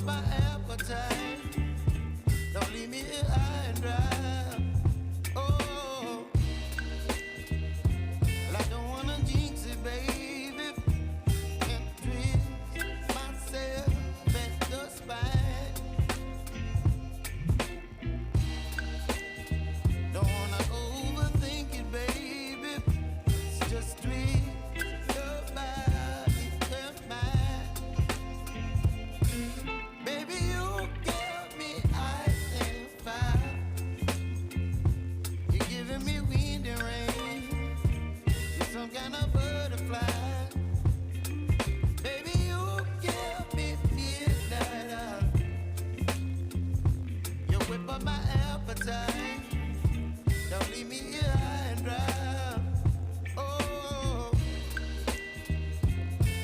my appetite. Don't leave me here high and dry. Oh, well, I don't wanna jinx it, baby, and twist myself at the spine. Don't wanna overthink it, baby. It's just twist your body and mine. Baby, you give me ice and fire. You're giving me wind and rain. You're some kind of butterfly. Baby, you give me midnight oil. You whip up my appetite. Don't leave me here high and dry. Oh,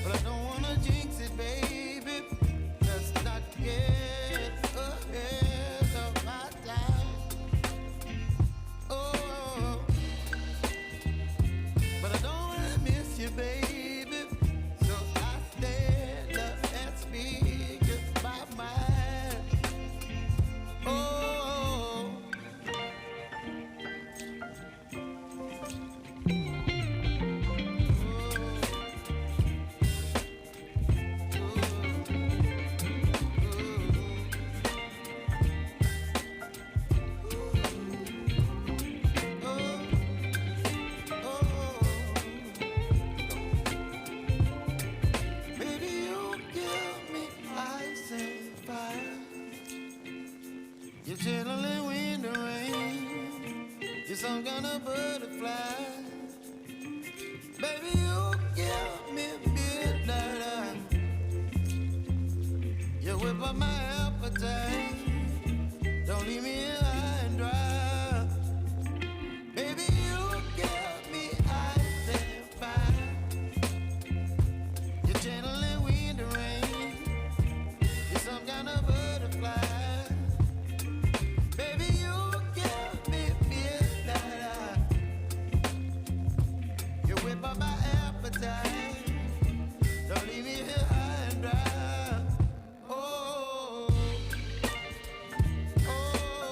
but I don't wanna jinx it, baby. Let's not get ahead of my time. Oh, but I don't wanna miss you, baby. So I stand up and speak my mind. Oh. Baby, you give me ice and fire. You're chilling wind and rain. You're some kind of butterfly. Baby, you give me midnight oil. You whip up my appetite. Don't leave me here high and dry. Baby, you give me ice and fire. You're channeling wind and rain. You're some kind of butterfly. Baby, you give me midnight oil. You whip up my appetite. Don't leave me here high and dry. Oh, oh,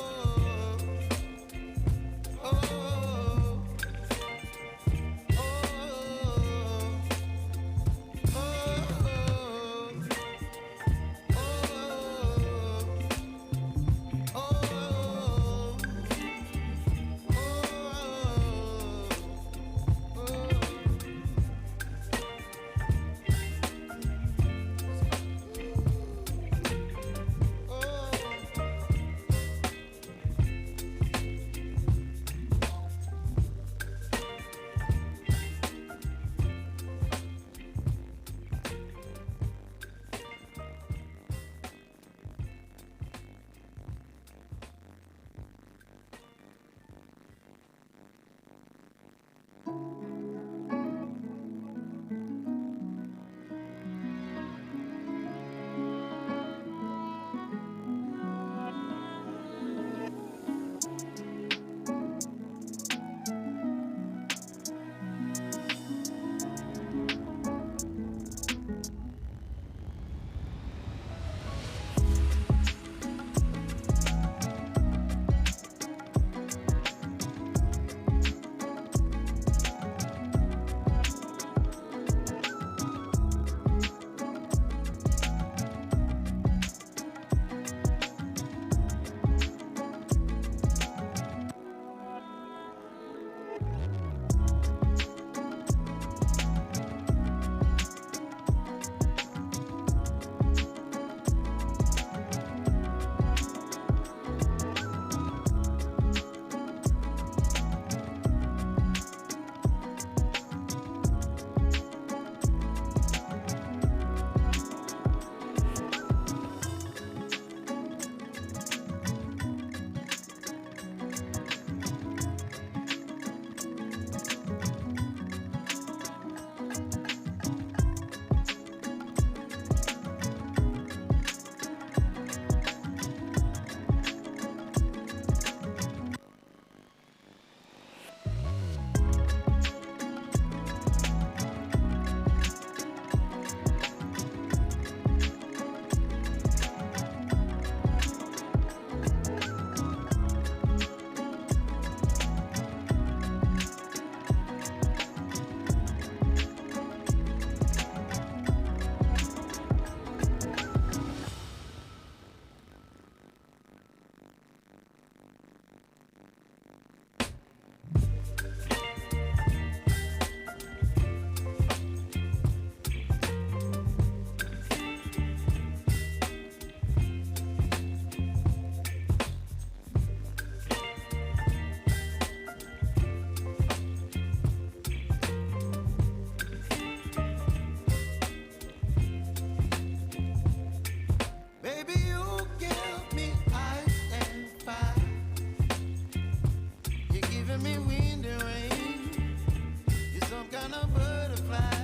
gonna butterfly.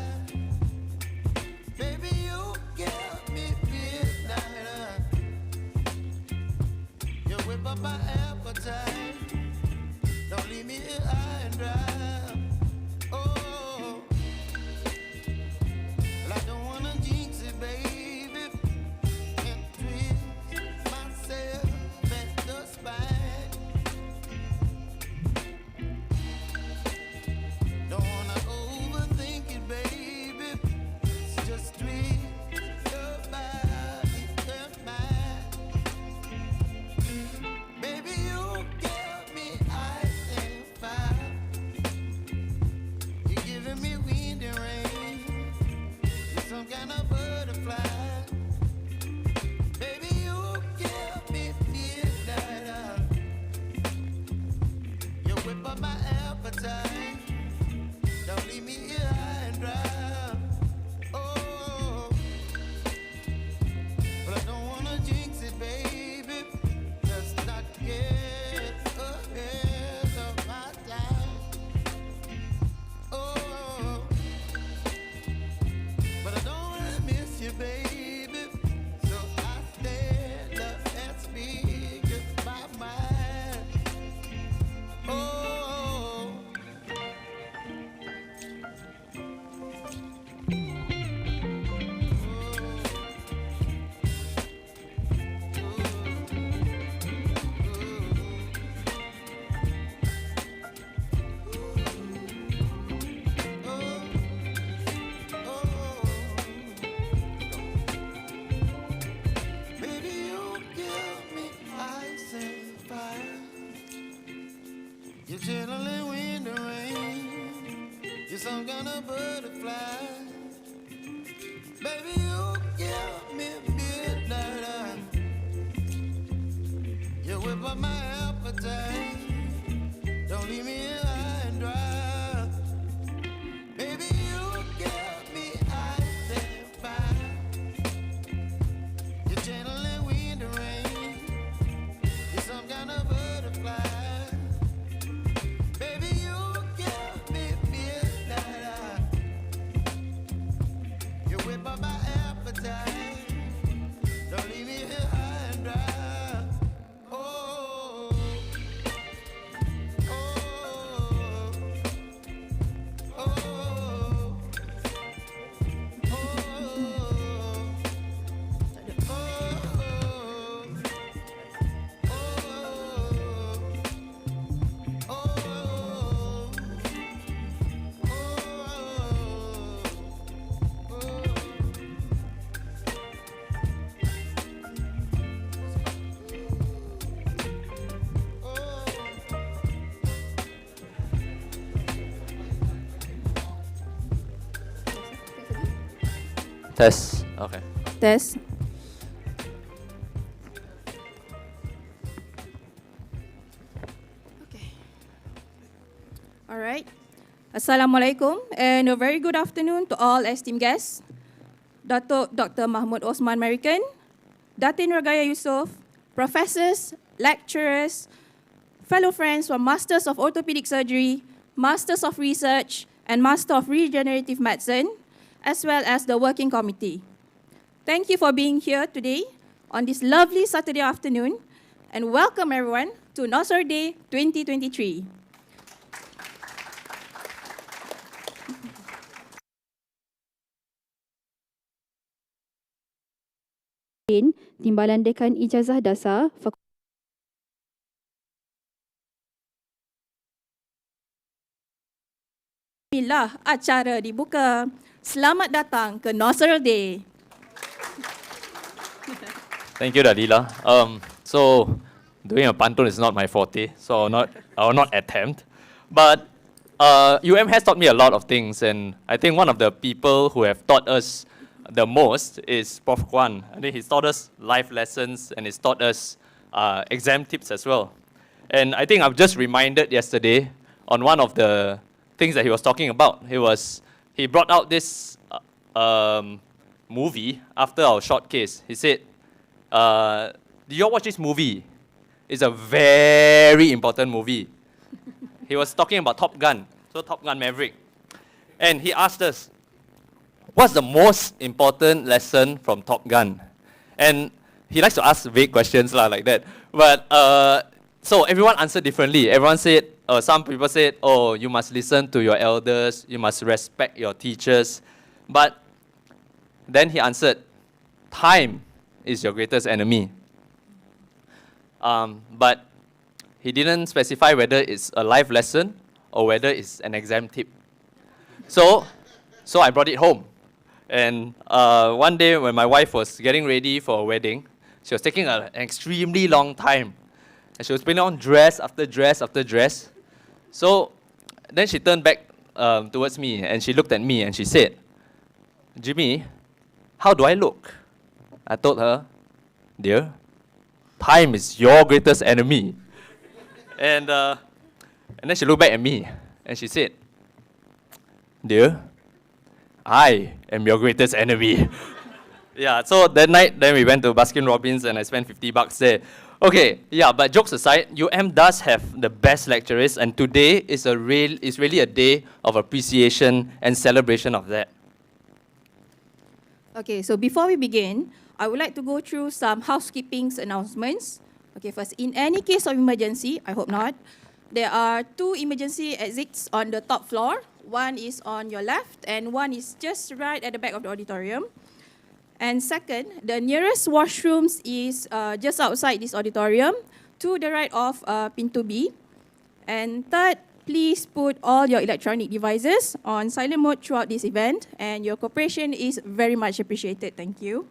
Baby, you give me midnight. You whip up my appetite. Don't leave me here high and dry. Oh, well, I don't wanna jinx it, baby. Can't twist myself at the spine. Don't wanna overthink it, baby. It's just twist your body and mine. Baby, you give me ice and fire. You're giving me wind and rain. You're some kind of butterfly. Baby, you give me midnight. You whip up my appetite. Don't leave me here high and dry. Oh, but I don't wanna jinx it, baby. Just not get ahead of my time. Oh, but I don't wanna miss you, baby. So I stand up and speak my mind. Oh. Baby, you give me ice and fire. You're chilling wind and rain. You're some kind of butterfly. Baby, you give me midnight. You whip up my appetite. Don't leave me here high and dry. Baby, you give me ice and fire. You're channeling wind and rain. You're some kind of butterfly. Baby, you give me midnight. You whip up my appetite. Don't leave me here high and dry. Oh, oh, oh, oh, Test. Okay. Test. Okay. All right. Assalamualaikum and a very good afternoon to all esteemed guests. Dr. Mahmud Osman American, Datin Ragaya Yusof, professors, lecturers, fellow friends from Masters of Orthopedic Surgery, Masters of Research, and Master of Regenerative Medicine, as well as the Working Committee. Thank you for being here today on this lovely Saturday afternoon, and welcome everyone to Noceral Day 2023. Timbalan Dekan Ijazah Dasar Inilah acara dibuka. Selamat datang ke Noceral Day. Thank you, Dalila. So doing a pantun is not my forte, so I will not attempt. But UM has taught me a lot of things, and I think one of the people who have taught us the most is Prof. Kwan. I think he's taught us life lessons and he's taught us exam tips as well. And I think I've just reminded yesterday on one of the things that he was talking about. He brought out this movie after our short case. He said, "Do you all watch this movie? It's a very important movie." He was talking about Top Gun, so Top Gun Maverick. And he asked us, what's the most important lesson from Top Gun? And he likes to ask vague questions like that. But so everyone answered differently. Everyone said, some people said, oh, you must listen to your elders, you must respect your teachers. But then he answered, time is your greatest enemy. But he didn't specify whether it's a life lesson or whether it's an exam tip. So I brought it home. And one day when my wife was getting ready for a wedding, she was taking an extremely long time. And she was putting on dress after dress after dress. So then she turned back towards me and she looked at me and she said, Jimmy, how do I look? I told her, dear, time is your greatest enemy. And then she looked back at me and she said, dear, I am your greatest enemy. Yeah, so that night, then we went to Baskin Robbins and I spent $50 there. Okay, yeah, but jokes aside, UM does have the best lecturers, and today is really a day of appreciation and celebration of that. Okay, so before we begin, I would like to go through some housekeeping announcements. Okay, first, in any case of emergency, I hope not, there are 2 emergency exits on the top floor. One is on your left and one is just right at the back of the auditorium. And second, the nearest washrooms is just outside this auditorium to the right of Pintu B. And third, please put all your electronic devices on silent mode throughout this event, and your cooperation is very much appreciated. Thank you.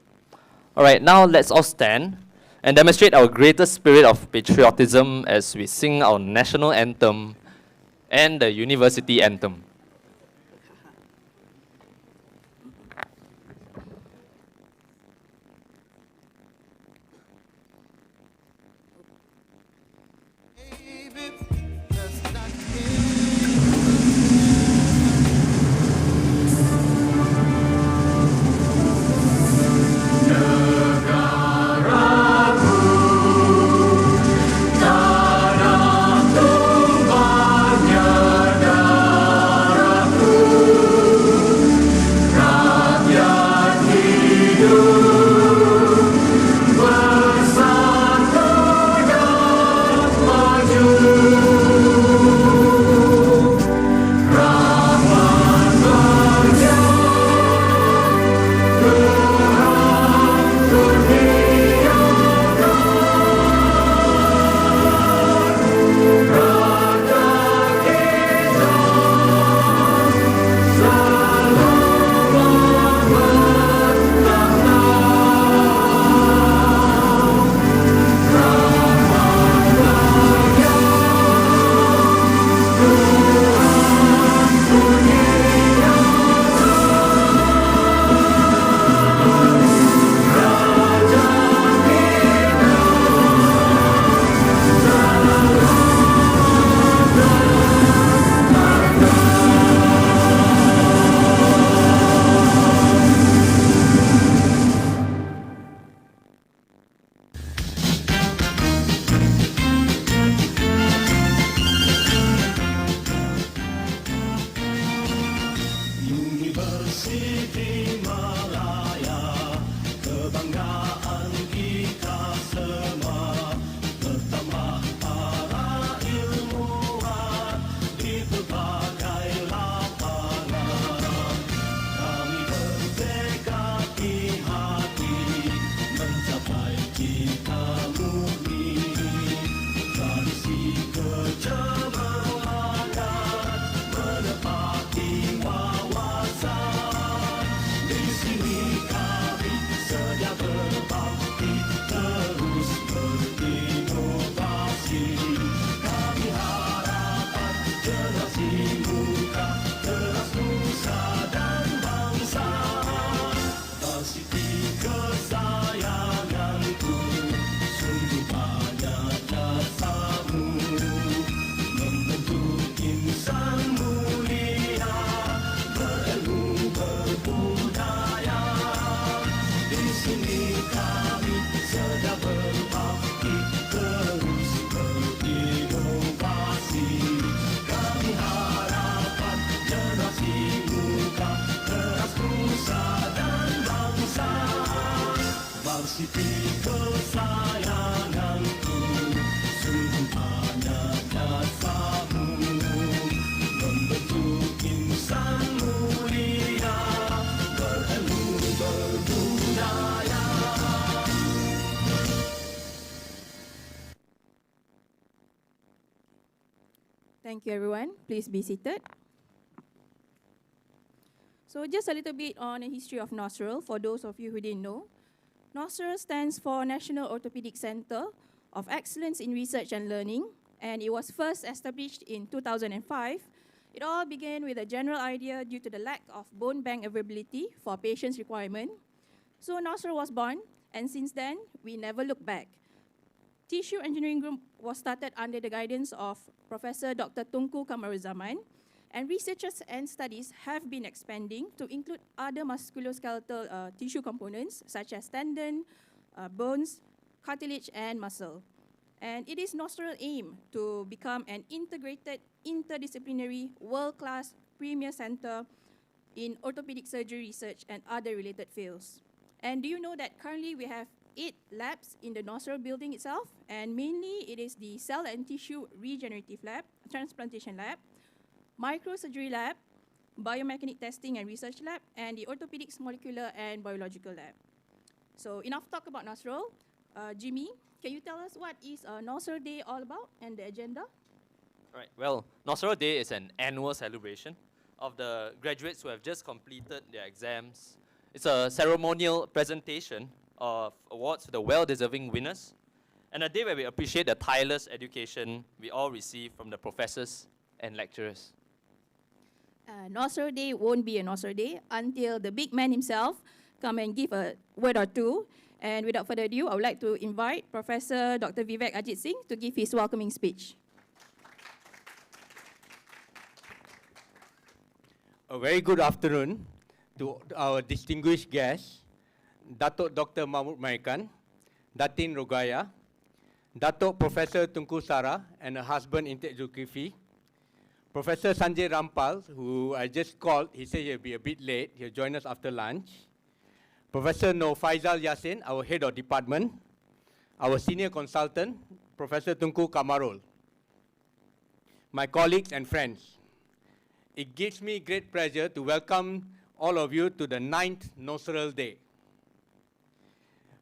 All right, now let's all stand and demonstrate our greatest spirit of patriotism as we sing our national anthem and the university anthem. Baby, that's not it. Thank you, everyone. Please be seated. So just a little bit on the history of Noceral, for those of you who didn't know. Noceral stands for National Orthopedic Center of Excellence in Research and Learning, and it was first established in 2005. It all began with a general idea due to the lack of bone bank availability for patients' requirement. So Noceral was born, and since then, we never looked back. Tissue Engineering Group was started under the guidance of Professor Dr. Tunku Kamaruzaman, and researches and studies have been expanding to include other musculoskeletal tissue components such as tendon, bones, cartilage, and muscle. And it is Noceral aim to become an integrated, interdisciplinary, world-class premier center in orthopedic surgery research and other related fields. And do you know that currently we have 8 labs in the Noceral building itself, and mainly it is the Cell and Tissue Regenerative Lab, Transplantation Lab, Microsurgery Lab, Biomechanic Testing and Research Lab, and the Orthopedics Molecular and Biological Lab. So enough talk about Noceral. Jimmy, can you tell us what is Noceral Day all about and the agenda? Right. Well, Noceral Day is an annual celebration of the graduates who have just completed their exams. It's a ceremonial presentation of awards for the well-deserving winners, and a day where we appreciate the tireless education we all receive from the professors and lecturers. Noceral Day won't be a Noceral Day until the big man himself come and give a word or two. And without further ado, I would like to invite Professor Dr. Vivek Ajit Singh to give his welcoming speech. A very good afternoon to our distinguished guests, Datuk Dr. Mahmud Maikan, Datin Rogaya, Datuk Professor Tunku Sara and her husband Intek Zulkifli, Professor Sanjay Rampal, who I just called, he said he'll be a bit late, he'll join us after lunch, Professor No Faisal Yassin, our head of department, our senior consultant, Professor Tunku Kamarul, my colleagues and friends. It gives me great pleasure to welcome all of you to the 9th Noceral Day.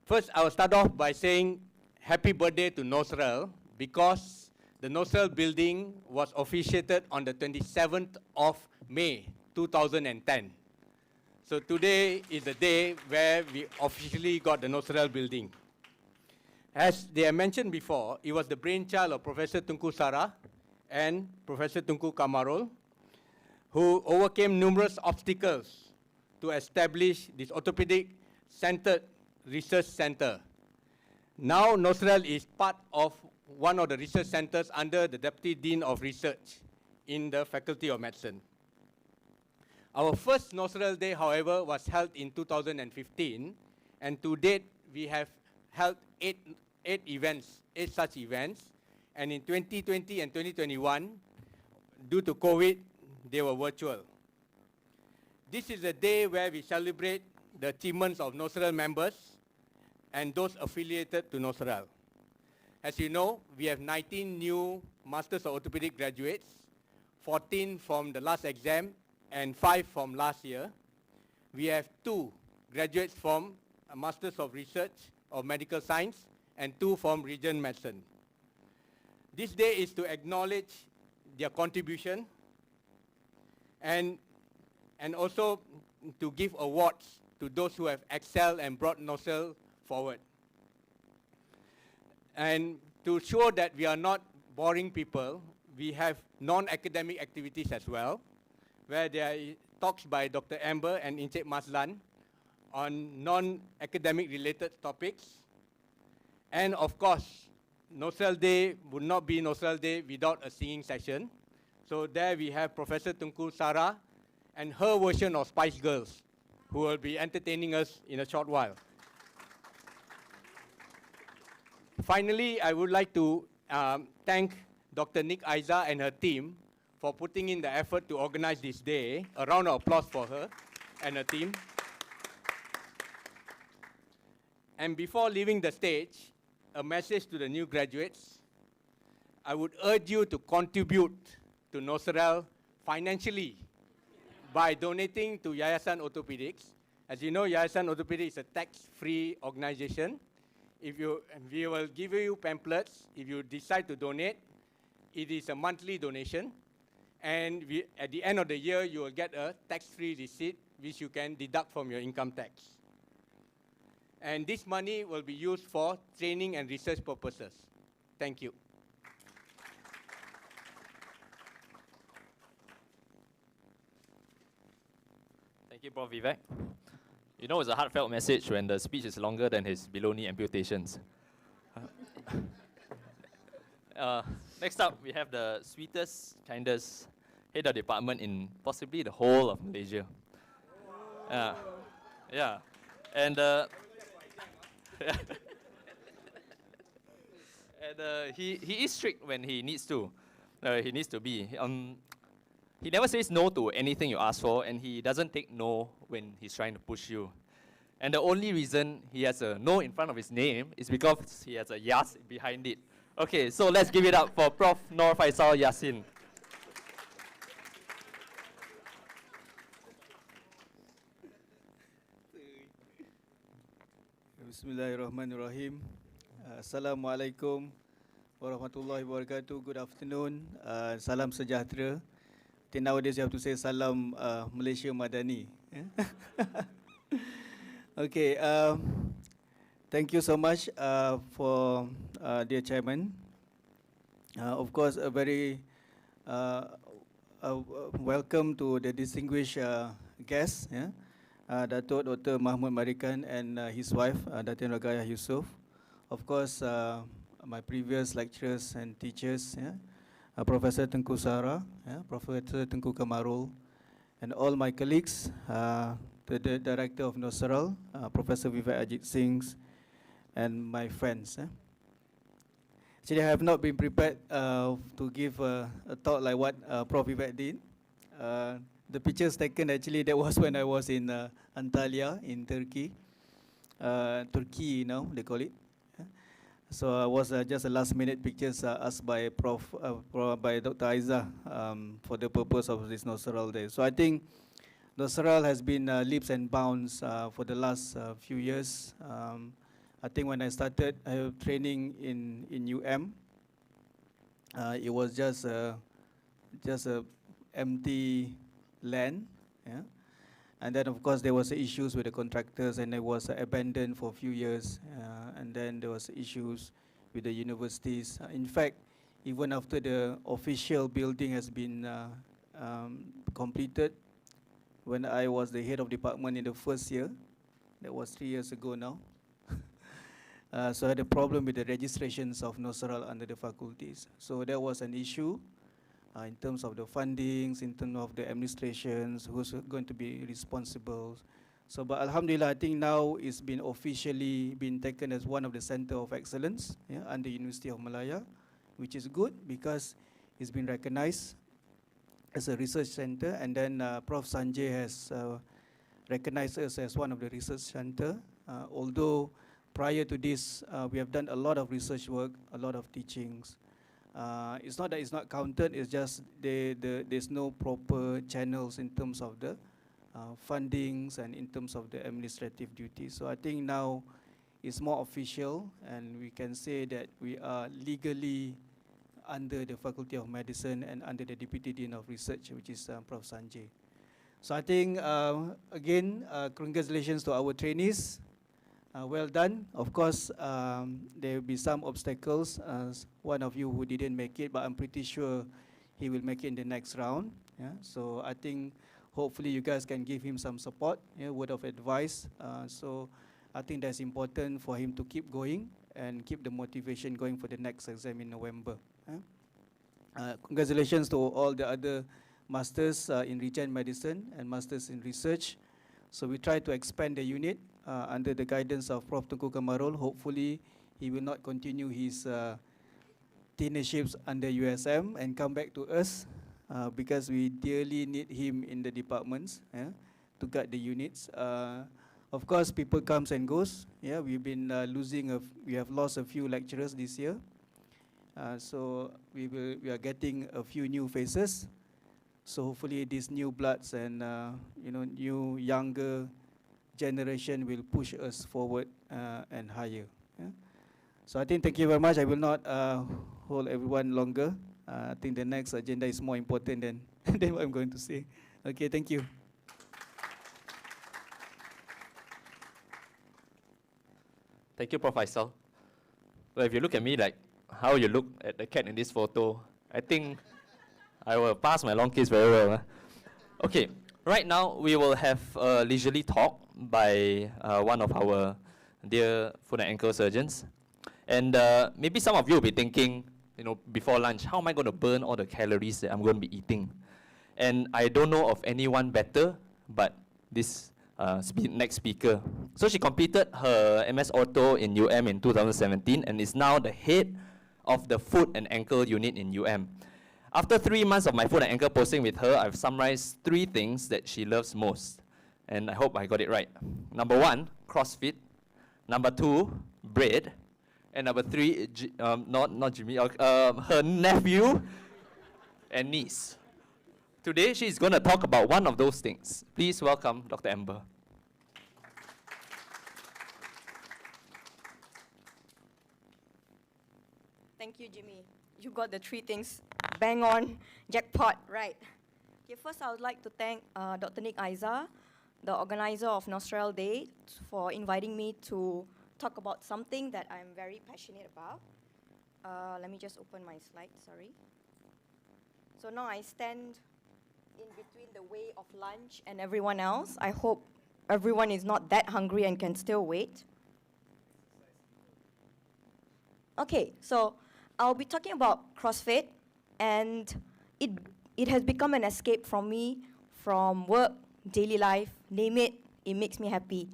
First, I will start off by saying happy birthday to Noceral because the Noceral building was officiated on the 27th of May 2010. So today is the day where we officially got the Noceral building. As they have mentioned before, it was the brainchild of Professor Tunku Sara and Professor Tunku Kamarul, who overcame numerous obstacles to establish this orthopedic-centered research center. Now, Noceral is part of one of the research centers under the Deputy Dean of Research in the Faculty of Medicine. Our first Noceral Day, however, was held in 2015, and to date, we have held eight such events, and in 2020 and 2021, due to COVID, they were virtual. This is a day where we celebrate the achievements of Noceral members and those affiliated to Noceral. As you know, we have 19 new Masters of Orthopedic graduates, 14 from the last exam and 5 from last year. We have 2 graduates from Masters of Research of Medical Science and 2 from Region Medicine. This day is to acknowledge their contribution and also to give awards to those who have excelled and brought Noceral forward. And to show that we are not boring people, we have non-academic activities as well, where there are talks by Dr. Amber and Encik Maslan on non-academic related topics. And of course, Noceral Day would not be Noceral Day without a singing session. So there we have Professor Tunku Sara and her version of Spice Girls, who will be entertaining us in a short while. Finally, I would like to thank Dr. Nick Aiza and her team for putting in the effort to organize this day. A round of applause for her and her team. And before leaving the stage, a message to the new graduates. I would urge you to contribute to Noceral financially by donating to Yayasan Orthopedics. As you know, Yayasan Orthopedics is a tax-free organization. We will give you pamphlets if you decide to donate. It is a monthly donation. And at the end of the year, you will get a tax-free receipt, which you can deduct from your income tax. And this money will be used for training and research purposes. Thank you. Thank you, Prof. Vivek. You know, it's a heartfelt message when the speech is longer than his below-knee amputations. Next up, we have the sweetest, kindest head of department in possibly the whole of Malaysia. Yeah, and and he is strict when he needs to. He needs to be. He never says no to anything you ask for, and he doesn't take no when he's trying to push you. And the only reason he has a no in front of his name is because he has a Yas behind it. Okay, so let's give it up for Prof. Nur Faisal Yassin. Bismillahirrahmanirrahim. Assalamualaikum warahmatullahi wabarakatuh. Good afternoon. Salam sejahtera. I think nowadays you have to say salam Malaysia Madani. Okay. Thank you so much for dear Chairman. Of course, a very welcome to the distinguished guests. Yeah? Datuk Dr. Mahmud Marikan and his wife, Datin Ragaya Yusof. Of course, my previous lecturers and teachers, yeah? Professor Tengku Sara, yeah? Professor Tengku Kamarul, and all my colleagues, the director of Noceral, Professor Vivek Ajit Singh, and my friends. Actually, I have not been prepared to give a talk like what Prof. Vivek did. The pictures taken, actually, that was when I was in Antalya in Turkey. Turkey, they call it. So I was just a last-minute pictures asked by by Dr. Aiza for the purpose of this Noceral Day. So I think Noceral has been leaps and bounds for the last few years. I think when I started training in UM, it was just a empty land, yeah. And then of course there was issues with the contractors, and it was abandoned for a few years. And then there was issues with the universities. In fact, even after the official building has been completed, when I was the head of department in the first year, that was 3 years ago now. So I had a problem with the registrations of Noceral under the faculties. So there was an issue in terms of the fundings, in terms of the administrations, who's going to be responsible. So, but Alhamdulillah, I think now it's been officially been taken as one of the center of excellence, yeah, under University of Malaya, which is good because it's been recognized as a research center. And then Prof. Sanjay has recognized us as one of the research center. Although prior to this, we have done a lot of research work, a lot of teachings. It's not that it's not counted, it's just there's no proper channels in terms of the fundings and in terms of the administrative duties. So I think now it's more official, and we can say that we are legally under the Faculty of Medicine and under the Deputy Dean of Research, which is Prof. Sanjay. So I think, again, congratulations to our trainees. Well done. Of course, there will be some obstacles. One of you who didn't make it, but I'm pretty sure he will make it in the next round. Yeah? So I think hopefully you guys can give him some support, yeah, word of advice. So I think that's important for him to keep going and keep the motivation going for the next exam in November. Yeah? Congratulations to all the other masters in Regen Medicine and masters in research. So we try to expand the unit under the guidance of Prof. Tengku Kamarul. Hopefully, he will not continue his traineeships under USM and come back to us because we dearly need him in the departments, yeah, to guide the units. Of course, people comes and goes. Yeah, we've been we have lost a few lecturers this year. So we are getting a few new faces. So hopefully these new bloods and new younger generation will push us forward and higher. Yeah? So I think thank you very much. I will not hold everyone longer. I think the next agenda is more important than That's what I'm going to say. Okay, thank you. Thank you, Prof. Faisal. Well, if you look at me like how you look at the cat in this photo, I think I will pass my long case very well. Okay, right now we will have a leisurely talk by one of our dear foot and ankle surgeons. And maybe some of you will be thinking, before lunch, how am I going to burn all the calories that I'm going to be eating? And I don't know of anyone better but this next speaker. So she completed her MS Ortho in UM in 2017 and is now the head of the foot and ankle unit in UM. After 3 months of my foot and ankle posting with her, I've summarized 3 things that she loves most. And I hope I got it right. Number 1, CrossFit. Number 2, bread. And number 3, not Jimmy, her nephew and niece. Today, she's going to talk about one of those things. Please welcome Dr. Amber. Thank you, Jimmy. You got the 3 things bang on, jackpot, right. Okay, first I would like to thank Dr. Nick Aiza, the organizer of Noceral Day, for inviting me to talk about something that I'm very passionate about. Let me just open my slide, sorry. So now I stand in between the way of lunch and everyone else. I hope everyone is not that hungry and can still wait. Okay, so I'll be talking about CrossFit, and it has become an escape from me, from work, daily life, name it, it makes me happy.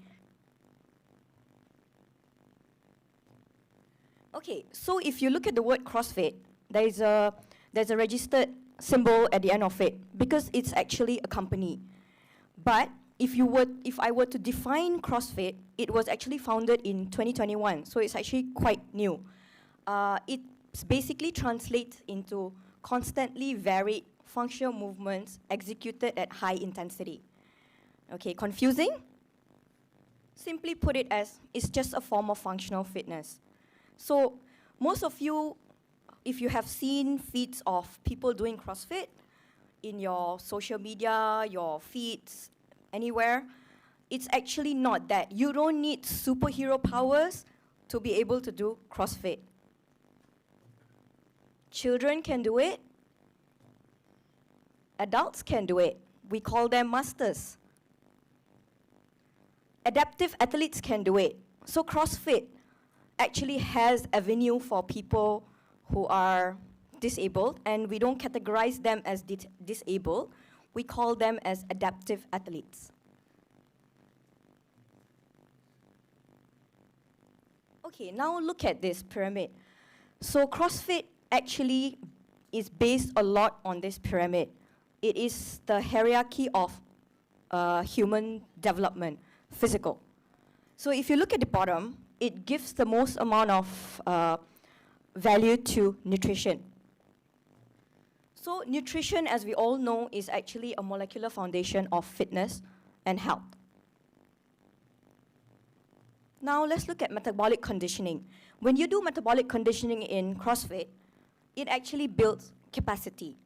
Okay, so if you look at the word CrossFit, there's a registered symbol at the end of it, because it's actually a company. But if I were to define CrossFit, it was actually founded in 2021, so it's actually quite new. It basically translates into constantly varied functional movements executed at high intensity. Okay, confusing? Simply put it as, it's just a form of functional fitness. So most of you, if you have seen feeds of people doing CrossFit in your social media, your feeds, anywhere, it's actually not that. You don't need superhero powers to be able to do CrossFit. Children can do it. Adults can do it. We call them masters. Adaptive athletes can do it. So CrossFit actually has avenue for people who are disabled, and we don't categorize them as disabled. We call them as adaptive athletes. Okay, now look at this pyramid. So CrossFit actually is based a lot on this pyramid. It is the hierarchy of human development, physical. So if you look at the bottom, it gives the most amount of value to nutrition. So nutrition, as we all know, is actually a molecular foundation of fitness and health. Now let's look at metabolic conditioning. When you do metabolic conditioning in CrossFit, it actually builds capacity.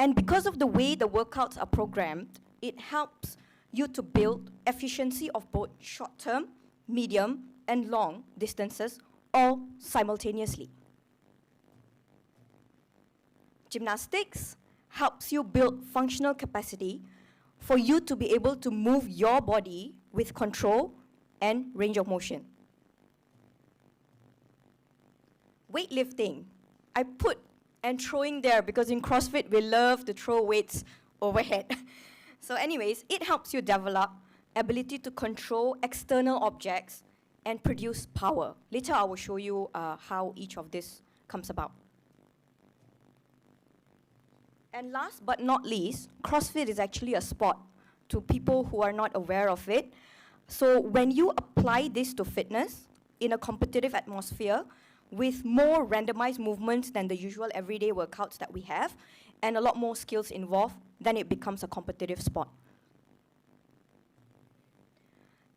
And because of the way the workouts are programmed, it helps you to build efficiency of both short-term, medium, and long distances, all simultaneously. Gymnastics helps you build functional capacity for you to be able to move your body with control and range of motion. Weightlifting, I put and throwing there because in CrossFit we love to throw weights overhead. So anyways, it helps you develop ability to control external objects and produce power. Later I will show you how each of this comes about. And last but not least, CrossFit is actually a sport to people who are not aware of it. So when you apply this to fitness in a competitive atmosphere with more randomized movements than the usual everyday workouts that we have, and a lot more skills involved, then it becomes a competitive sport.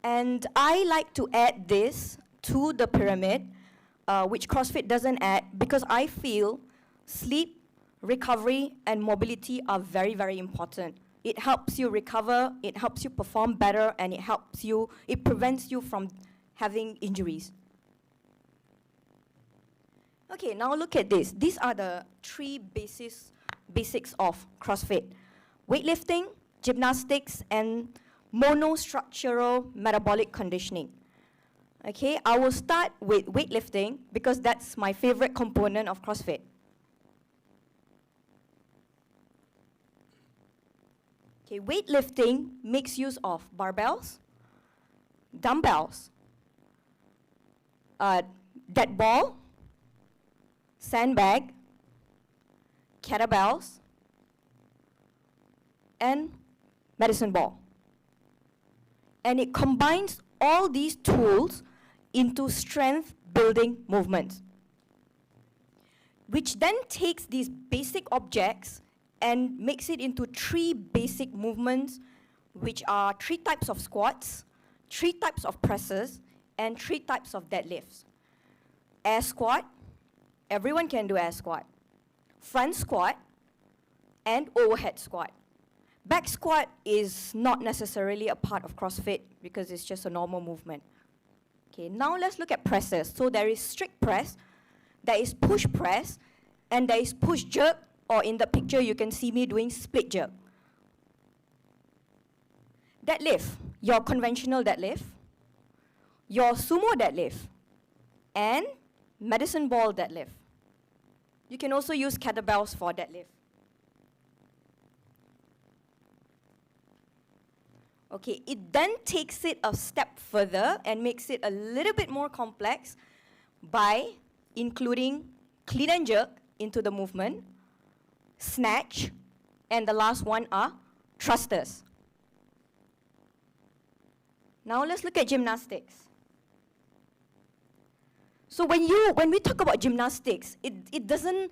And I like to add this to the pyramid, which CrossFit doesn't add, because I feel sleep, recovery, and mobility are very, very important. It helps you recover, it helps you perform better, and it prevents you from having injuries. Okay, now look at this. These are the three basics of CrossFit: weightlifting, gymnastics, and monostructural metabolic conditioning. Okay, I will start with weightlifting because that's my favorite component of CrossFit. Okay, weightlifting makes use of barbells, dumbbells, dead ball, sandbag, kettlebells, and medicine ball. And it combines all these tools into strength building movements, which then takes these basic objects and makes it into three basic movements, which are 3 types of squats, 3 types of presses, and 3 types of deadlifts. Air squat, everyone can do air squat. Front squat, and overhead squat. Back squat is not necessarily a part of CrossFit because it's just a normal movement. Okay, now let's look at presses. So there is strict press, there is push press, and there is push jerk, or in the picture you can see me doing split jerk. Deadlift, your conventional deadlift, your sumo deadlift, and medicine ball deadlift. You can also use kettlebells for deadlift. Okay, it then takes it a step further and makes it a little bit more complex by including clean and jerk into the movement, snatch, and the last one are thrusters. Now let's look at gymnastics. So when we talk about gymnastics, it doesn't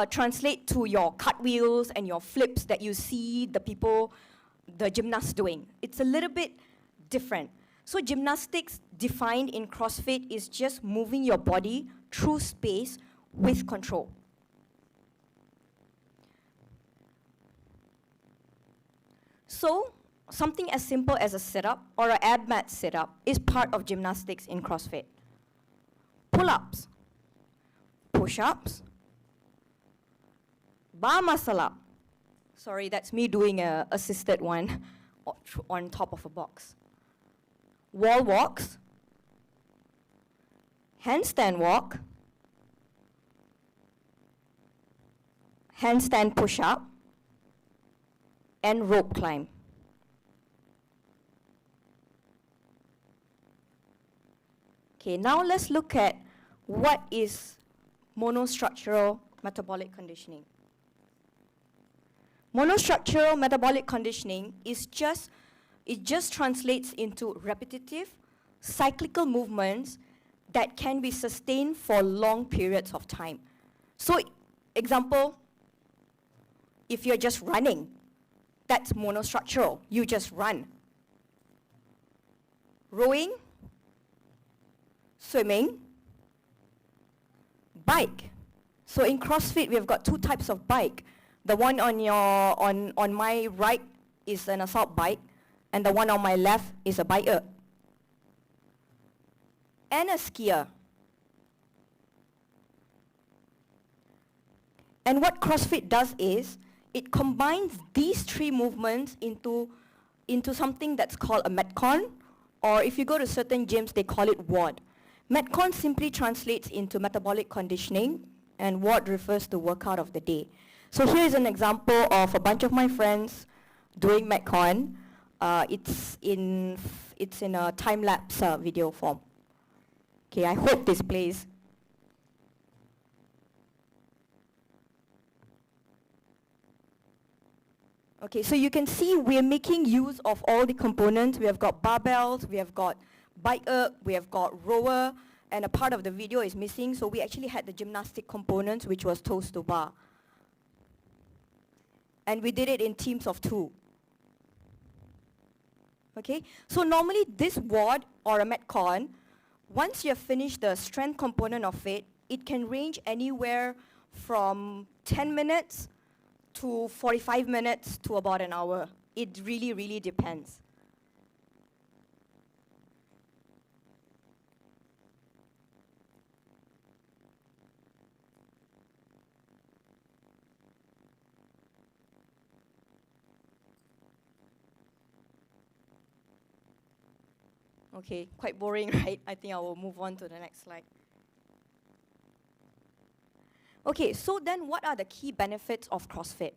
translate to your cartwheels and your flips that you see the gymnasts doing. It's a little bit different. So gymnastics defined in CrossFit is just moving your body through space with control. So something as simple as a sit-up or an ab mat sit-up is part of gymnastics in CrossFit. Pull-ups, push-ups, bar muscle up. Sorry, that's me doing an assisted one on top of a box. Wall walks, handstand walk, handstand push-up, and rope climb. Okay, now let's look at what is monostructural metabolic conditioning. Monostructural metabolic conditioning is just translates into repetitive, cyclical movements that can be sustained for long periods of time. So, example, if you're just running, that's monostructural. You just run. Rowing, swimming, bike. So in CrossFit, we've got 2 types of bike. The one on my right is an assault bike, and the one on my left is a biker. And a skier. And what CrossFit does is, it combines these 3 movements into something that's called a Metcon, or if you go to certain gyms, they call it WOD. Metcon simply translates into metabolic conditioning, and WOD refers to workout of the day. So here is an example of a bunch of my friends doing Metcon. It's in a time-lapse video form. Okay, I hope this plays. Okay, so you can see we're making use of all the components. We have got barbells, we have got biker, we have got rower, and a part of the video is missing, so we actually had the gymnastic components, which was toes to bar. And we did it in teams of 2. Okay, so normally this WOD or a Metcon, once you have finished the strength component of it, it can range anywhere from 10 minutes to 45 minutes to about an hour. It really, really depends. Okay, quite boring, right? I think I will move on to the next slide. Okay, so then what are the key benefits of CrossFit?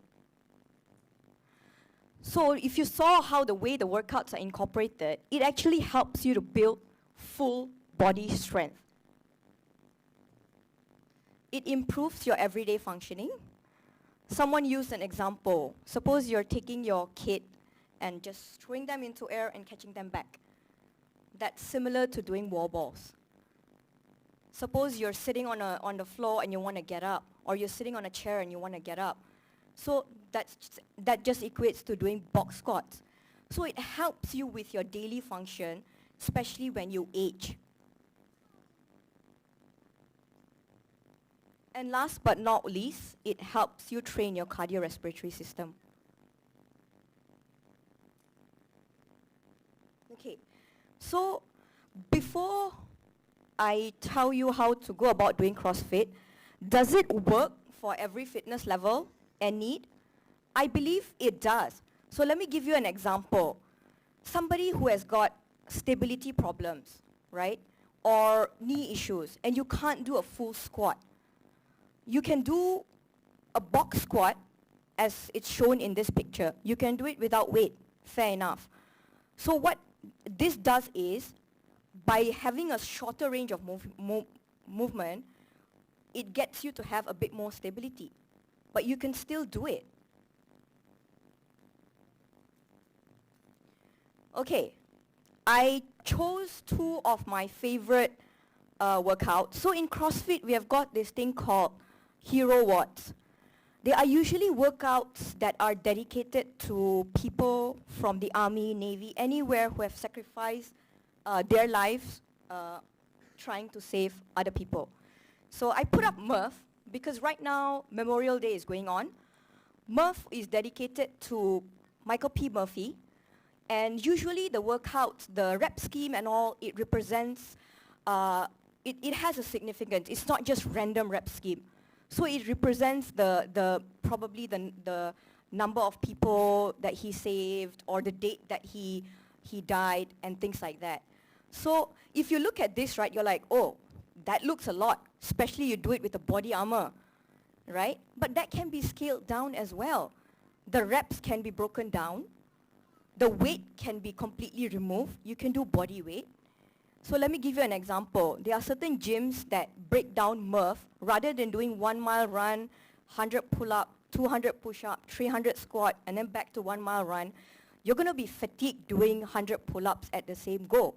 So if you saw how the way the workouts are incorporated, it actually helps you to build full body strength. It improves your everyday functioning. Someone used an example. Suppose you're taking your kid and just throwing them into air and catching them back. That's similar to doing wall balls. Suppose you're sitting on the floor and you want to get up, or you're sitting on a chair and you want to get up. So that just equates to doing box squats. So it helps you with your daily function, especially when you age. And last but not least, it helps you train your cardiorespiratory system. Okay, so before I tell you how to go about doing CrossFit, does it work for every fitness level and need? I believe it does. So let me give you an example. Somebody who has got stability problems, right? Or knee issues, and you can't do a full squat. You can do a box squat as it's shown in this picture. You can do it without weight, fair enough. So what this does is, by having a shorter range of movement, it gets you to have a bit more stability. But you can still do it. Okay, I chose two of my favorite workouts. So in CrossFit, we have got this thing called Hero Watts. They are usually workouts that are dedicated to people from the Army, Navy, anywhere who have sacrificed their lives trying to save other people. So I put up Murph because right now Memorial Day is going on. Murph is dedicated to Michael P. Murphy, and usually the workouts, the rep scheme and all, it represents, it has a significance. It's not just random rep scheme. So it represents probably the number of people that he saved, or the date that he died, and things like that. So if you look at this, right, you're like, oh, that looks a lot, especially you do it with the body armor, right? But that can be scaled down as well. The reps can be broken down. The weight can be completely removed. You can do body weight. So let me give you an example. There are certain gyms that break down Murph. Rather than doing 1 mile run, 100 pull-up, 200 push-up, 300 squat, and then back to 1 mile run, you're going to be fatigued doing 100 pull-ups at the same go.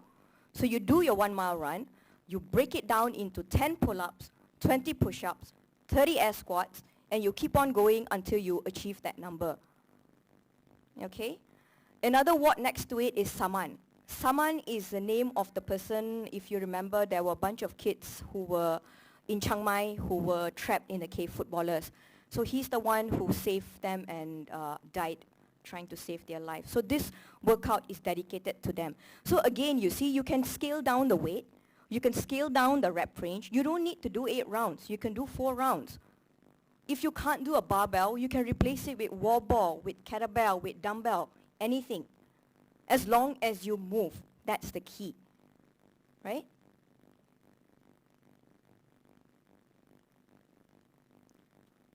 So you do your 1 mile run, you break it down into 10 pull-ups, 20 push-ups, 30 air squats, and you keep on going until you achieve that number. Okay? Another word next to it is Saman. Saman is the name of the person. If you remember, there were a bunch of kids who were in Chiang Mai who were trapped in the cave, footballers. So he's the one who saved them and died trying to save their life. So this workout is dedicated to them. So again, you see, you can scale down the weight. You can scale down the rep range. You don't need to do 8 rounds. You can do 4 rounds. If you can't do a barbell, you can replace it with wall ball, with kettlebell, with dumbbell, anything. As long as you move, that's the key, right?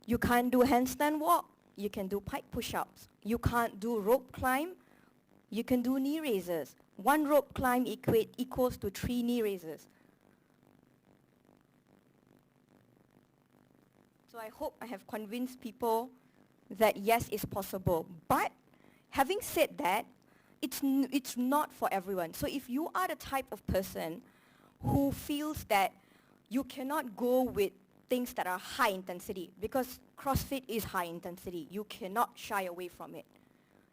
You can't do handstand walk, you can do pike push-ups. You can't do rope climb, you can do knee raises. 1 rope climb equals to 3 knee raises. So I hope I have convinced people that yes, it's possible. But having said that, it's not for everyone. So if you are the type of person who feels that you cannot go with things that are high intensity, because CrossFit is high intensity, you cannot shy away from it.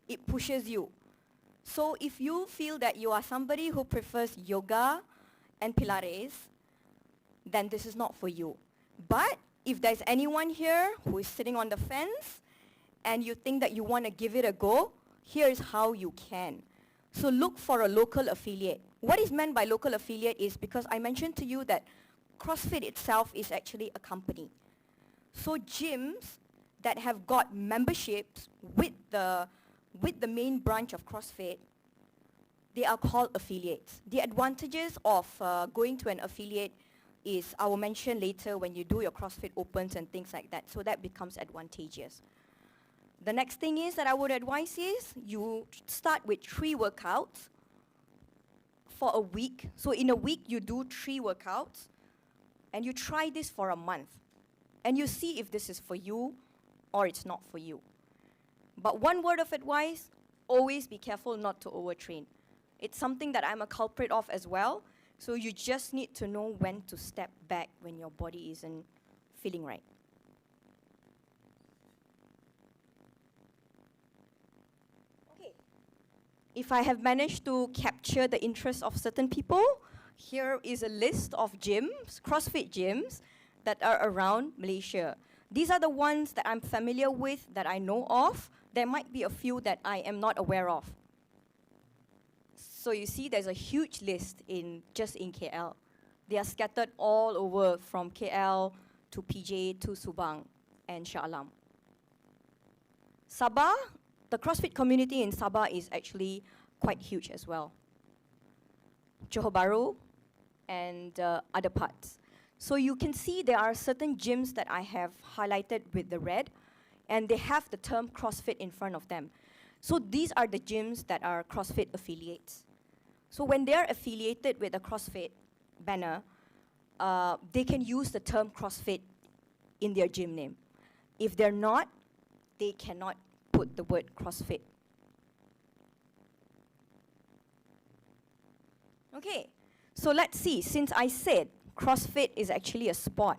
It pushes you. So if you feel that you are somebody who prefers yoga and Pilates, then this is not for you. But if there's anyone here who is sitting on the fence and you think that you want to give it a go, here is how you can. So look for a local affiliate. What is meant by local affiliate is because I mentioned to you that CrossFit itself is actually a company. So gyms that have got memberships with the main branch of CrossFit, they are called affiliates. The advantages of going to an affiliate is I will mention later when you do your CrossFit Opens and things like that, so that becomes advantageous. The next thing is that I would advise is you start with 3 workouts for a week. So in a week you do 3 workouts and you try this for a month and you see if this is for you or it's not for you. But one word of advice, always be careful not to overtrain. It's something that I'm a culprit of as well. So you just need to know when to step back when your body isn't feeling right. Okay. If I have managed to capture the interest of certain people, here is a list of gyms, CrossFit gyms, that are around Malaysia. These are the ones that I'm familiar with, that I know of. There might be a few that I am not aware of. So you see there's a huge list just in KL. They are scattered all over from KL to PJ to Subang and Shah Alam. Sabah, the CrossFit community in Sabah is actually quite huge as well. Johor Bahru and other parts. So you can see there are certain gyms that I have highlighted with the red, and they have the term CrossFit in front of them. So these are the gyms that are CrossFit affiliates. So when they're affiliated with a CrossFit banner, they can use the term CrossFit in their gym name. If they're not, they cannot put the word CrossFit. Okay, so let's see. Since I said CrossFit is actually a sport,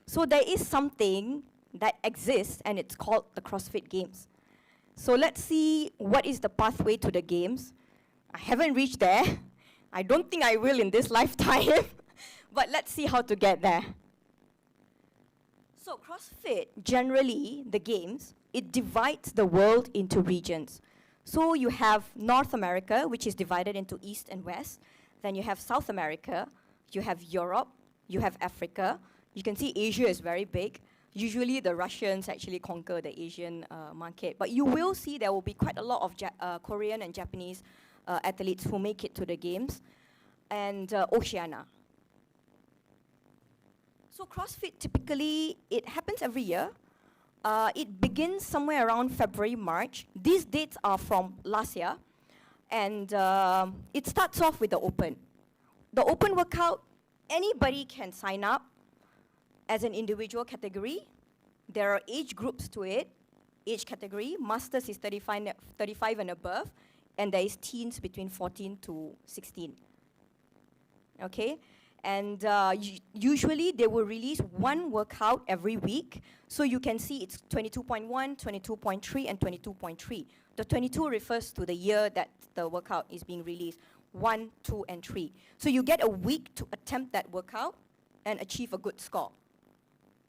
so there is something that exists and it's called the CrossFit Games. So let's see what is the pathway to the games. I haven't reached there. I don't think I will in this lifetime, but let's see how to get there. So CrossFit, generally, the games, it divides the world into regions. So you have North America, which is divided into East and West. Then you have South America, you have Europe, you have Africa. You can see Asia is very big. Usually the Russians actually conquer the Asian market. But you will see there will be quite a lot of Korean and Japanese athletes who make it to the games, and Oceania. So CrossFit typically, it happens every year. It begins somewhere around February, March. These dates are from last year. And it starts off with the open. The open workout, anybody can sign up as an individual category. There are age groups to it, age category. Masters is 35 and above. And there is teens between 14 to 16. Okay? And usually they will release one workout every week. So you can see it's 22.1, 22.3, and 22.3. The 22 refers to the year that the workout is being released. 1, 2, and 3. So you get a week to attempt that workout and achieve a good score.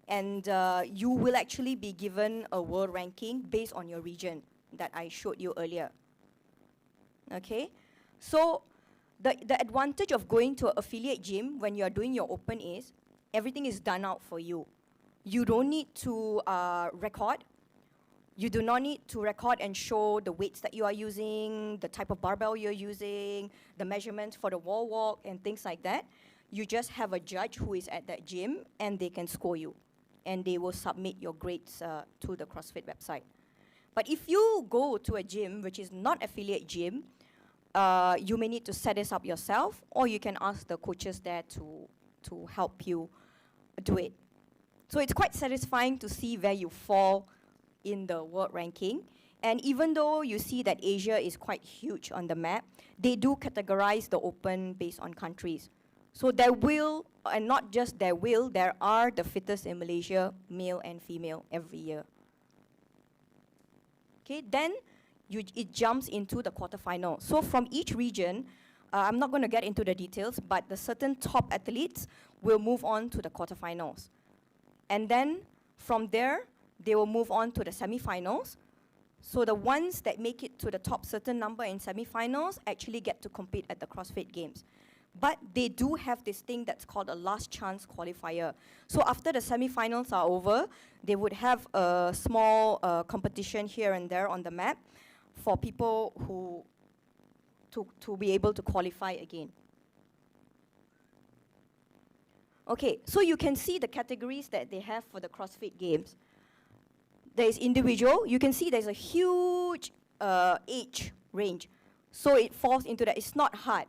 And you will actually be given a world ranking based on your region that I showed you earlier. Okay, so the advantage of going to an affiliate gym when you're doing your open is everything is done out for you. You don't need to record. You do not need to record and show the weights that you are using, the type of barbell you're using, the measurements for the wall walk and things like that. You just have a judge who is at that gym and they can score you. And they will submit your grades to the CrossFit website. But if you go to a gym which is not affiliate gym, you may need to set this up yourself, or you can ask the coaches there to help you do it. So it's quite satisfying to see where you fall in the world ranking. And even though you see that Asia is quite huge on the map, they do categorize the open based on countries. So there will, and not just there will, there are the fittest in Malaysia, male and female, every year. Okay, then it jumps into the quarterfinal. So from each region, I'm not going to get into the details, but the certain top athletes will move on to the quarterfinals. And then from there, they will move on to the semifinals. So the ones that make it to the top certain number in semifinals actually get to compete at the CrossFit Games. But they do have this thing that's called a last chance qualifier. So after the semifinals are over, they would have a small competition here and there on the map for people who to be able to qualify again. Okay, so you can see the categories that they have for the CrossFit Games. There is individual. You can see there's a huge age range. So it falls into that. It's not hard.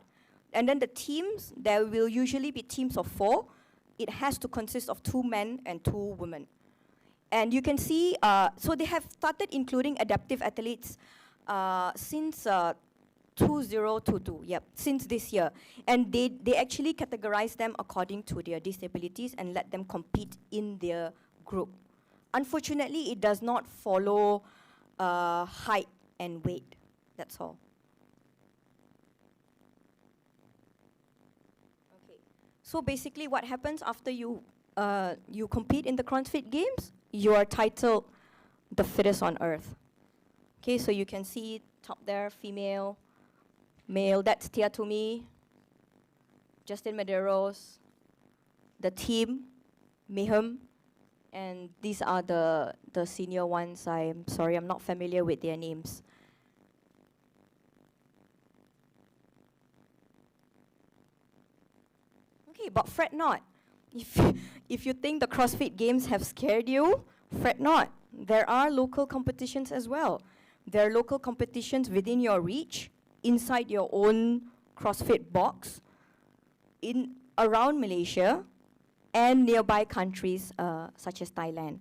And then the teams, there will usually be teams of 4. It has to consist of 2 men and 2 women. And you can see, so they have started including adaptive athletes since 2022, since this year. And they actually categorize them according to their disabilities and let them compete in their group. Unfortunately, it does not follow height and weight. That's all. Okay. So basically, what happens after you compete in the CrossFit Games? You are titled the fittest on earth. Okay, so you can see top there, female, male. That's Tia Toomey, Justin Medeiros, the team, Mayhem. And these are the senior ones. I'm sorry, I'm not familiar with their names. Okay, but fret not. If you think the CrossFit Games have scared you, fret not. There are local competitions as well. There are local competitions within your reach, inside your own CrossFit box, around Malaysia, and nearby countries such as Thailand.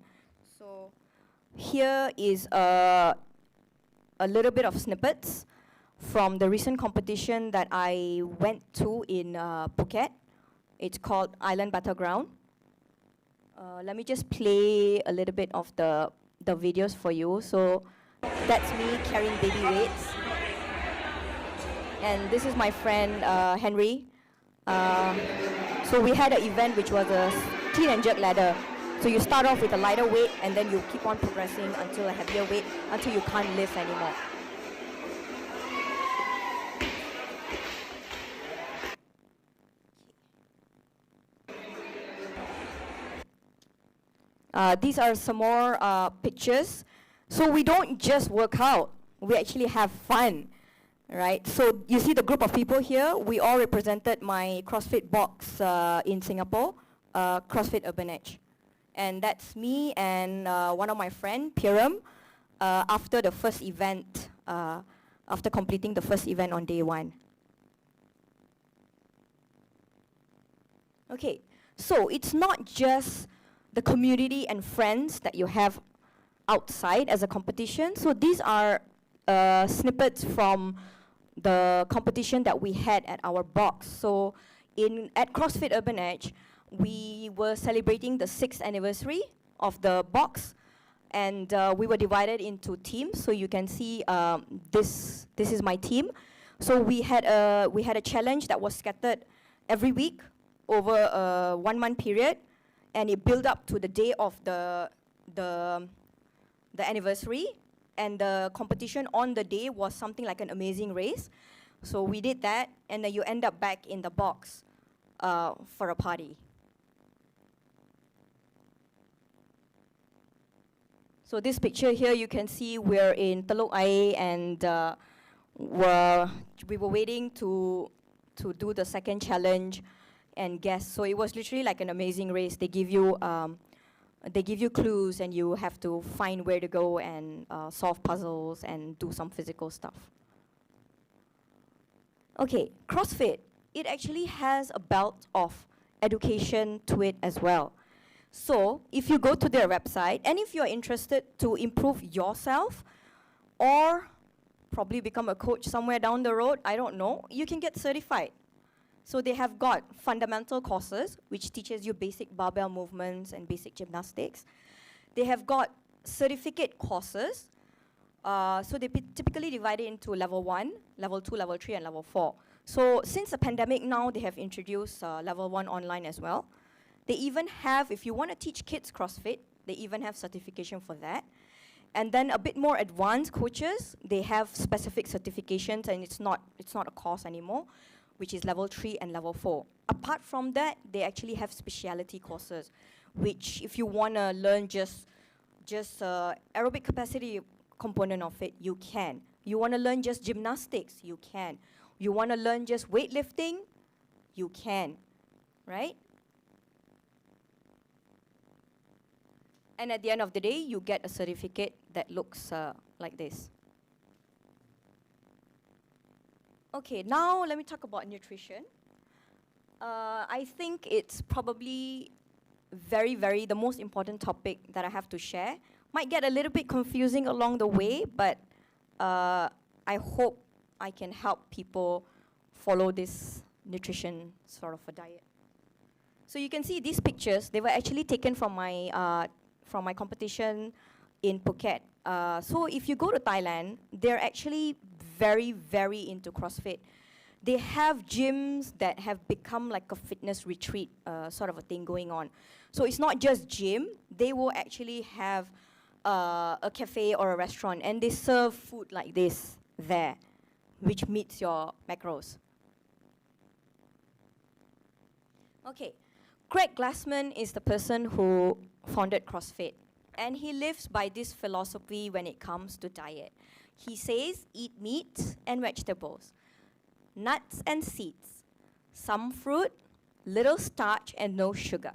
So here is a little bit of snippets from the recent competition that I went to in Phuket. It's called Island Battleground. Let me just play a little bit of the videos for you. So that's me carrying baby weights. And this is my friend Henry. So we had an event which was a clean and jerk ladder. So you start off with a lighter weight and then you keep on progressing until a heavier weight, until you can't lift anymore. These are some more pictures. So we don't just work out, we actually have fun, right? So you see the group of people here, we all represented my CrossFit box in Singapore, CrossFit Urban Edge. And that's me and one of my friends, Piram, after the first event, after completing the first event on day 1. Okay, so it's not just the community and friends that you have outside as a competition. So these are snippets from the competition that we had at our box. So at CrossFit Urban Edge, we were celebrating the 6th anniversary of the box, and we were divided into teams. So you can see this is my team. So we had a challenge that was scattered every week over a 1-month period, and it built up to the day of the anniversary, and the competition on the day was something like an amazing race. So we did that, and then you end up back in the box for a party. So this picture here, you can see we're in Teluk Air, and we were waiting to do the second challenge and guess. So it was literally like an amazing race. They give you clues, and you have to find where to go and solve puzzles and do some physical stuff. Okay, CrossFit, it actually has a belt of education to it as well. So if you go to their website, and if you're interested to improve yourself or probably become a coach somewhere down the road, I don't know, you can get certified. So they have got fundamental courses, which teaches you basic barbell movements and basic gymnastics. They have got certificate courses. So they typically divide it into level 1, level 2, level 3, and level 4. So since the pandemic now, they have introduced level 1 online as well. They even have, if you want to teach kids CrossFit, they even have certification for that. And then a bit more advanced coaches, they have specific certifications, and it's not a course anymore, which is level 3 and level 4. Apart from that, they actually have specialty courses, which if you want to learn just aerobic capacity component of it, you can. You want to learn just gymnastics, you can. You want to learn just weightlifting, you can, right? And at the end of the day, you get a certificate that looks like this. Okay, now let me talk about nutrition. I think it's probably the most important topic that I have to share. Might get a little bit confusing along the way, but I hope I can help people follow this nutrition sort of a diet. So you can see these pictures, they were actually taken from my competition in Phuket. So if you go to Thailand, they're actually very, very into CrossFit. They have gyms that have become like a fitness retreat sort of a thing going on. So it's not just gym, they will actually have a cafe or a restaurant, and they serve food like this there, which meets your macros. Okay, Craig Glassman is the person who founded CrossFit, and he lives by this philosophy when it comes to diet. He says, eat meat and vegetables, nuts and seeds, some fruit, little starch and no sugar.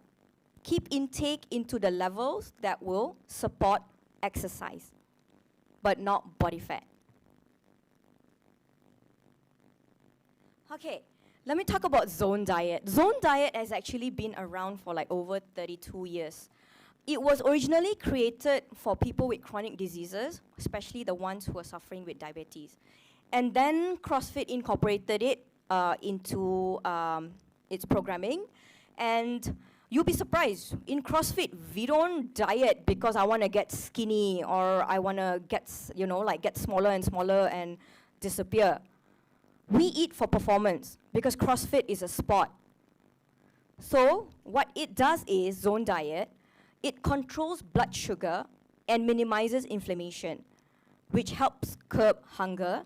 Keep intake into the levels that will support exercise, but not body fat. Okay, let me talk about zone diet. Zone diet has actually been around for like over 32 years. It was originally created for people with chronic diseases, especially the ones who are suffering with diabetes. And then CrossFit incorporated it into its programming. And you'll be surprised, in CrossFit, we don't diet because I want to get skinny or I want to get smaller and smaller and disappear. We eat for performance because CrossFit is a sport. So what it does is zone diet. It controls blood sugar and minimizes inflammation, which helps curb hunger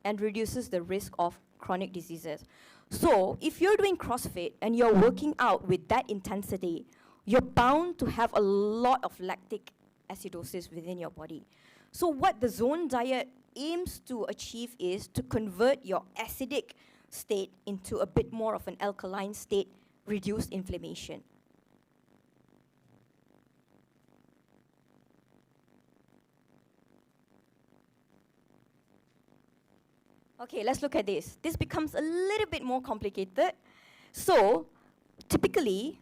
and reduces the risk of chronic diseases. So if you're doing CrossFit and you're working out with that intensity, you're bound to have a lot of lactic acidosis within your body. So what the zone diet aims to achieve is to convert your acidic state into a bit more of an alkaline state, reduce inflammation. Okay, let's look at this. This becomes a little bit more complicated. So, typically,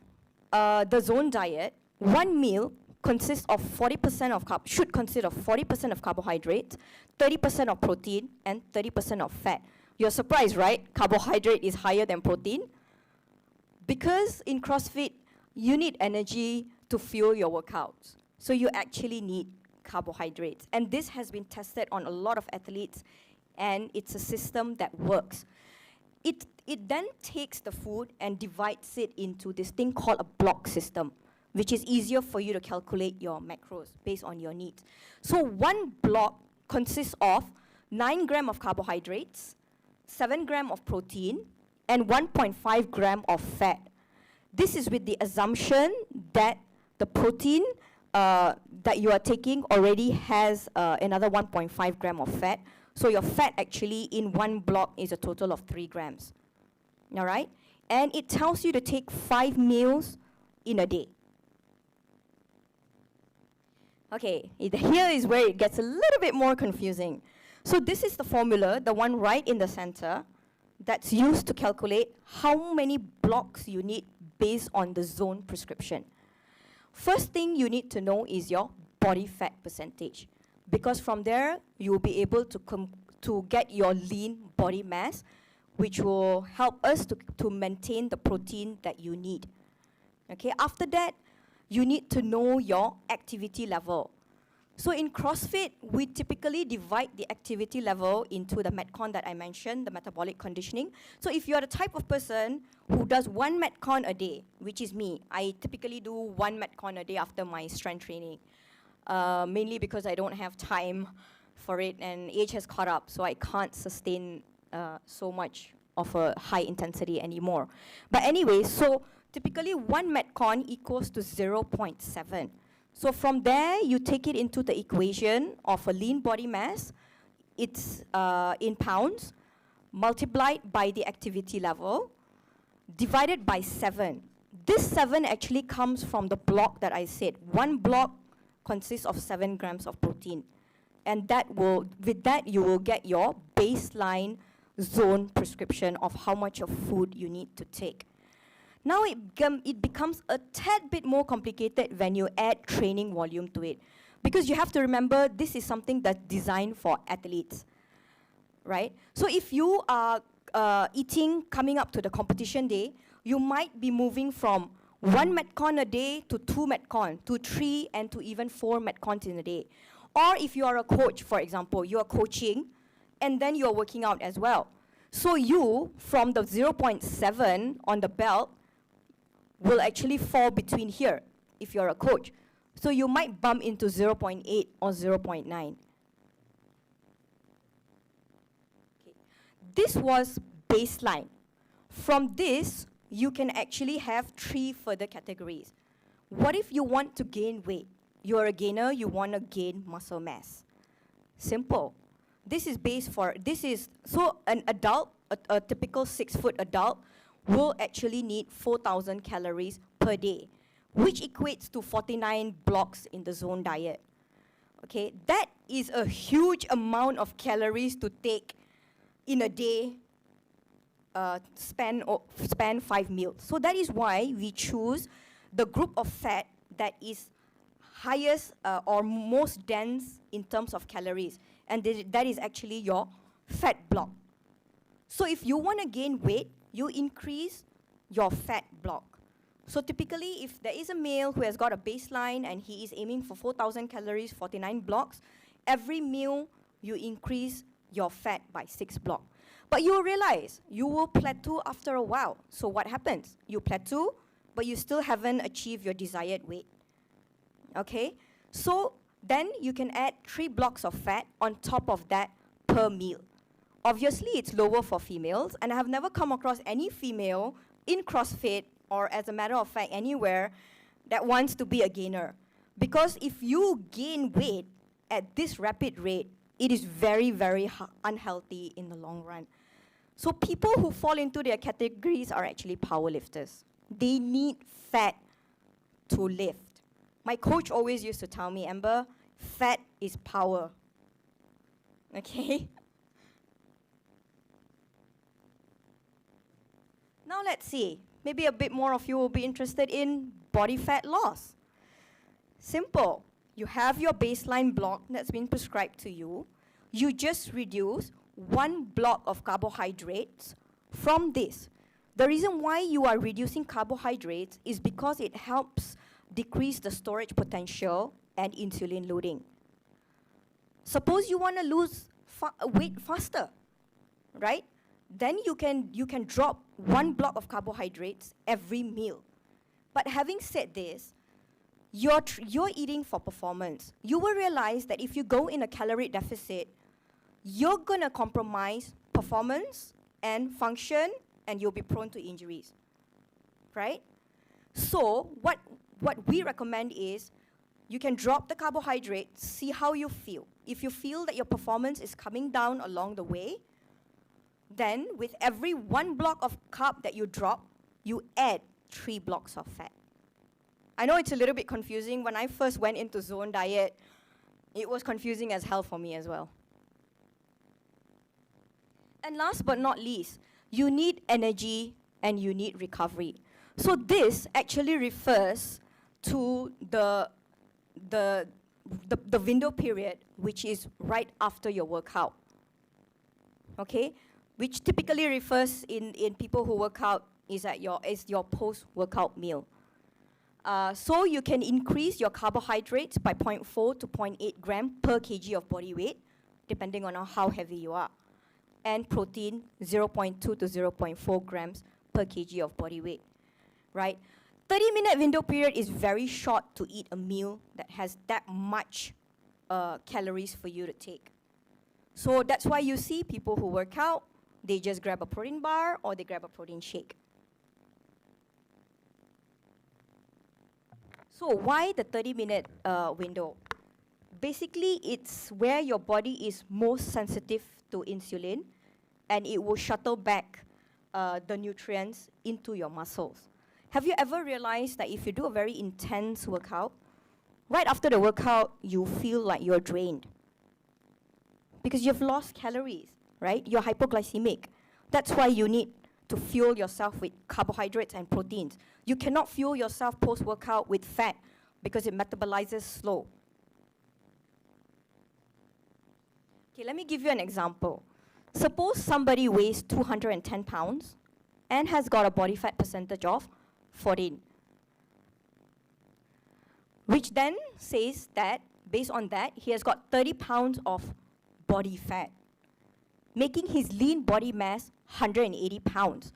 the zone diet, one meal consists of 40% of should consist of 40% of carbohydrates, 30% of protein, and 30% of fat. You're surprised, right? Carbohydrate is higher than protein. Because in CrossFit, you need energy to fuel your workouts. So you actually need carbohydrates. And this has been tested on a lot of athletes, and it's a system that works. It then takes the food and divides it into this thing called a block system, which is easier for you to calculate your macros based on your needs. So one block consists of 9 grams of carbohydrates, 7 grams of protein, and 1.5 grams of fat. This is with the assumption that the protein that you are taking already has another 1.5 grams of fat. So your fat actually in one block is a total of 3 grams. All right? And it tells you to take 5 meals in a day. Okay, here is where it gets a little bit more confusing. So this is the formula, the one right in the center, that's used to calculate how many blocks you need based on the zone prescription. First thing you need to know is your body fat percentage, because from there you will be able to get your lean body mass, which will help us to maintain the protein that you need. Okay, after that, you need to know your activity level. So in CrossFit, we typically divide the activity level into the Metcon that I mentioned, the metabolic conditioning. So if you're the type of person who does 1 Metcon a day, which is me, I typically do 1 Metcon a day after my strength training, mainly because I don't have time for it and age has caught up, so I can't sustain so much of a high intensity anymore. But anyway, so typically 1 Metcon equals to 0.7. So from there, you take it into the equation of a lean body mass. It's in pounds, multiplied by the activity level, divided by 7. This 7 actually comes from the block that I said. 1 block consists of 7 grams of protein. And with that, you will get your baseline zone prescription of how much of food you need to take. Now it becomes a tad bit more complicated when you add training volume to it. Because you have to remember, this is something that's designed for athletes, right? So if you are eating coming up to the competition day, you might be moving from 1 Metcon a day to 2 Metcon, to 3 and to even 4 Metcons in a day. Or if you are a coach, for example, you are coaching and then you're working out as well. So you, from the 0.7 on the belt, will actually fall between here if you're a coach. So you might bump into 0.8 or 0.9. Okay. This was baseline. From this, you can actually have 3 further categories. What if you want to gain weight? You're a gainer, you want to gain muscle mass. Simple. This is so an adult, a typical 6-foot adult, will actually need 4,000 calories per day, which equates to 49 blocks in the zone diet. Okay, that is a huge amount of calories to take in a day, span 5 meals. So that is why we choose the group of fat that is highest or most dense in terms of calories, and that is actually your fat block. So if you want to gain weight, you increase your fat block. So typically, if there is a male who has got a baseline and he is aiming for 4,000 calories, 49 blocks, every meal you increase your fat by 6 blocks. But you will realize you will plateau after a while. So what happens? You plateau, but you still haven't achieved your desired weight. Okay? So then you can add 3 blocks of fat on top of that per meal. Obviously, it's lower for females, and I have never come across any female in CrossFit or, as a matter of fact, anywhere that wants to be a gainer. Because if you gain weight at this rapid rate, it is very, very unhealthy in the long run. So people who fall into their categories are actually powerlifters. They need fat to lift. My coach always used to tell me, Amber, fat is power. Okay? Now let's see. Maybe a bit more of you will be interested in body fat loss. Simple. You have your baseline block that's been prescribed to you. You just reduce 1 block of carbohydrates from this. The reason why you are reducing carbohydrates is because it helps decrease the storage potential and insulin loading. Suppose you want to lose weight faster, right? Then you can drop 1 block of carbohydrates every meal. But having said this, you're eating for performance. You will realize that if you go in a calorie deficit, you're going to compromise performance and function, and you'll be prone to injuries, right? So what we recommend is you can drop the carbohydrates, see how you feel. If you feel that your performance is coming down along the way, then with every 1 block of carb that you drop, you add 3 blocks of fat. I know it's a little bit confusing. When I first went into zone diet, it was confusing as hell for me as well. And last but not least, you need energy and you need recovery. So this actually refers to the window period, which is right after your workout. Okay? Which typically refers in people who work out is your post-workout meal. So you can increase your carbohydrates by 0.4 to 0.8 gram per kg of body weight, depending on how heavy you are. And protein, 0.2 to 0.4 grams per kg of body weight, right? 30-minute window period is very short to eat a meal that has that much calories for you to take. So that's why you see people who work out, they just grab a protein bar or they grab a protein shake. So why the 30-minute window? Basically, it's where your body is most sensitive to insulin, and it will shuttle back the nutrients into your muscles. Have you ever realized that if you do a very intense workout, right after the workout, you feel like you're drained? Because you've lost calories, right? You're hypoglycemic. That's why you need to fuel yourself with carbohydrates and proteins. You cannot fuel yourself post-workout with fat because it metabolizes slow. Okay, let me give you an example. Suppose somebody weighs 210 pounds and has got a body fat percentage of 14, which then says that, based on that, he has got 30 pounds of body fat, making his lean body mass 180 pounds.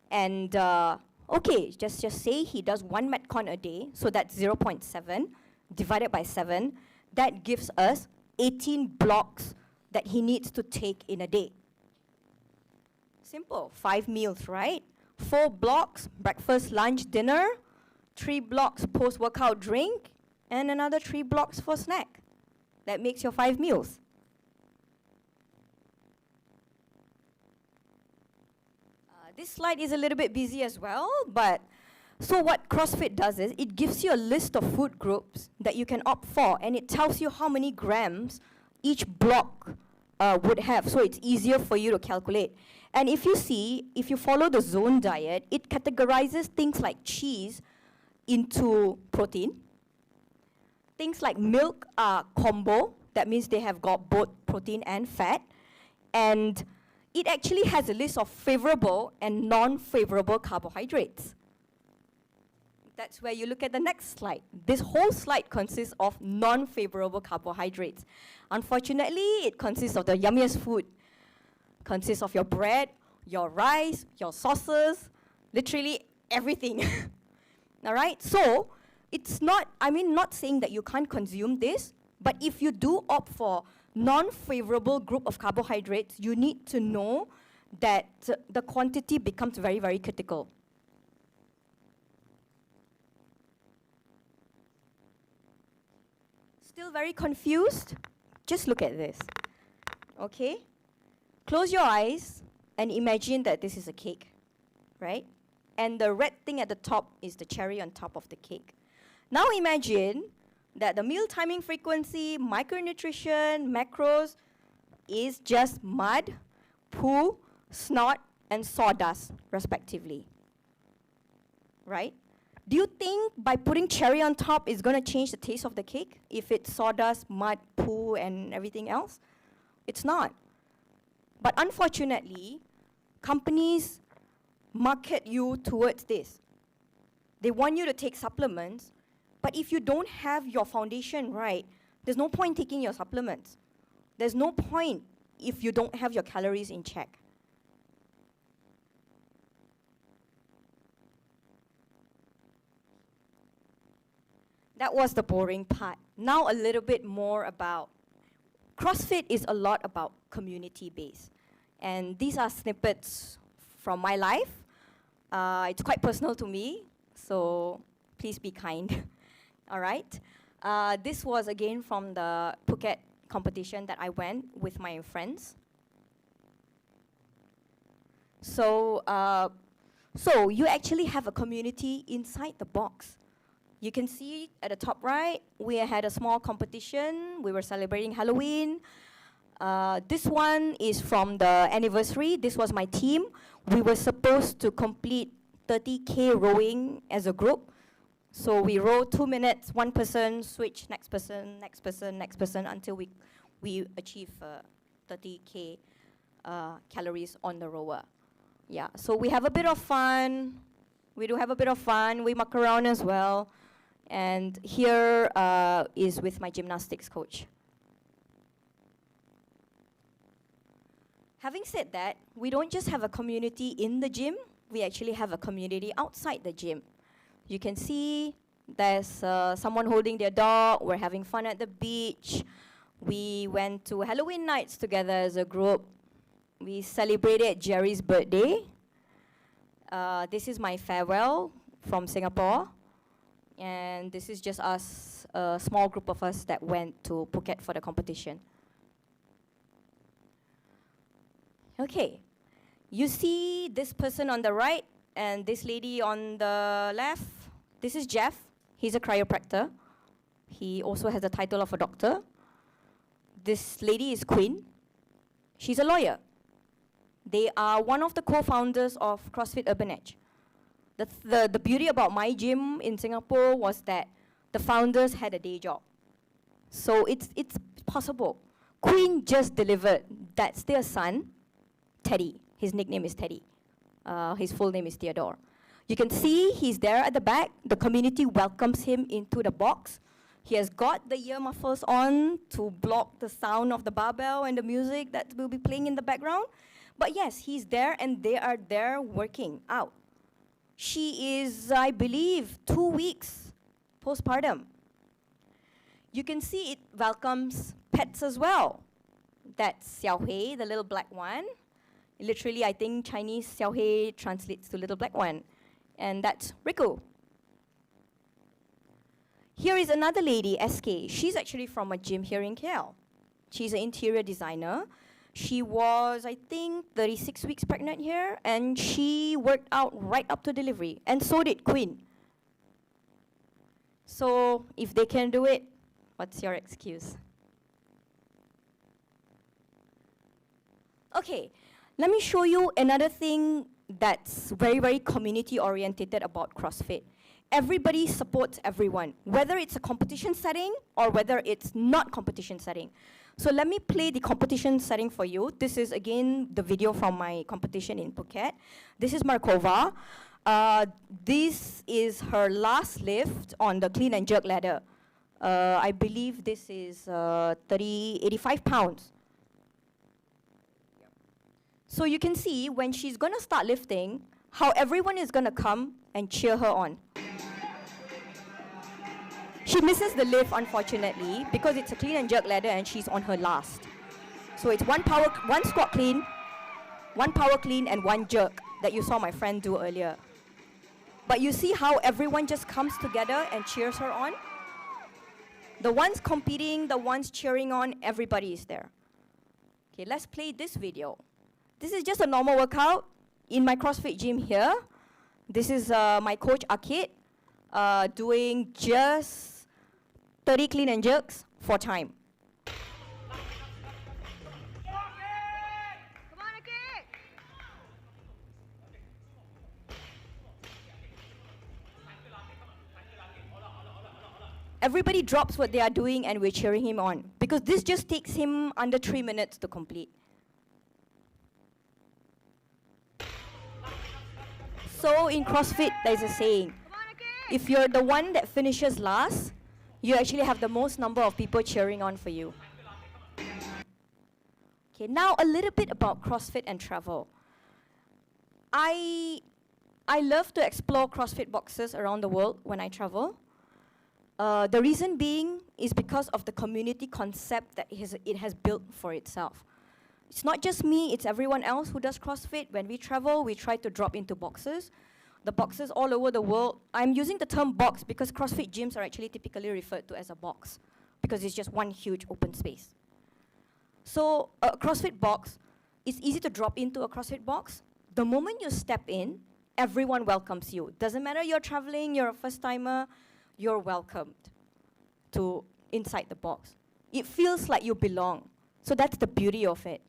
And okay, just say he does 1 metcon a day, so that's 0.7 divided by 7. That gives us 18 blocks that he needs to take in a day. Simple, 5 meals, right? 4 blocks, breakfast, lunch, dinner, 3 blocks post-workout drink, and another 3 blocks for snack. That makes your 5 meals. This slide is a little bit busy as well, but so what CrossFit does is it gives you a list of food groups that you can opt for, and it tells you how many grams each block would have, so it's easier for you to calculate. And if you follow the zone diet, it categorizes things like cheese into protein. Things like milk are combo, that means they have got both protein and fat. And it actually has a list of favorable and non-favorable carbohydrates. That's where you look at the next slide. This whole slide consists of non-favorable carbohydrates. Unfortunately, it consists of the yummiest food. Consists of your bread, your rice, your sauces, literally everything. All right? So, it's not, not saying that you can't consume this, but if you do opt for non-favorable group of carbohydrates, you need to know that the quantity becomes very, very critical. Still very confused? Just look at this. Okay? Close your eyes and imagine that this is a cake, right? And the red thing at the top is the cherry on top of the cake. Now imagine that the meal timing frequency, micronutrition, macros is just mud, poo, snot, and sawdust, respectively. Right? Do you think by putting cherry on top is going to change the taste of the cake if it's sawdust, mud, poo, and everything else? It's not. But unfortunately, companies market you towards this. They want you to take supplements, but if you don't have your foundation right, there's no point taking your supplements. There's no point if you don't have your calories in check. That was the boring part. Now a little bit more about CrossFit is a lot about community-based. And these are snippets from my life. It's quite personal to me, so please be kind. All right? This was again from the Phuket competition that I went with my friends. So you actually have a community inside the box. You can see at the top right, we had a small competition. We were celebrating Halloween. This one is from the anniversary. This was my team. We were supposed to complete 30K rowing as a group. So we row 2 minutes, one person, switch, next person, next person, next person, until we achieve 30K calories on the rower. Yeah, so we have a bit of fun. We do have a bit of fun. We muck around as well. And here is with my gymnastics coach. Having said that, we don't just have a community in the gym, we actually have a community outside the gym. You can see there's someone holding their dog, we're having fun at the beach. We went to Halloween nights together as a group. We celebrated Jerry's birthday. This is my farewell from Singapore. And this is just us, a small group of us that went to Phuket for the competition. Okay, you see this person on the right and this lady on the left. This is Jeff. He's a chiropractor. He also has the title of a doctor. This lady is Queen. She's a lawyer. They are one of the co-founders of CrossFit Urban Edge. The beauty about my gym in Singapore was that the founders had a day job. So it's possible. Queen just delivered. That's their son, Teddy. His nickname is Teddy. His full name is Theodore. You can see he's there at the back. The community welcomes him into the box. He has got the ear muffles on to block the sound of the barbell and the music that will be playing in the background. But yes, he's there and they are there working out. She is, I believe, 2 weeks postpartum. You can see it welcomes pets as well. That's Xiao Hui, the little black one. Literally, I think Chinese Xiao Hui translates to little black one. And that's Riku. Here is another lady, SK. She's actually from a gym here in KL. She's an interior designer. She was, I think, 36 weeks pregnant here, and she worked out right up to delivery, and so did Queen. So if they can do it, what's your excuse? Okay, let me show you another thing that's very, very community-oriented about CrossFit. Everybody supports everyone, whether it's a competition setting or whether it's not competition setting. So let me play the competition setting for you. This is, again, the video from my competition in Phuket. This is Markova. This is her last lift on the clean and jerk ladder. I believe this is 85 pounds. So you can see when she's going to start lifting, how everyone is going to come and cheer her on. She misses the lift, unfortunately, because it's a clean and jerk ladder and she's on her last. So it's one squat clean, one power clean, and one jerk that you saw my friend do earlier. But you see how everyone just comes together and cheers her on? The ones competing, the ones cheering on, everybody is there. Okay, let's play this video. This is just a normal workout in my CrossFit gym here. This is my coach, Akid, doing just 30 clean and jerks for time. Everybody drops what they are doing and we're cheering him on, because this just takes him under 3 minutes to complete. So in CrossFit, there's a saying, if you're the one that finishes last, you actually have the most number of people cheering on for you. Okay, now a little bit about CrossFit and travel. I love to explore CrossFit boxes around the world when I travel. The reason being is because of the community concept that it has built for itself. It's not just me, it's everyone else who does CrossFit. When we travel, we try to drop into boxes. The boxes all over the world. I'm using the term box because CrossFit gyms are actually typically referred to as a box because it's just one huge open space. So a CrossFit box, it's easy to drop into a CrossFit box. The moment you step in, everyone welcomes you. Doesn't matter you're traveling, you're a first timer, you're welcomed to inside the box. It feels like you belong. So that's the beauty of it.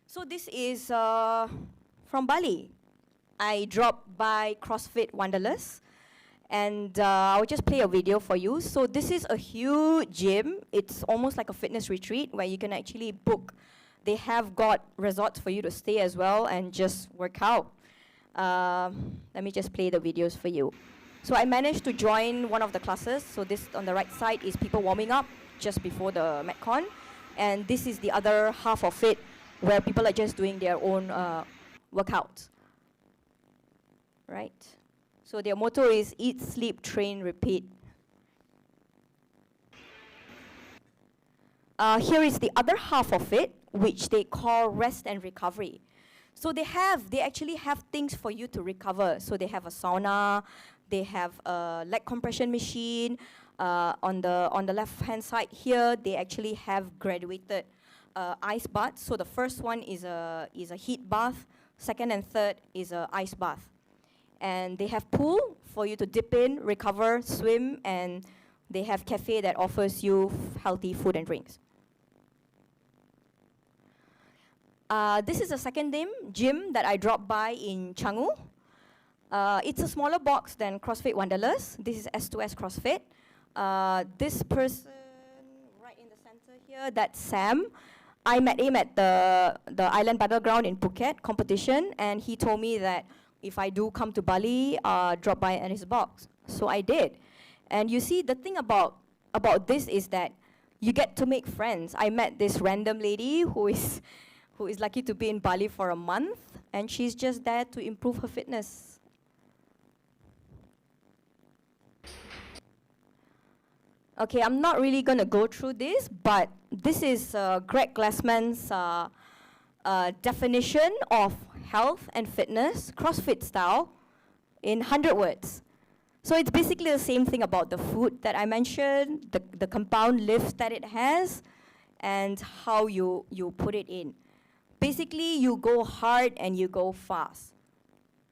So this is from Bali. I dropped by CrossFit Wanderlust, and I'll just play a video for you. So this is a huge gym. It's almost like a fitness retreat where you can actually book. They have got resorts for you to stay as well and just work out. Let me just play the videos for you. So I managed to join one of the classes. So this on the right side is people warming up just before the Metcon. And this is the other half of it where people are just doing their own workouts. Right? So their motto is eat, sleep, train, repeat. Here is the other half of it, which they call rest and recovery. So they actually have things for you to recover. So they have a sauna, they have a leg compression machine. On the left-hand side here, they actually have graduated ice baths. So the first one is a heat bath. Second and third is a ice bath. And they have pool for you to dip in, recover, swim, and they have cafe that offers you healthy food and drinks. This is the second gym that I dropped by in Canggu. It's a smaller box than CrossFit Wanderlust. This is S2S CrossFit. This person right in the center here, that's Sam. I met him at the Island Battleground in Phuket competition, and he told me that if I do come to Bali, drop by at his box. So I did. And you see, the thing about this is that you get to make friends. I met this random lady who is lucky to be in Bali for a month, and she's just there to improve her fitness. Okay, I'm not really going to go through this, but this is Greg Glassman's definition of health and fitness, CrossFit style, in 100 words. So it's basically the same thing about the food that I mentioned, the compound lift that it has, and how you put it in. Basically, you go hard and you go fast,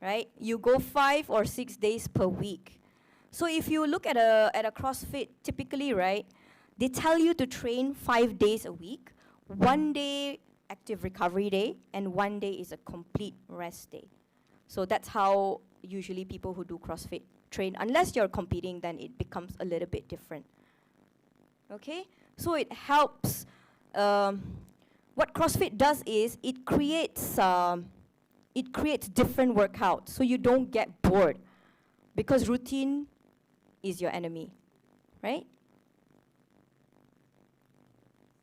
right? You go 5 or 6 days per week. So if you look at a CrossFit, typically, right, they tell you to train 5 days a week, 1 day active recovery day, and 1 day is a complete rest day. So that's how usually people who do CrossFit train. Unless you're competing, then it becomes a little bit different. Okay? So it helps. What CrossFit does is it creates different workouts, so you don't get bored, because routine is your enemy, right?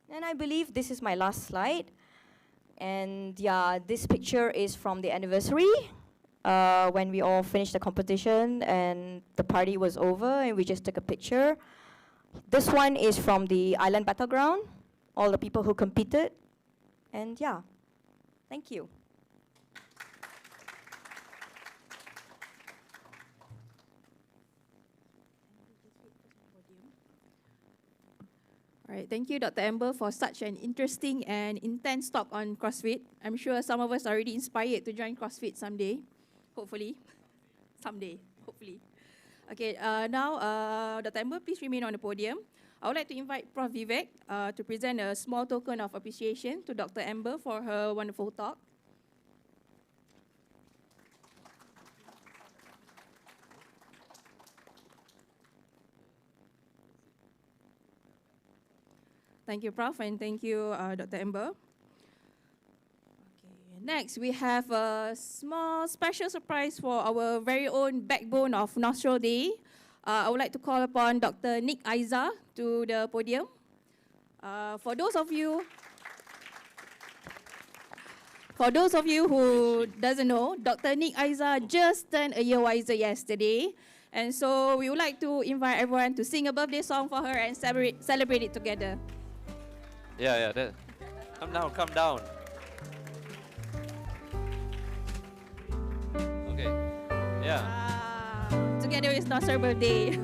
And I believe this is my last slide. And yeah, this picture is from the anniversary, when we all finished the competition and the party was over and we just took a picture. This one is from the Island Battleground, all the people who competed. And yeah, thank you. All right, thank you, Dr. Amber, for such an interesting and intense talk on CrossFit. I'm sure some of us are already inspired to join CrossFit someday, hopefully. Someday, hopefully. Okay, now, Dr. Amber, please remain on the podium. I would like to invite Prof. Vivek to present a small token of appreciation to Dr. Amber for her wonderful talk. Thank you, Prof, and thank you, Dr. Amber. Okay, next, we have a small special surprise for our very own backbone of Noceral Day. I would like to call upon Dr. Nick Aiza to the podium. For those of you who doesn't know, Dr. Nick Aiza just turned a year wiser yesterday. And so we would like to invite everyone to sing a birthday song for her and celebrate it together. Yeah, come down. Okay, yeah. Together with Noceral birthday.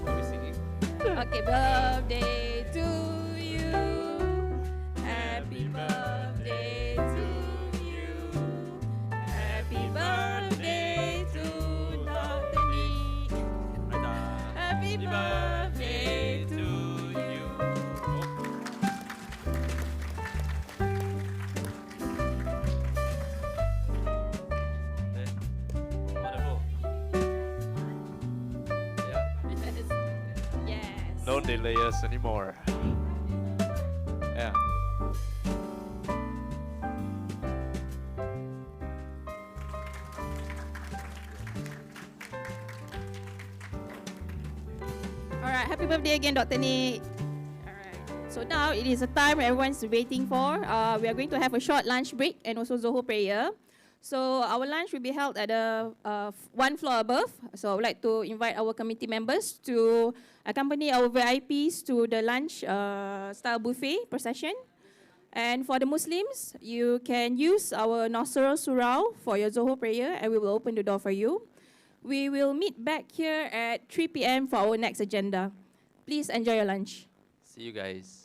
Are we singing? Okay, birthday to you. Happy birthday to you. Happy birthday to Dr. Nick. Happy birthday to you. Wonderful. Yeah. Yes. Don't delay us anymore. Yeah. Alright, happy birthday again, Dr. Nick. Alright. So now it is a time everyone's waiting for. We are going to have a short lunch break and also Zoho prayer. So our lunch will be held at the one floor above. So I would like to invite our committee members to accompany our VIPs to the lunch style buffet procession. And for the Muslims, you can use our Noceral surau for your Zoho prayer, and we will open the door for you. We will meet back here at 3 p.m. for our next agenda. Please enjoy your lunch. See you guys.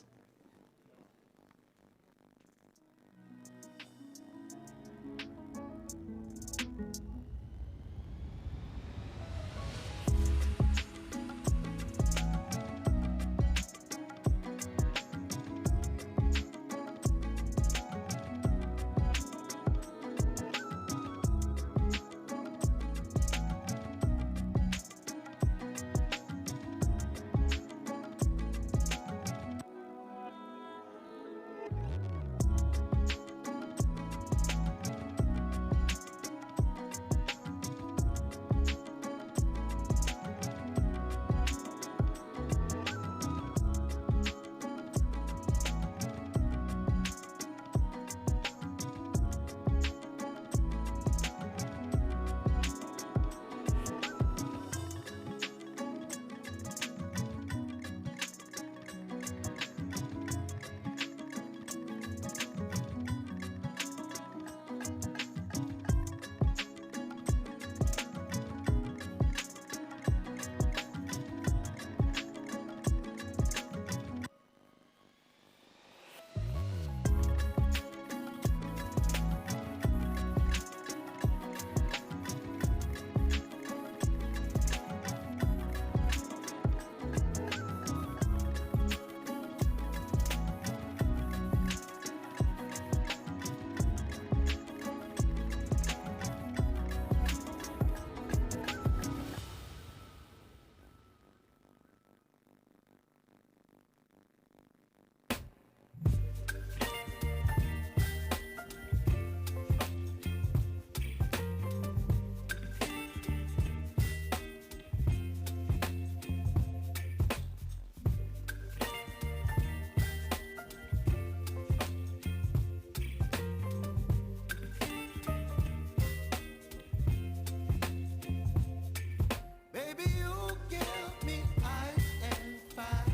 Baby, you give me ice and fire.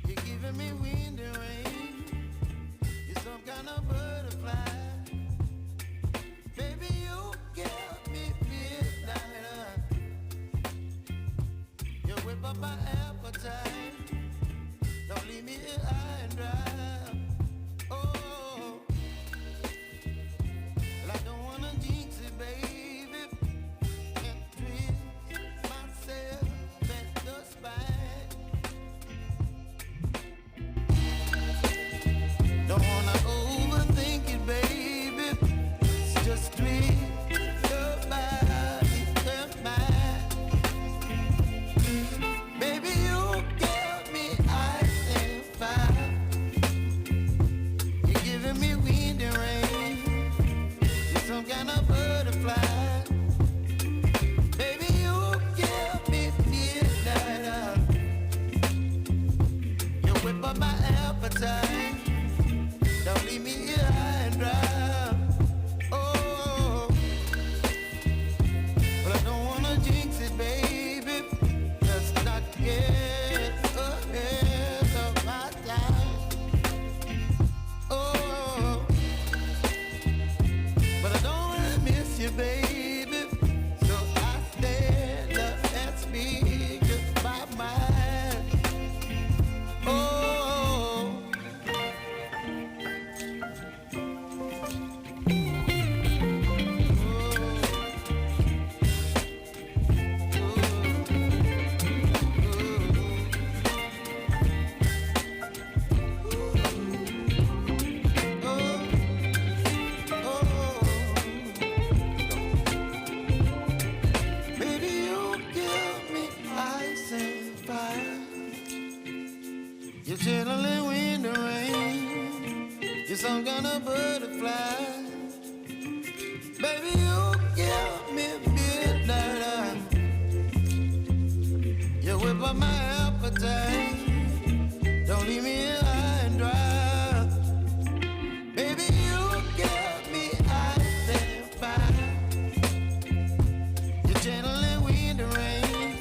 You're giving me wind and rain. You're some kind of butterfly. Baby, you give me midnight. You whip up my appetite. Don't leave me here high and dry. Oh, well, I don't wanna jinx it, baby. Don't wanna overthink it, baby. It's just tweak your body and mine. Baby, you give me ice and fire. You're giving me wind and rain. You're some kind of butterfly. Baby, you give me midnight. You whip up my appetite. Don't leave me here high and dry. Oh, but I don't wanna jinx it, baby. Let's not get ahead of my time. Oh, but I don't wanna miss you, baby. So I stand up and speak just my mind. Oh. You're chilling wind and rain. You're some kind of butterfly. Baby, you give me midnight. You up my appetite. Don't leave me here high and dry. Baby, you give me ice and fire. You're gentle and wind and rain.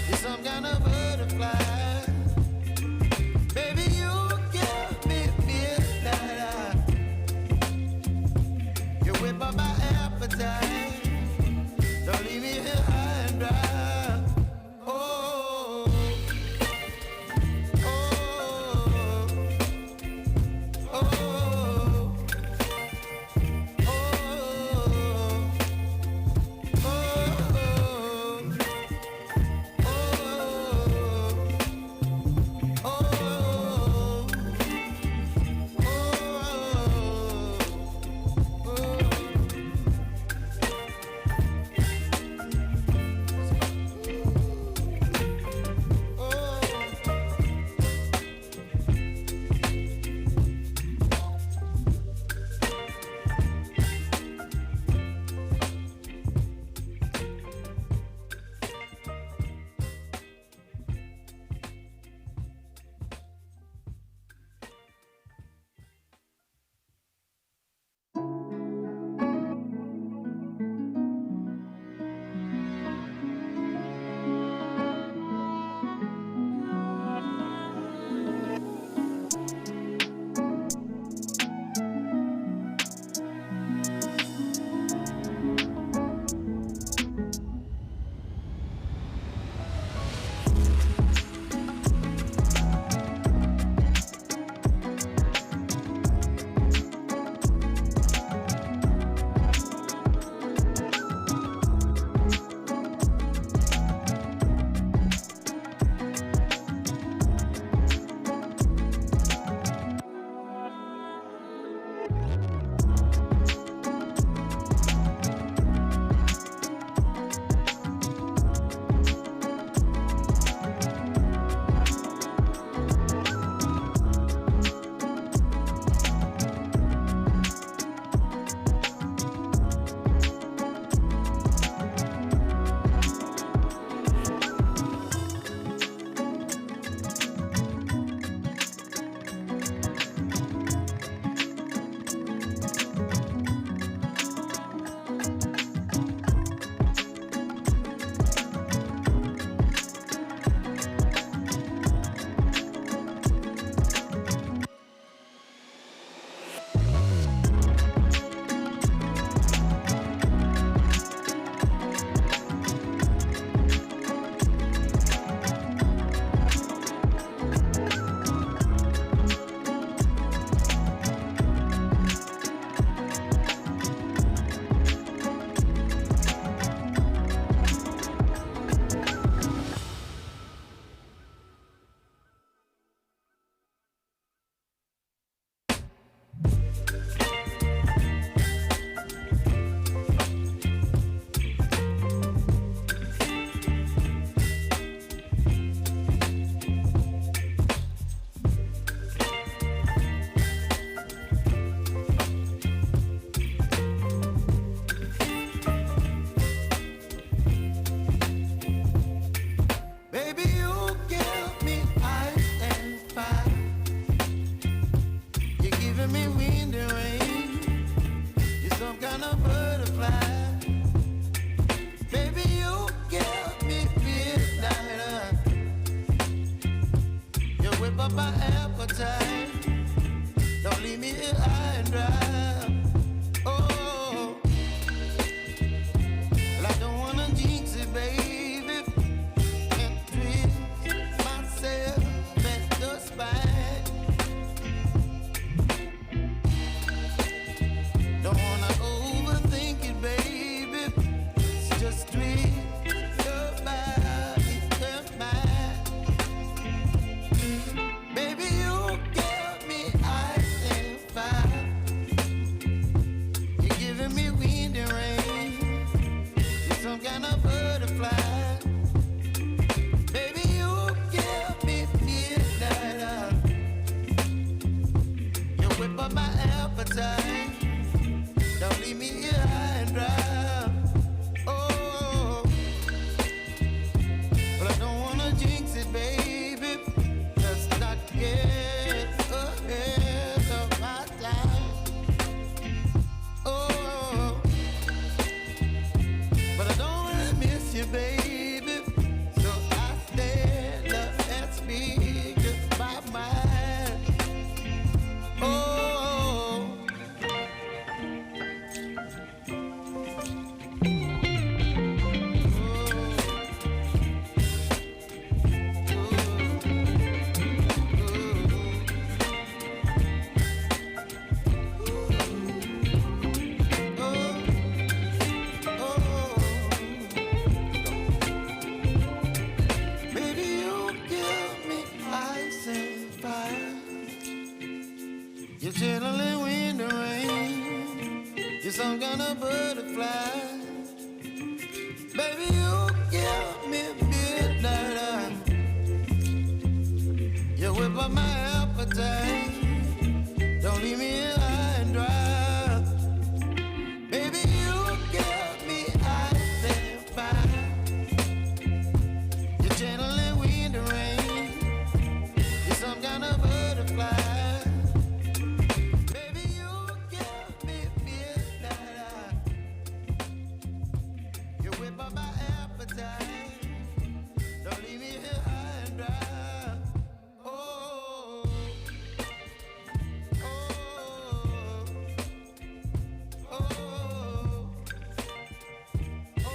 You're some kind of butterfly. Baby, you give me midnight. You whip up my appetite. Don't leave me here high and dry. Oh, oh, oh, oh, You're chilling in the rain. You're some kind of butterfly. Baby, you give me midnight. You whip up my appetite. Don't leave me here high and dry. Baby, you give me ice and fire. You're channeling wind and rain. You're some kind of butterfly. Baby, you give me midnight. You whip up my appetite. Don't leave me here high and dry. Oh, oh, oh, oh,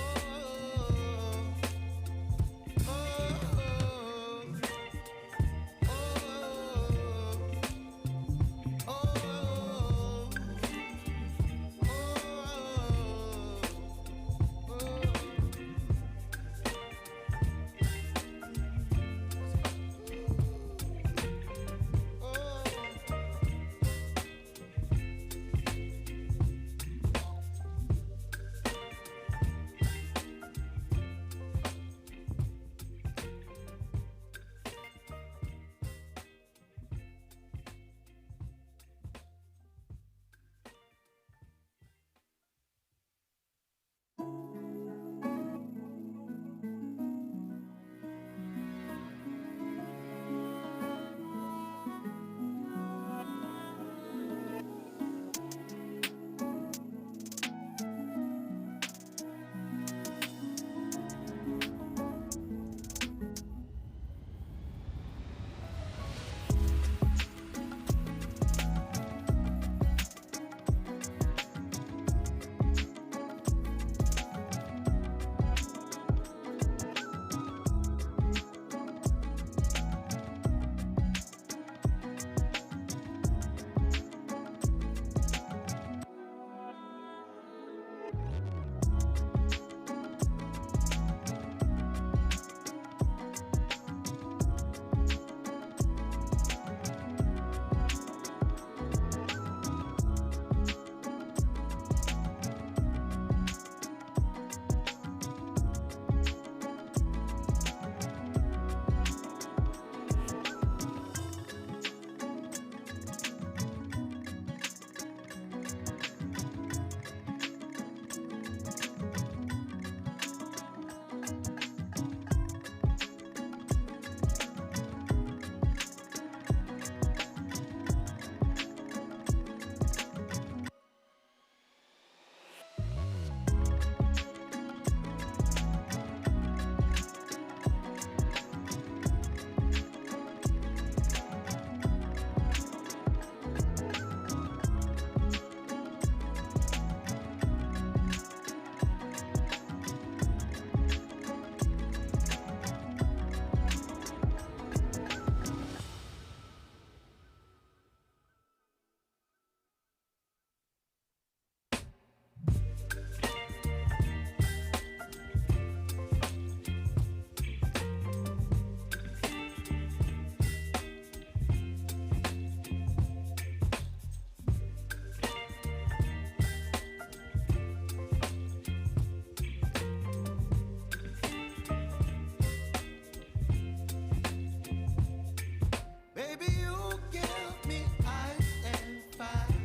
baby, you give me ice and fire.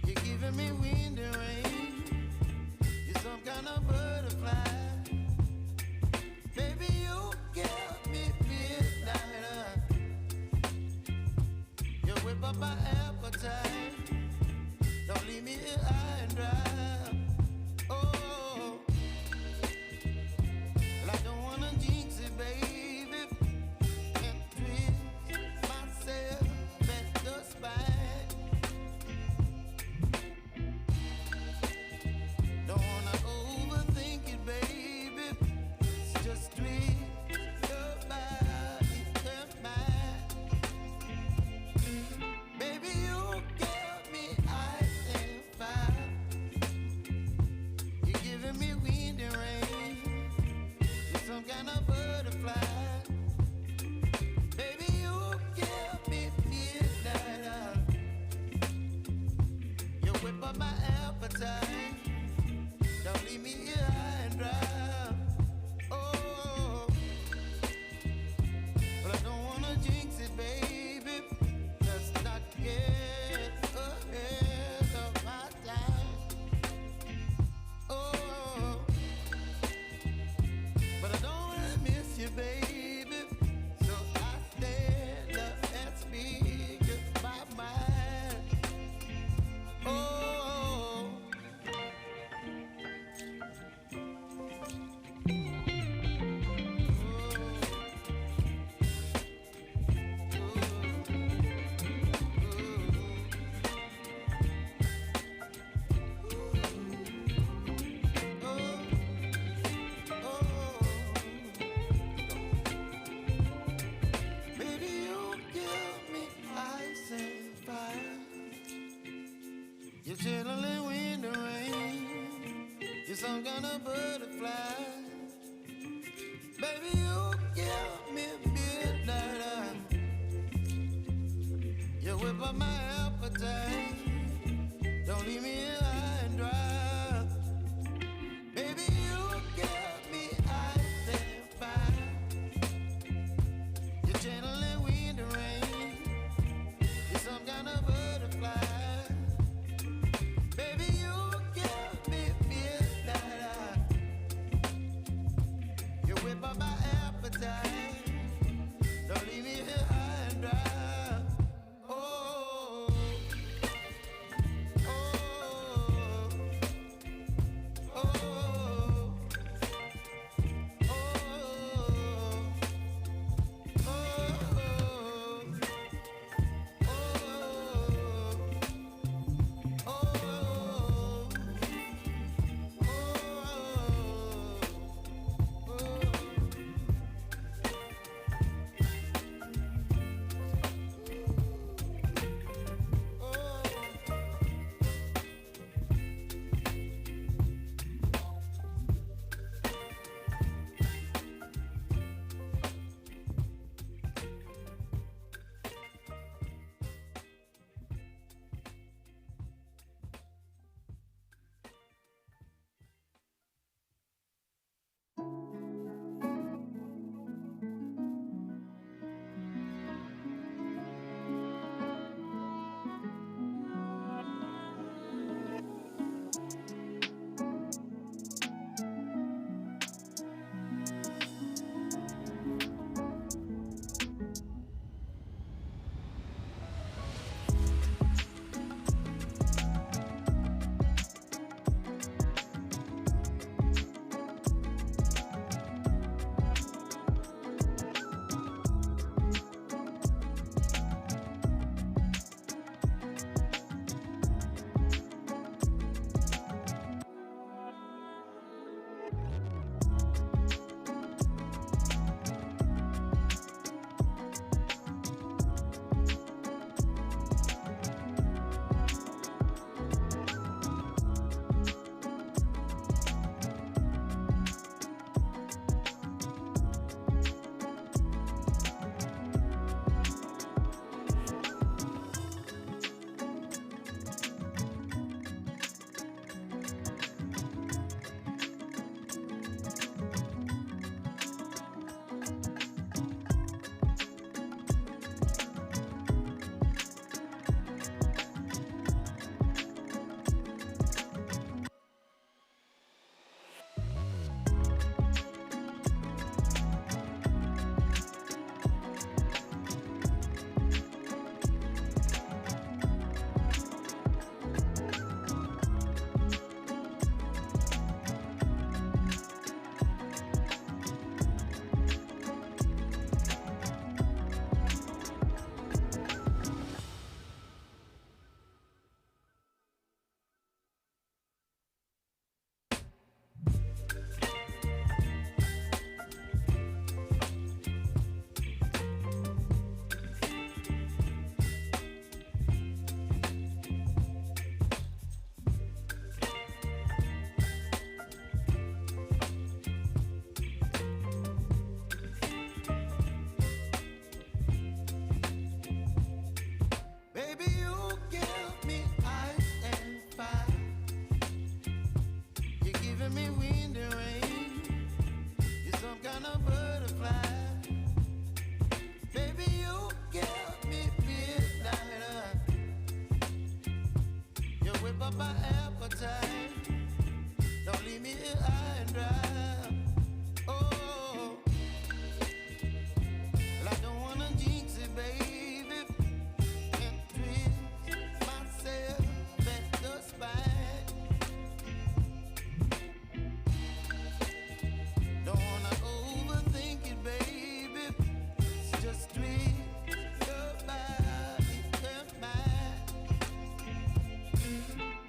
You're giving me wind and rain. You're some kind of butterfly. Baby, you give me midnight. You whip up my appetite. Don't leave me here high and dry. Oh, well, I don't wanna jinx it, baby, and twist myself at the spine. Don't wanna overthink it, baby. It's just twist your body and mine. Baby, you give me ice and fire. You're some kind of butterfly. Baby, you give me midnight. You whip up my appetite. Don't leave me here high and dry. Baby, you give me ice and fire. You're channeling wind and rain. You're some kind of butterfly. Baby, you give me midnight. You whip up my appetite. Don't leave me here high and dry. Oh, oh, oh, oh,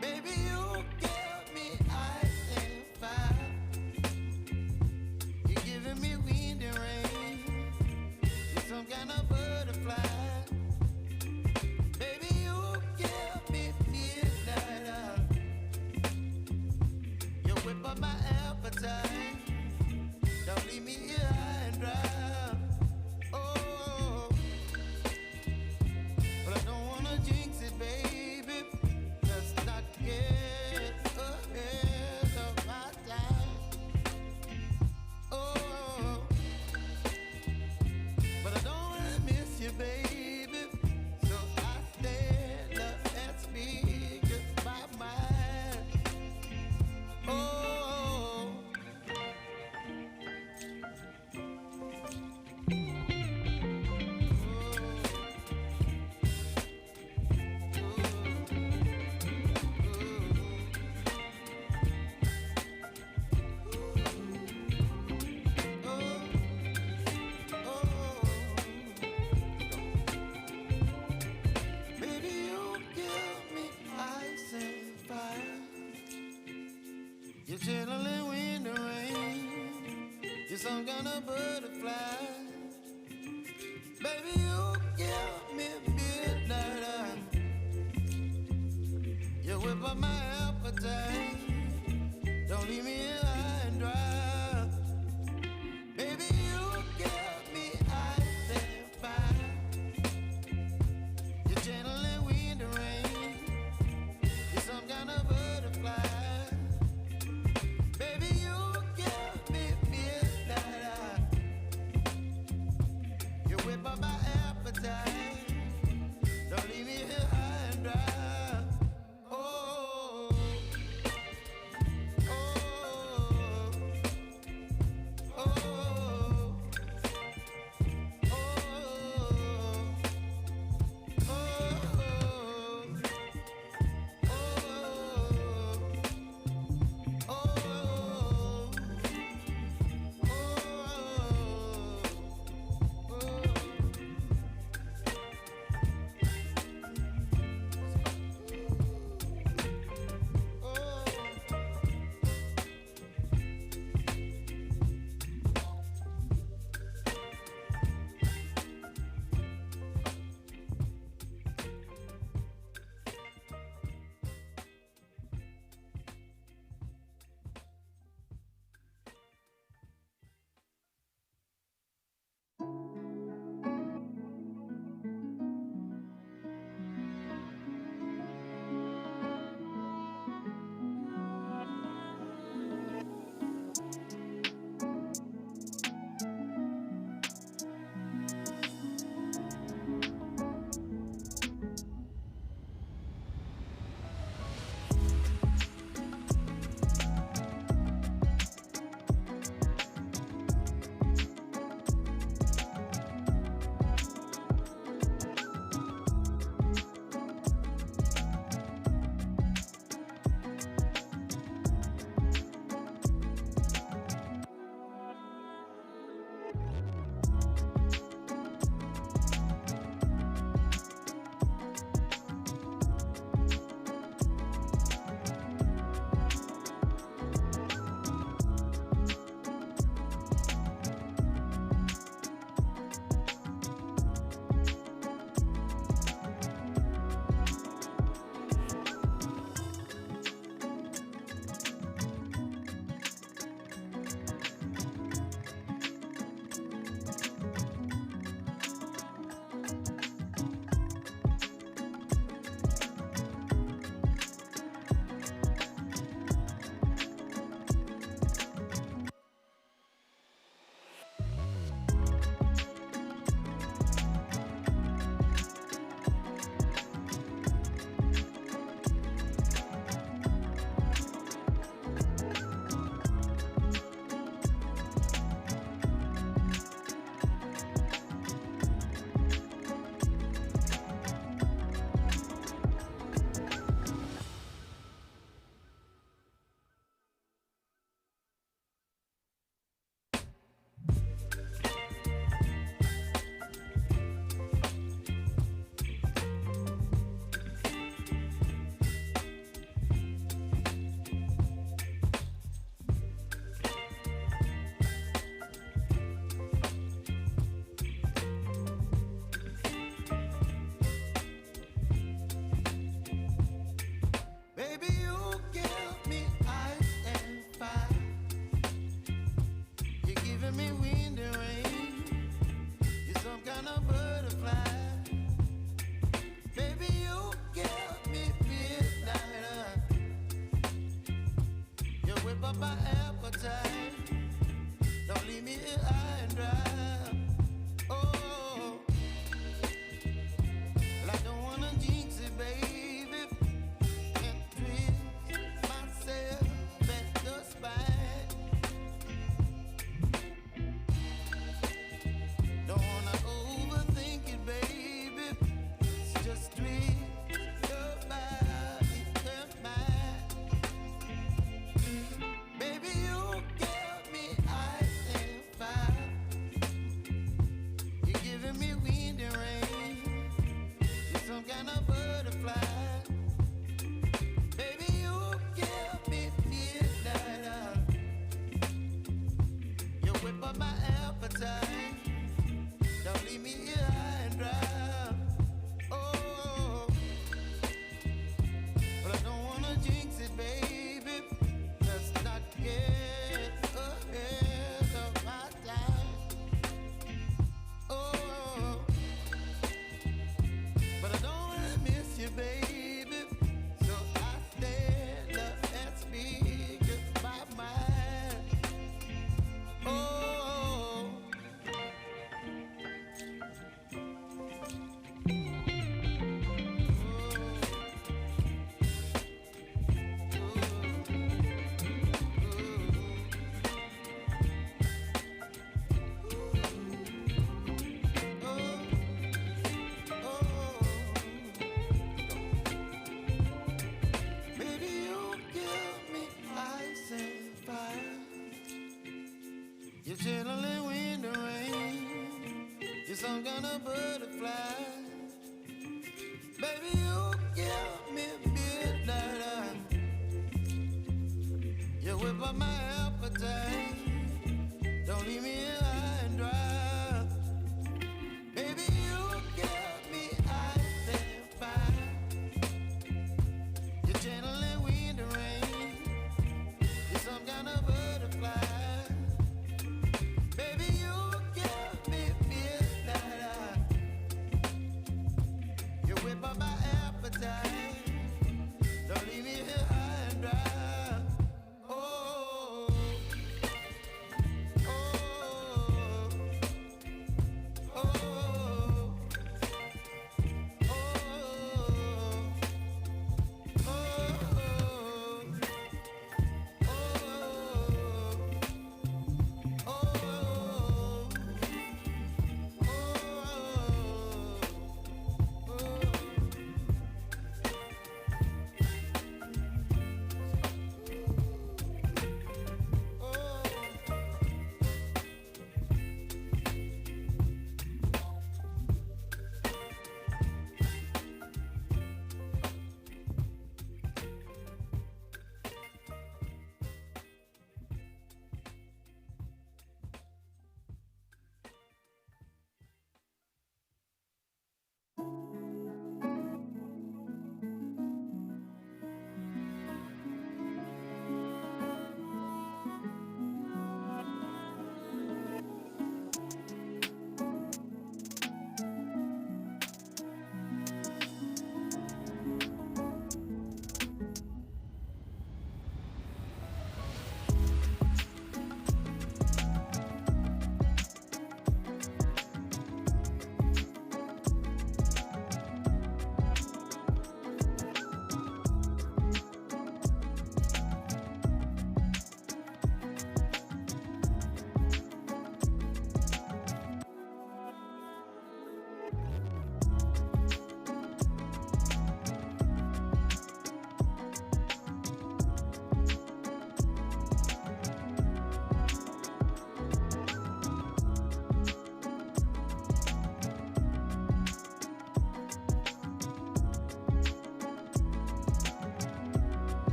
baby. some kind of butterfly. Baby, you give me midnight. You whip up my appetite. Don't leave me here high and dry. Baby, you give me ice and fire. You're channeling wind and rain. You're some kind of butterfly. Baby, you give me midnight. You whip up my appetite. Don't leave me here high and dry. Oh, oh, oh, oh, baby,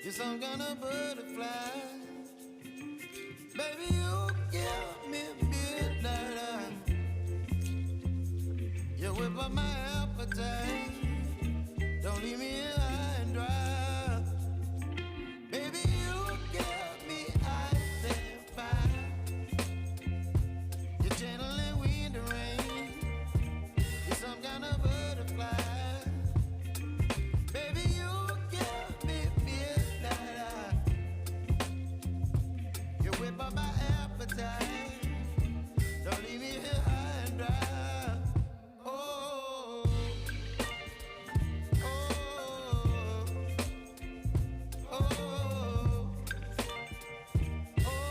You're some kind of butterfly. Baby, you give me midnight. You whip up my appetite. Don't leave me here high and dry. Baby, you give me ice and fire. You're gentle and wind and rain. You're some kind of butterfly. Baby, you give me midnight. You whip up my appetite. Don't leave me here high and dry. Oh, oh, oh, oh,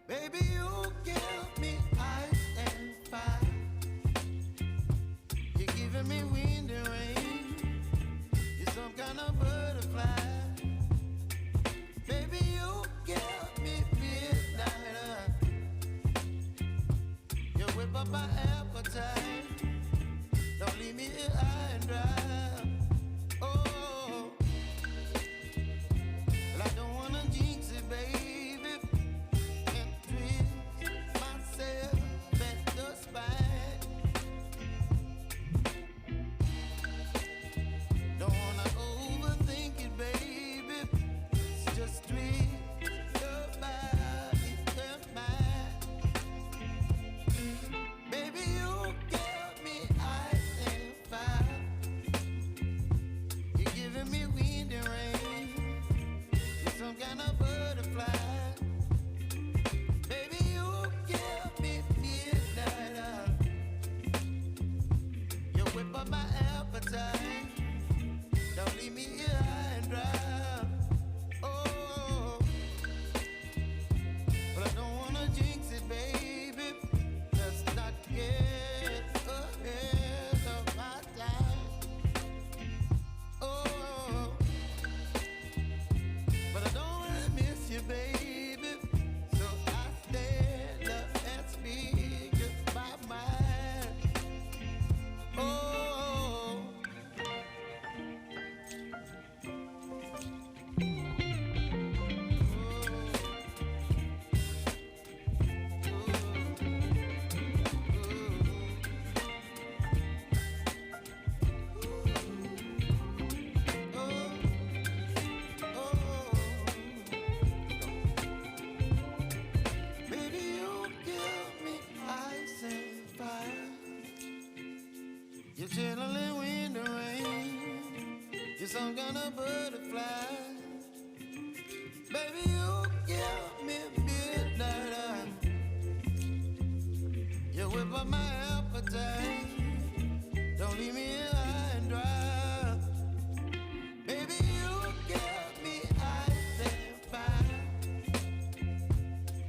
baby, you give me ice and fire. You're giving me wind and rain. You're some kind of butterfly. Baby, you give me midnight. You whip up my appetite. Don't leave me here high and dry. Oh, well, I don't wanna jinx it, baby, and twist myself at the spine. Don't wanna overthink it, baby. It's just twist your body and mine. Baby, you give me ice and fire. up my appetite. Don't leave me here high and dry. Oh, but I don't wanna jinx it, baby. Let's not get ahead of my time. Oh, but I don't wanna miss you, baby. So I stand up and speak just my mind. Oh, baby, you give me ice and fire. You're channeling wind and rain. You're some kind of butterfly. Baby, you give me midnight. You whip up my appetite. Don't leave me here high and dry. Baby, you give me ice and fire.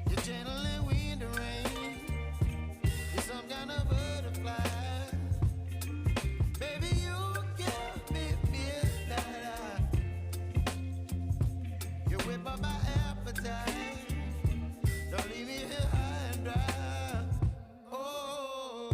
You're channeling wind and rain. You're some kind of butterfly. Baby, you give me midnight. You whip up my appetite. Don't leave me here high and dry. Oh,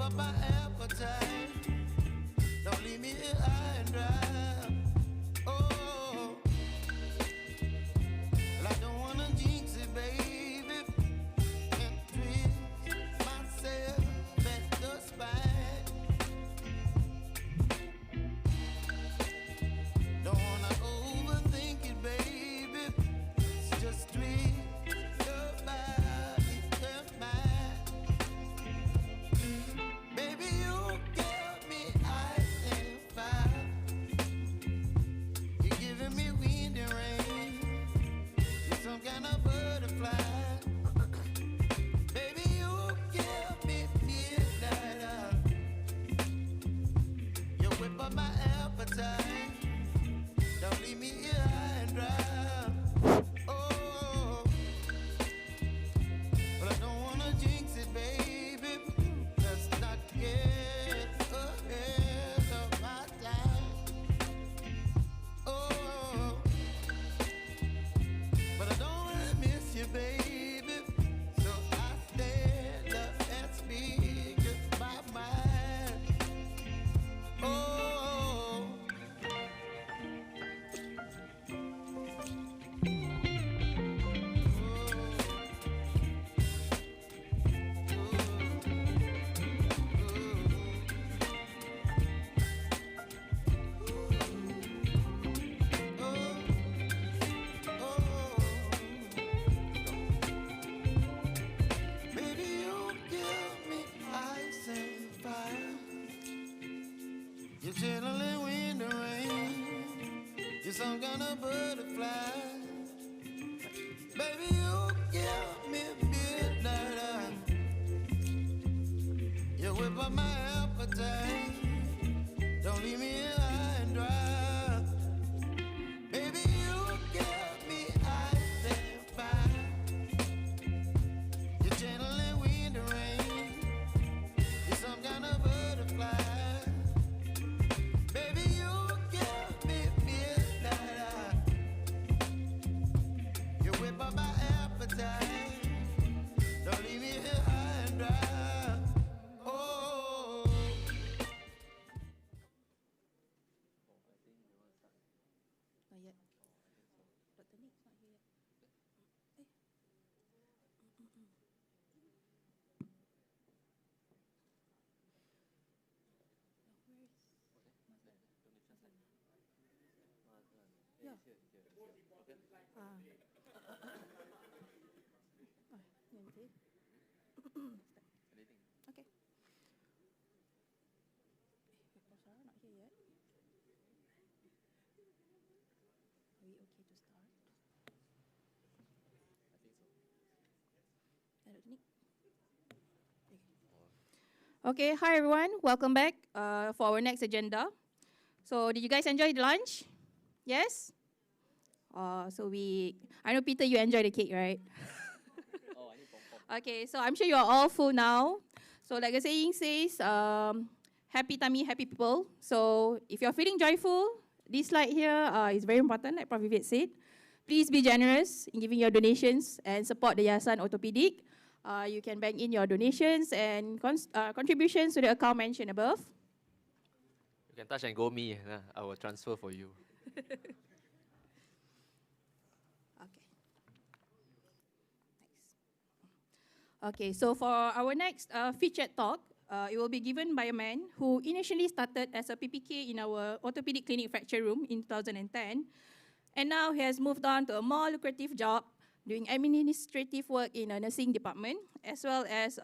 up my appetite. Don't leave me here high and dry. Oh, well, I don't wanna jinx it, baby, and twist myself at the spine. Don't wanna overthink it, baby. It's just twist your body and mine. Baby, you give me ice and fire. You're giving me wind and rain. You're some kind of butterfly. Baby, you give me midnight. You whip up my appetite. Don't leave me here high and dry. Oh, but I don't wanna jinx it, baby. Let's not get ahead of my time. Oh, but I don't wanna miss you, baby. So I stand up and speak my mind. Oh. Baby, you give me ice and fire. You're channeling wind and rain. You're some kind of butterfly. Baby, you give me midnight. You whip up my appetite. Don't leave me here high and dry. Baby, you give me ice and fire. You're channeling wind and rain. You're some kind of butterfly. Baby, you give me midnight. You whip up my appetite. Don't leave me here high and dry. Oh. Not yet. Dr. Nick's not here yet. Yeah. Ah. Okay. Sarah not here yet. Are we okay to start? I think so. Dr. Nick? Okay, hi everyone. Welcome back for our next agenda. So, did you guys enjoy the lunch? Yes? I know Peter, you enjoy the cake, right? Okay, so I'm sure you are all full now. So, like the saying says, happy tummy, happy people. So, if you're feeling joyful, this slide here is very important, like Prof. Vivek said. Please be generous in giving your donations and support the Yayasan Orthopedic. You can bank in your donations and contributions to the account mentioned above. You can touch and go me. I will transfer for you. Okay. Nice. Okay, so for our next featured talk, it will be given by a man who initially started as a PPK in our orthopedic clinic fracture room in 2010, and now he has moved on to a more lucrative job doing administrative work in a nursing department, as well as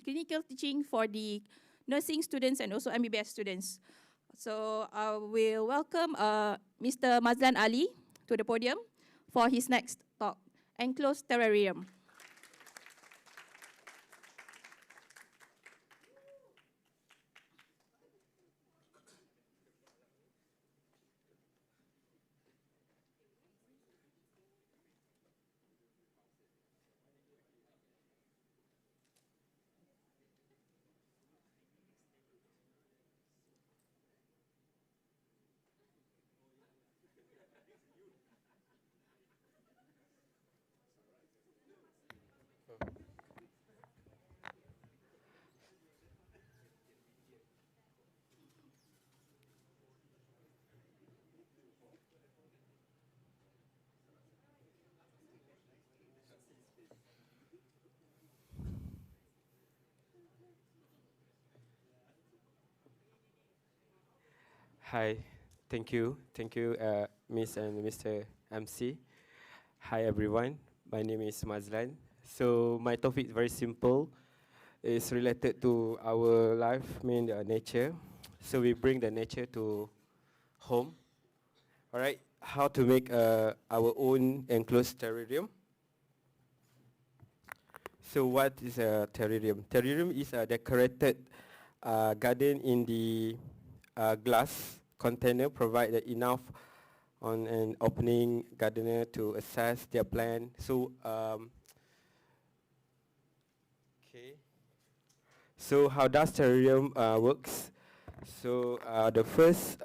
clinical teaching for the nursing students and also MBBS students. So I will welcome Mr. Mazlan Ali to the podium for his next talk, Enclosed Terrarium. Hi, thank you, Miss and Mr. MC. Hi everyone, my name is Mazlan. So my topic is very simple. It's related to our life, mean nature. So we bring the nature to home. All right, how to make our own enclosed terrarium. So what is a terrarium? Terrarium is a decorated garden in the glass container, provide enough on an opening gardener to assess their plant. So okay. So how does terrarium works? So the first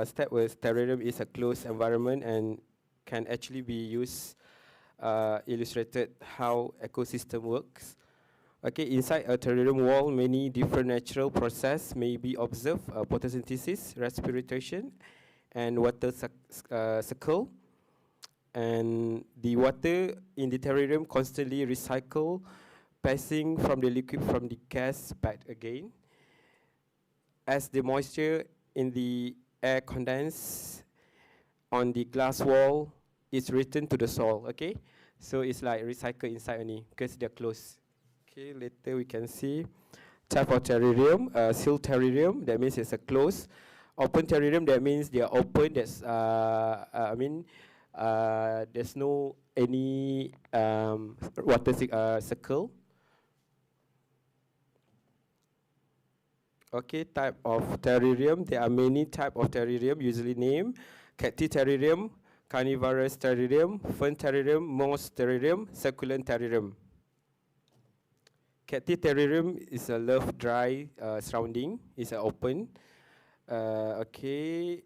step was terrarium is a closed environment and can actually be used illustrated how ecosystem works. Okay, inside a terrarium wall, many different natural process may be observed: photosynthesis, respiration, and water cycle. And the water in the terrarium constantly recycle, passing from the liquid from the gas back again. As the moisture in the air condense on the glass wall, it's returned to the soil. Okay, so it's like recycle inside only because they're closed. Okay, later we can see type of terrarium. Sealed terrarium, that means it's a closed. Open terrarium, that means they are open. That's there's no any water circle. Okay, type of terrarium. There are many type of terrarium usually named cacti terrarium, carnivorous terrarium, fern terrarium, moss terrarium, succulent terrarium. Cacti terrarium is a love dry surrounding. It's open. Okay.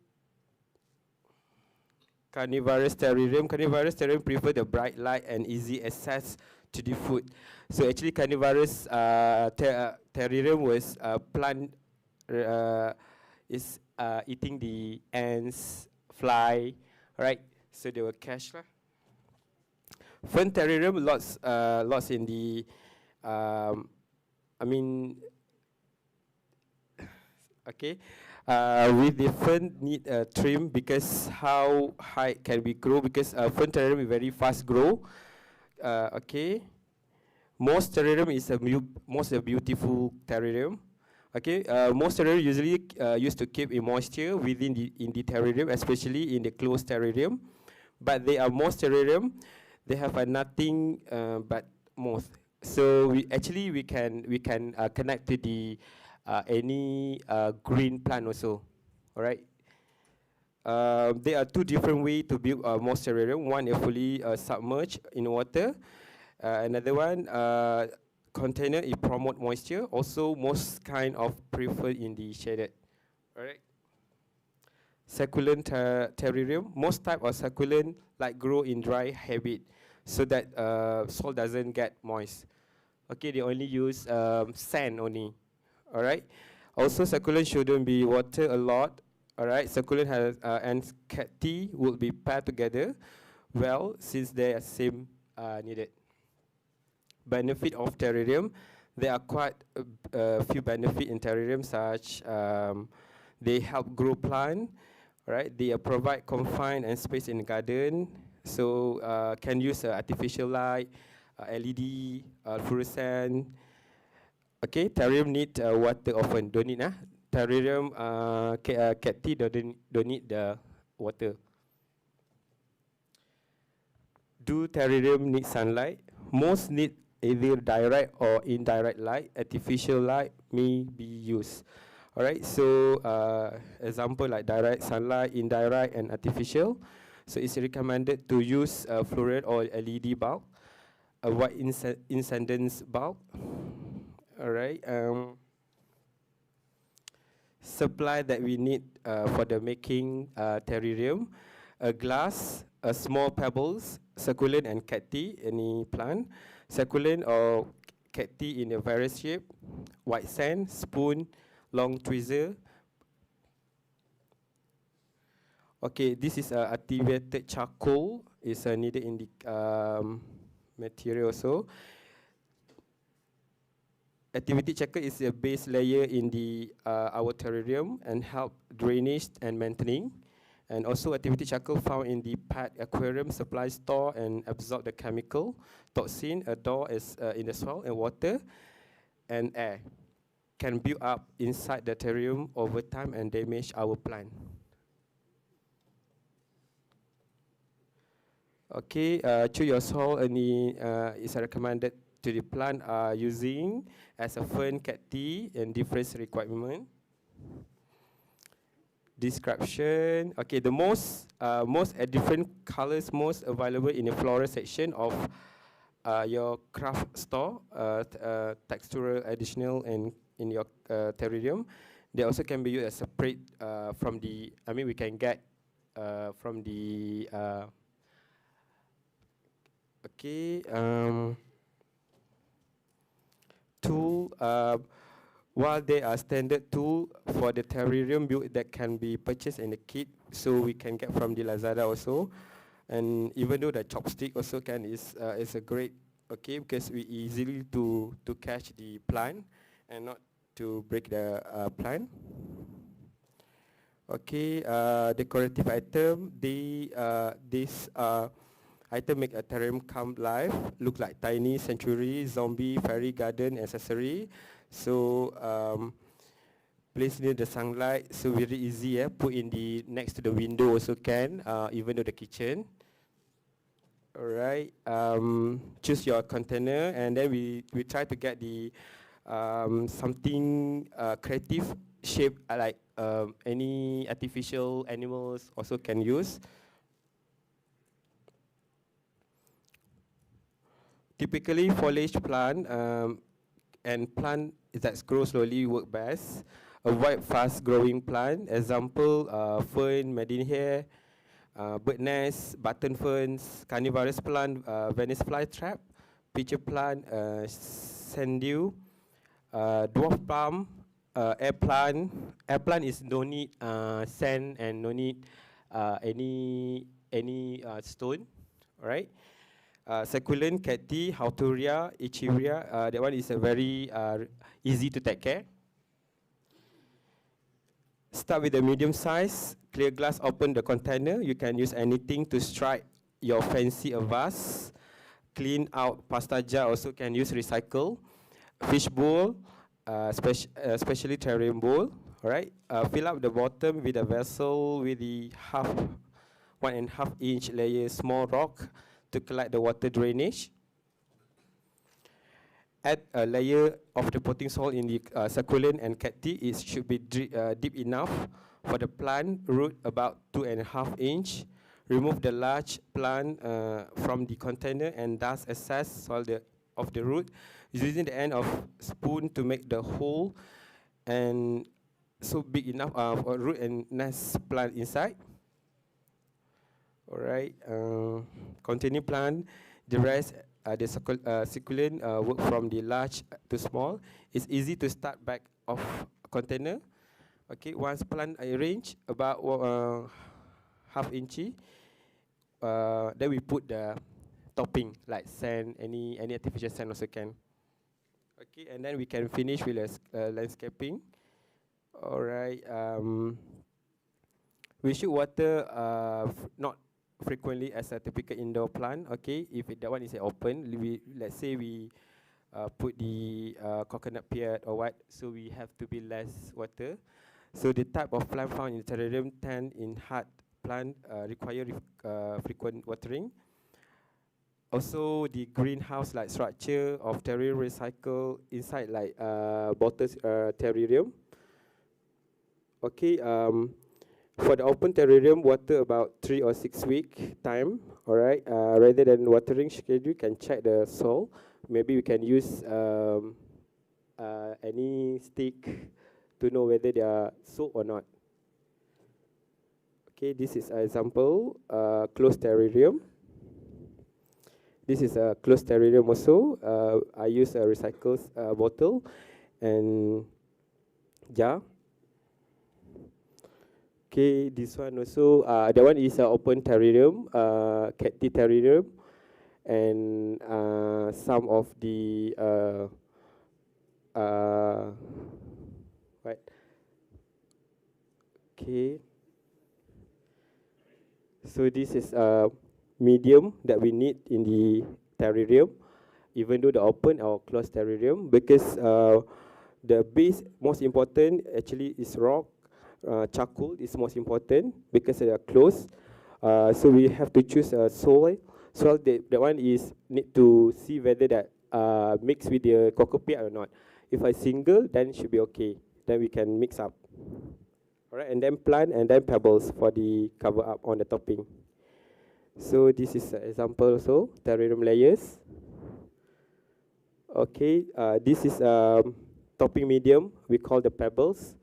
Carnivorous terrarium. Carnivorous terrarium prefer the bright light and easy access to the food. So actually, carnivorous terrarium was plant is eating the ants, fly, right? So they will catch lah. Fern terrarium lots in the I mean okay. With the fern need a trim because how high can we grow, because fern terrarium is very fast grow. Okay. Most terrarium is most a beautiful terrarium. Okay. Most terrarium usually used to keep in moisture within in the terrarium, especially in the closed terrarium. But they are most terrarium, they have nothing but moth. So we can connect to the any green plant also. All right. There are two different ways to build a moss terrarium. One is fully submerged in water. Another one, container, it promote moisture. Also, most kind of prefer in the shaded. All right. Succulent terrarium. Most type of succulent like grow in dry habit, so that soil doesn't get moist. Okay, they only use sand only. All right. Also, succulent shouldn't be water a lot. All right. Succulent has and cacti will be paired together well since they are same needed. Benefit of terrarium. There are quite a few benefits in terrarium, such they help grow plant. Right. They provide confine and space in the garden. So can use artificial light, LED, fluorescent. Okay, terrarium need water often. Don't need terrarium cacti don't need the water. Do terrarium need sunlight? Most need either direct or indirect light. Artificial light may be used. All right. So example like direct sunlight, indirect, and artificial. So it's recommended to use fluorescent or LED bulb, a white incandescent bulb. All right. Supply that we need for the making terrarium: a glass, a small pebbles, succulent and cacti, any plant, succulent or cacti in a various shape, white sand, spoon, long tweezer. Okay, this is activated charcoal. Is needed in the material also. activity checker is a base layer in the our terrarium and help drainage and maintaining. And also activity checker found in the pet aquarium supply store and absorb the chemical toxin adore is in the soil and water and air can build up inside the terrarium over time and damage our plant. Okay, choose your soil is recommended to the plant using as a fern, cacti, and different requirement. Description. Okay, the most different colors most available in the floral section of your craft store, textural additional and in your terrarium. They also can be used as separate from the. I mean, we can get from the. Okay. Tool. While they are standard tool for the terrarium build that can be purchased in the kit, so we can get from the Lazada also. And even though the chopstick also is a great because we easily to catch the plant and not to break the plant. Okay, decorative item. This item make a terrarium come live, look like tiny sanctuary, zombie, fairy garden accessory. So place near the sunlight, so very easy. Put in the next to the window also can, even though the kitchen. Alright, choose your container, and then we try to get the something creative shape like any artificial animals also can use. Typically, foliage plant and plant that grow slowly work best. Avoid fast-growing plant. Example: fern, Medinehair, bird nest, button ferns, carnivorous plant, Venice flytrap, pitcher plant, sanddew, dwarf palm, air plant. Air plant is no need sand and no need any stone, right? Succulent, cacti, hauturia, echeveria. That one is a very easy to take care. Start with the medium size. Clear glass, open the container. You can use anything to strike your fancy vase. Clean out pasta jar, also can use recycle. Fish bowl, especially terrarium bowl. Alright. Fill up the bottom with a vessel with the 1.5 inch layer small rock to collect the water drainage. Add a layer of the potting soil in the succulent and cacti. It should be deep enough for the plant root, about 2.5 inch. Remove the large plant from the container and thus access soil of the root using the end of spoon to make the hole and so big enough for root and nest plant inside. Alright, continue plant. The rest, the succulent work from the large to small. It's easy to start back of container. Okay, once plant arrange about half inchy, then we put the topping like sand, any artificial sand also can. Okay, and then we can finish with landscaping. Alright, we should water not frequently as a typical indoor plant. Okay, if that one is open, let's say we put the coconut pear or what, so we have to be less water. So the type of plant found in the terrarium tend in hard plant require frequent watering. Also, the greenhouse like structure of terrarium recycle inside like bottles terrarium. Okay, for the open terrarium, water about 3 or 6 week time. Alright, rather than watering schedule, you can check the soil. Maybe we can use any stick to know whether they are soaked or not. Okay, this is an example, closed terrarium. This is a closed terrarium also. I use a recycled bottle and jar. Okay, this one also, that one is an open terrarium, cacti terrarium, and some of the right. Okay. So this is a medium that we need in the terrarium, even though the open or closed terrarium, because the base most important actually is rock. Charcoal is most important because they are closed. So we have to choose a soil. Soil that one is need to see whether that mix with the cocoa or not. If I single, then it should be okay. Then we can mix up. All right, and then plant and then pebbles for the cover up on the topping. So this is an example also, terrarium layers. Okay, this is topping medium, we call the pebbles.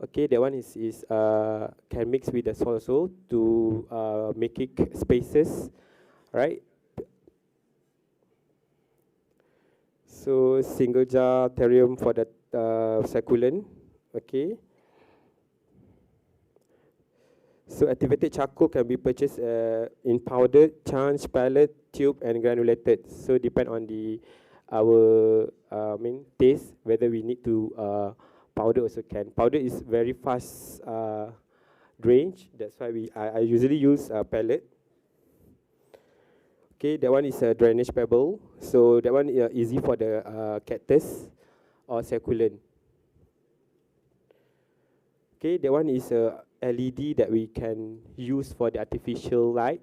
Okay, that one is can mix with the soil also to make it spaces, right? So single jar terrarium for the succulent, okay. So activated charcoal can be purchased in powder, chunks, pellet, tube, and granulated. So depend on our taste whether we need to powder also can. Powder is very fast drainage. That's why I usually use pellet. Okay, that one is a drainage pebble. So that one easy for the cactus or succulent. Okay, that one is a LED that we can use for the artificial light.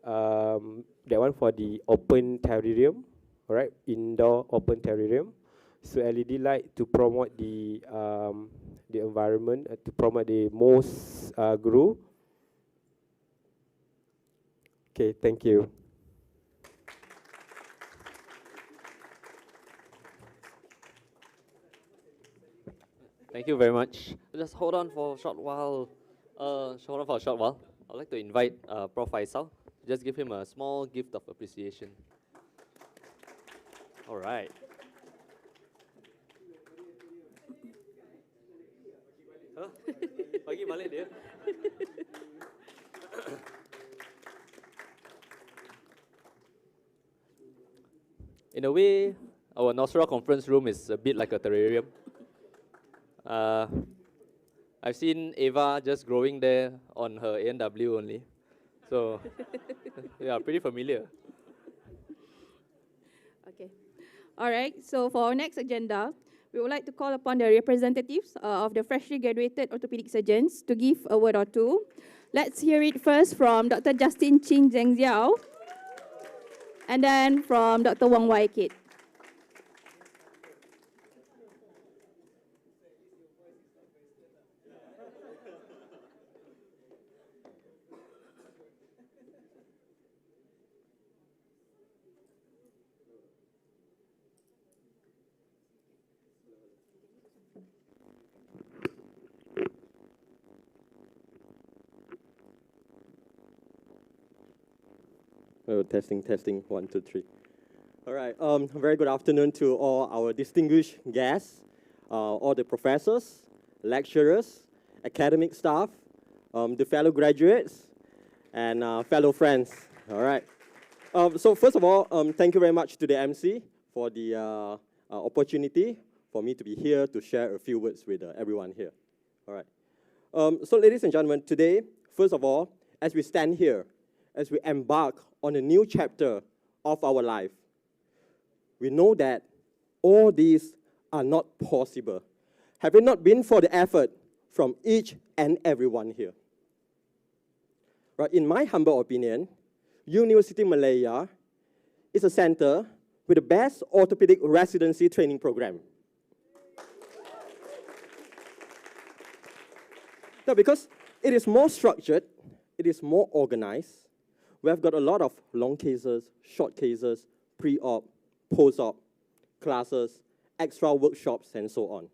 That one for the open terrarium, all right, indoor open terrarium. So LED light to promote the environment, to promote the moss grow. Okay, thank you. Thank you very much. Just hold on for a short while. Hold on for a short while. I'd like to invite Prof. Faisal. Just give him a small gift of appreciation. All right. Huh? Pagi balik dia. In a way, our Noceral conference room is a bit like a terrarium. I've seen Eva just growing there on her A&W only. So, yeah, pretty familiar. Okay. All right. So for our next agenda, we would like to call upon the representatives of the freshly graduated orthopedic surgeons to give a word or two. Let's hear it first from Dr. Justin Chin Zheng Xiao, and then from Dr. Wong Wai Kit. Oh, testing, 1, 2, 3. All right, very good afternoon to all our distinguished guests, all the professors, lecturers, academic staff, the fellow graduates, and fellow friends. All right. So first of all, thank you very much to the MC for the opportunity for me to be here to share a few words with everyone here. All right. So ladies and gentlemen, today, first of all, as we stand here, as we embark on a new chapter of our life, we know that all these are not possible have it not been for the effort from each and everyone here. Right, in my humble opinion, University Malaya is a center with the best orthopedic residency training program. Now, because it is more structured, it is more organized. We have got a lot of long cases, short cases, pre-op, post-op, classes, extra workshops, and so on.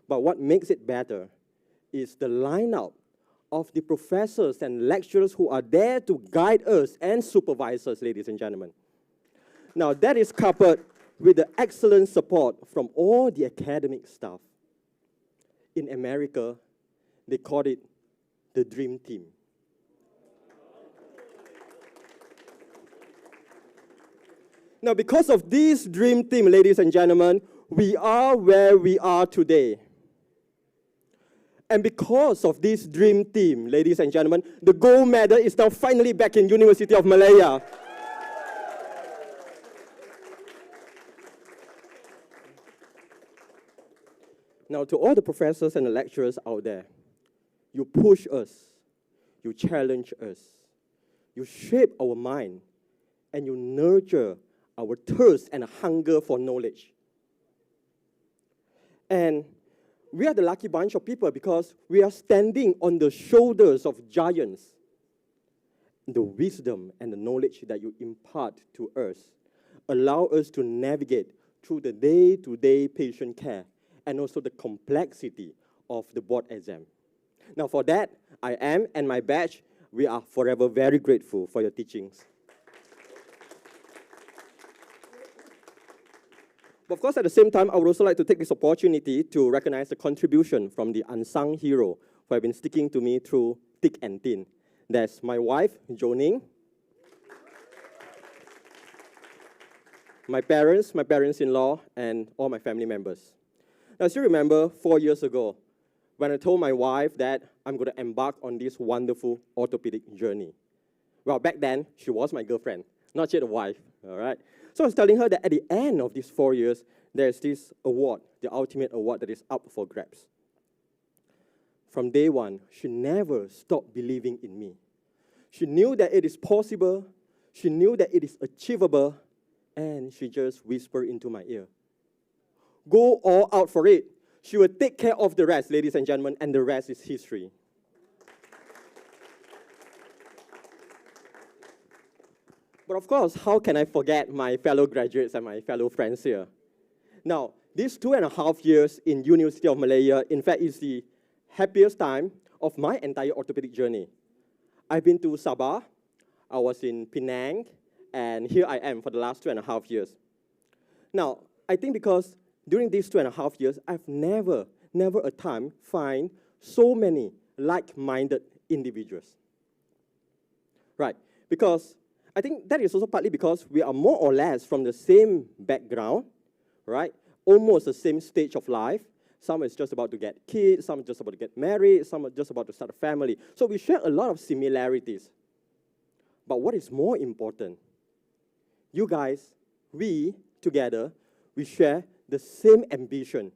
But what makes it better is the lineup of the professors and lecturers who are there to guide us and supervise us, ladies and gentlemen. Now, that is coupled with the excellent support from all the academic staff. In America, they call it the dream team. Now, because of this dream team, ladies and gentlemen, we are where we are today. And because of this dream team, ladies and gentlemen, the gold medal is now finally back in University of Malaya. Now, to all the professors and the lecturers out there, you push us, you challenge us, you shape our mind, and you nurture our thirst and hunger for knowledge. And we are the lucky bunch of people because we are standing on the shoulders of giants. The wisdom and the knowledge that you impart to us allow us to navigate through the day-to-day patient care and also the complexity of the board exam. Now for that, I am and my batch, we are forever very grateful for your teachings. But of course, at the same time, I would also like to take this opportunity to recognize the contribution from the unsung hero who have been sticking to me through thick and thin. That's my wife, Joning, my parents-in-law, and all my family members. Now, I still remember 4 years ago when I told my wife that I'm going to embark on this wonderful orthopedic journey. Well, back then, she was my girlfriend, not yet a wife, all right? So I was telling her that at the end of these 4 years, there's this award, the ultimate award that is up for grabs. From day one, she never stopped believing in me. She knew that it is possible, she knew that it is achievable, and she just whispered into my ear, "Go all out for it. She will take care of the rest, ladies and gentlemen, and the rest is history." But of course, how can I forget my fellow graduates and my fellow friends here? Now, these 2.5 years in University of Malaya, in fact, is the happiest time of my entire orthopedic journey. I've been to Sabah, I was in Penang, and here I am for the last 2.5 years. Now, I think because during these 2.5 years, I've never a time find so many like-minded individuals. Right, because I think that is also partly because we are more or less from the same background, right? Almost the same stage of life. Some is just about to get kids, some are just about to get married, some are just about to start a family. So we share a lot of similarities. But what is more important, you guys, we together, we share the same ambition.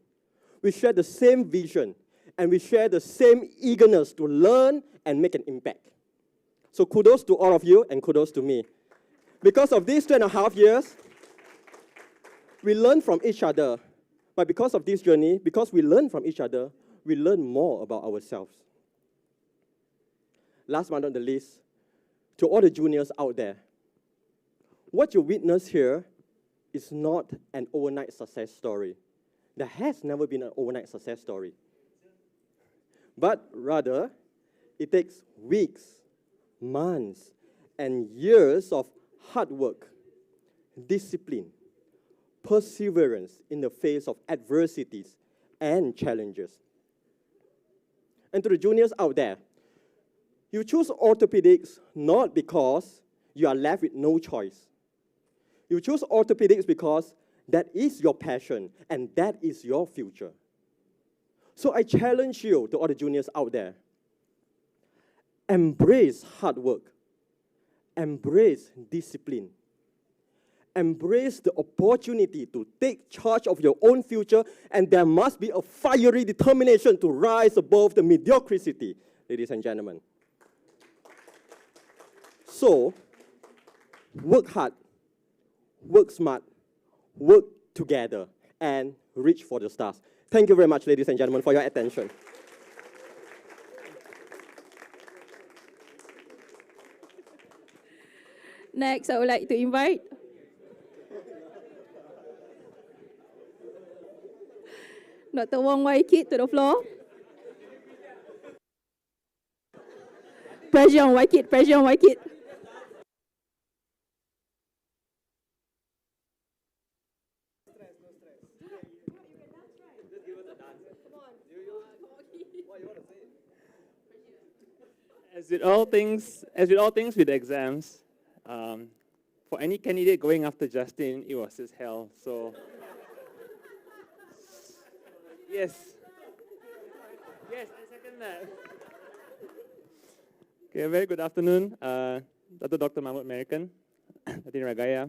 We share the same vision, and we share the same eagerness to learn and make an impact. So kudos to all of you, and kudos to me. Because of these 2.5 years, we learn from each other. But because of this journey, because we learn from each other, we learn more about ourselves. Last but not the least, to all the juniors out there, what you witness here is not an overnight success story. There has never been an overnight success story. But rather, it takes weeks, months, and years of hard work, discipline, perseverance in the face of adversities and challenges. And to the juniors out there, you choose orthopedics not because you are left with no choice. You choose orthopedics because that is your passion and that is your future. So I challenge you, to all the juniors out there, embrace hard work, embrace discipline, embrace the opportunity to take charge of your own future, and there must be a fiery determination to rise above the mediocrity, ladies and gentlemen. So, work hard, work smart, work together, and reach for the stars. Thank you very much, ladies and gentlemen, for your attention. Next, I would like to invite Dr. Wong Wai Kit to the floor. Pressure on Wai Kit, pressure on Wai Kit. As with all things with exams, for any candidate going after Justin, it was his hell. So Yes. Yes, I second that. Okay, a very good afternoon. Dr. Mahmud American, Datin Ragaya,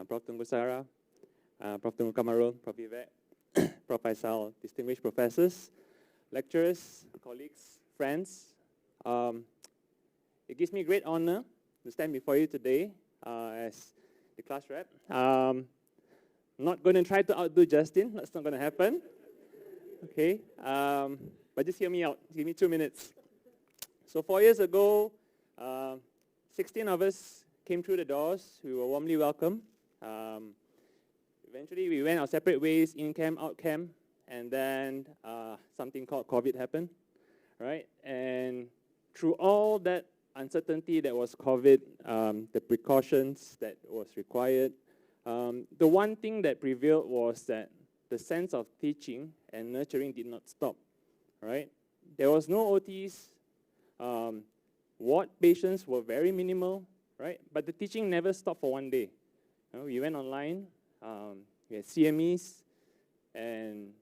Prof. Tunggu Sara, Prof. Tunggu Kamarul, Prof. Vivek, Prof. Faisal, distinguished professors, lecturers, colleagues, friends. It gives me great honor to stand before you today as the class rep. Not going to try to outdo Justin. That's not going to happen. Okay, but just hear me out. Give me 2 minutes. So 4 years ago, 16 of us came through the doors. We were warmly welcomed. Eventually, we went our separate ways, in camp, out camp, and then something called COVID happened, right? And through all that uncertainty that was COVID, the precautions that was required, the one thing that prevailed was that the sense of teaching and nurturing did not stop, right? There was no OTs. Ward patients were very minimal, right? But the teaching never stopped for one day. You know, we went online, we had CMEs, and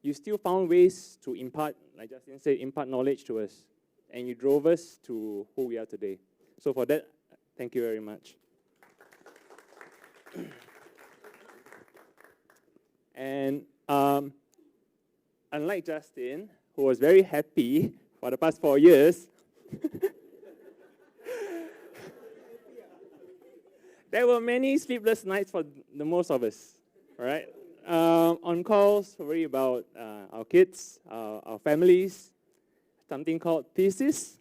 you still found ways to impart, like Justin said, impart knowledge to us. And you drove us to who we are today. So for that, thank you very much. And unlike Justin, who was very happy for the past 4 years, there were many sleepless nights for the most of us, right? On calls, worry about our kids, our families, something called thesis,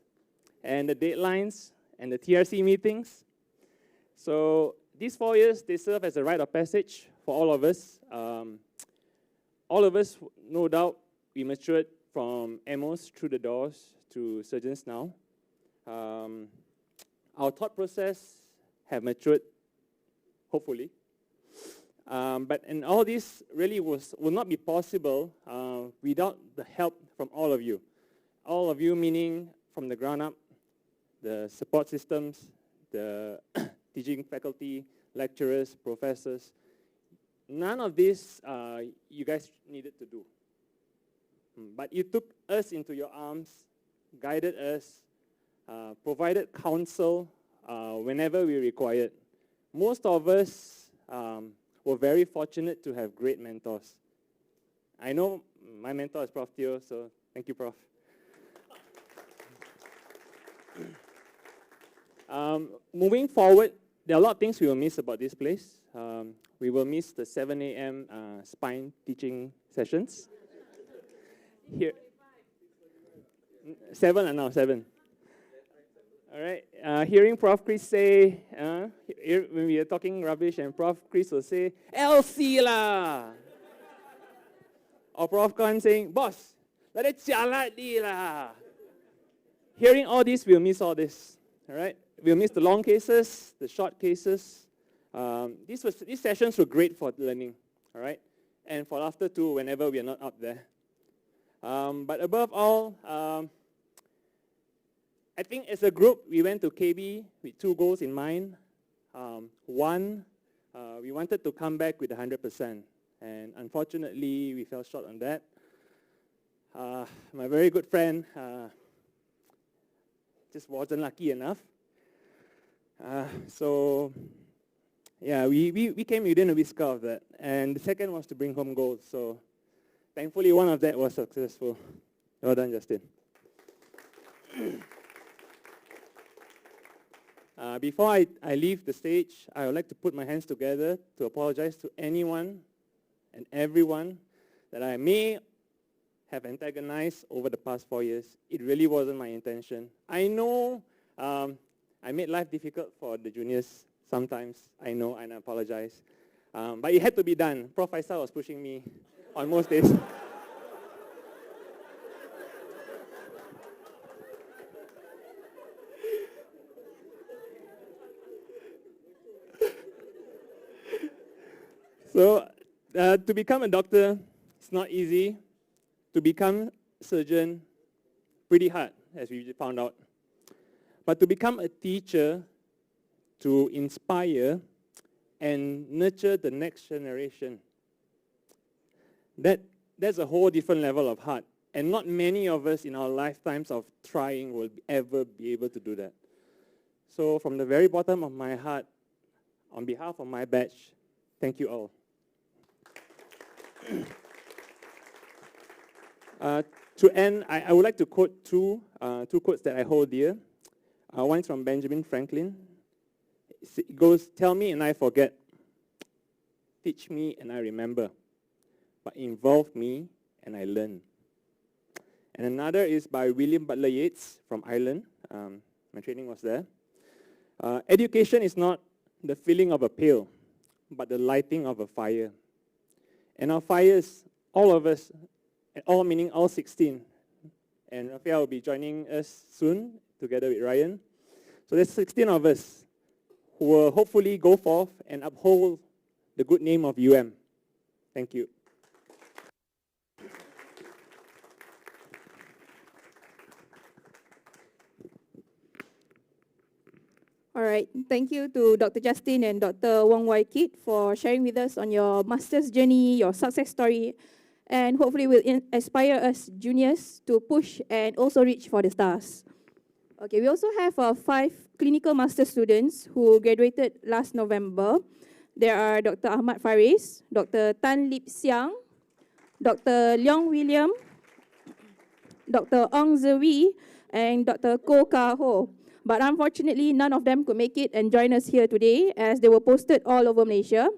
and the deadlines, and the TRC meetings. So these 4 years, they serve as a rite of passage for all of us. All of us, no doubt, we matured from MOs through the doors to surgeons now. Our thought process have matured, hopefully. And all this really will not be possible without the help from all of you. All of you meaning from the ground up, the support systems, the teaching faculty, lecturers, professors. None of this you guys needed to do. But you took us into your arms, guided us, provided counsel whenever we required. Most of us were very fortunate to have great mentors. I know my mentor is Prof. Teo, so thank you, Prof. Moving forward, there are a lot of things we will miss about this place. We will miss the 7 a.m. Spine teaching sessions. Here, 7 and now 7. All right. Hearing Prof. Chris say, when we are talking rubbish, and Prof. Chris will say, LC lah. Or Prof. Khan saying, boss, let it jalat di lah. Hearing all this, we'll miss all this. All right. We'll miss the long cases, the short cases. These sessions were great for learning, all right, and for laughter too whenever we are not up there. But above all, I think as a group, we went to KB with 2 goals in mind. One, we wanted to come back with 100%, and unfortunately, we fell short on that. My very good friend just wasn't lucky enough. So yeah, we came within a whisker of that. And the second was to bring home gold. So thankfully, one of that was successful. Well done, Justin. Before I leave the stage, I would like to put my hands together to apologize to anyone and everyone that I may have antagonized over the past 4 years. It really wasn't my intention. I know I made life difficult for the juniors sometimes. I know, and I apologize. But it had to be done. Prof. Faisal was pushing me on most days. So, to become a doctor, it's not easy. To become a surgeon, pretty hard, as we found out. But to become a teacher, to inspire and nurture the next generation, that that's a whole different level of heart. And not many of us in our lifetimes of trying will ever be able to do that. So from the very bottom of my heart, on behalf of my batch, thank you all. To end, I would like to quote two quotes that I hold dear. One is from Benjamin Franklin. It goes, "Tell me and I forget. Teach me and I remember. But involve me and I learn." And another is by William Butler Yeats from Ireland. My training was there. Education is not the filling of a pail, but the lighting of a fire. And our fires, all of us, all meaning all 16. And Rafael will be joining us soon, together with Ryan. So there's 16 of us who will hopefully go forth and uphold the good name of UM. Thank you. All right. Thank you to Dr. Justin and Dr. Wong Wai Kit for sharing with us on your master's journey, your success story, and hopefully will inspire us juniors to push and also reach for the stars. Okay, we also have 5 clinical master students who graduated last November. There are Dr. Ahmad Faris, Dr. Tan Lip Siang, Dr. Leong William, Dr. Ong Zewi, and Dr. Koh Ka Ho. But unfortunately, none of them could make it and join us here today as they were posted all over Malaysia.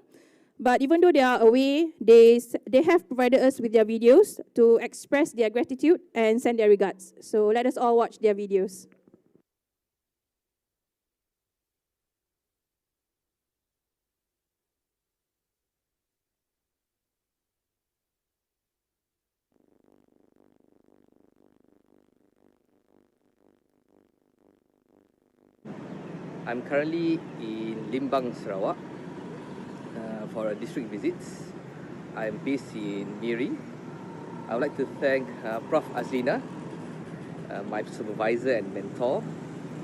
But even though they are away, they have provided us with their videos to express their gratitude and send their regards. So let us all watch their videos. I'm currently in Limbang, Sarawak for a district visit. I'm based in Miri. I would like to thank Prof. Azlina, my supervisor and mentor.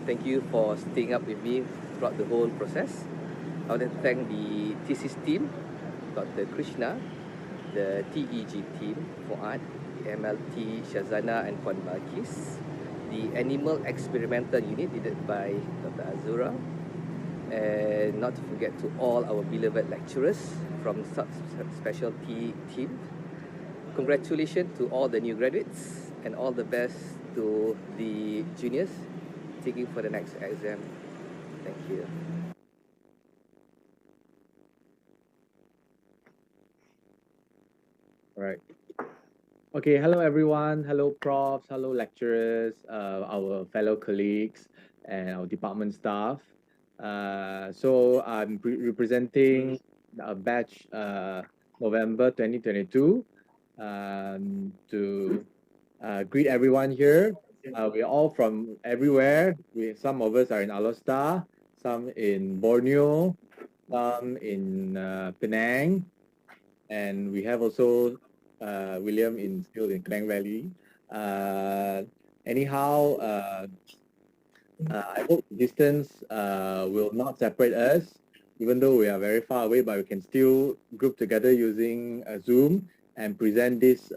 Thank you for staying up with me throughout the whole process. I would like to thank the thesis team, Dr. Krishna, the TEG team, Fuad, the MLT, Shazana and Puan Balkis, the Animal Experimental Unit led by Dr. Azura, and not to forget to all our beloved lecturers from specialty team. Congratulations to all the new graduates and all the best to the juniors taking for the next exam. Thank you. All right. Okay, hello everyone. Hello profs, hello lecturers, our fellow colleagues, and our department staff. So I'm representing a batch November 2022 to greet everyone here. We're all from everywhere. Some of us are in Alostar, some in Borneo, some in Penang, and we have also William still in Klang Valley. Anyhow, I hope distance will not separate us, even though we are very far away, but we can still group together using Zoom and present this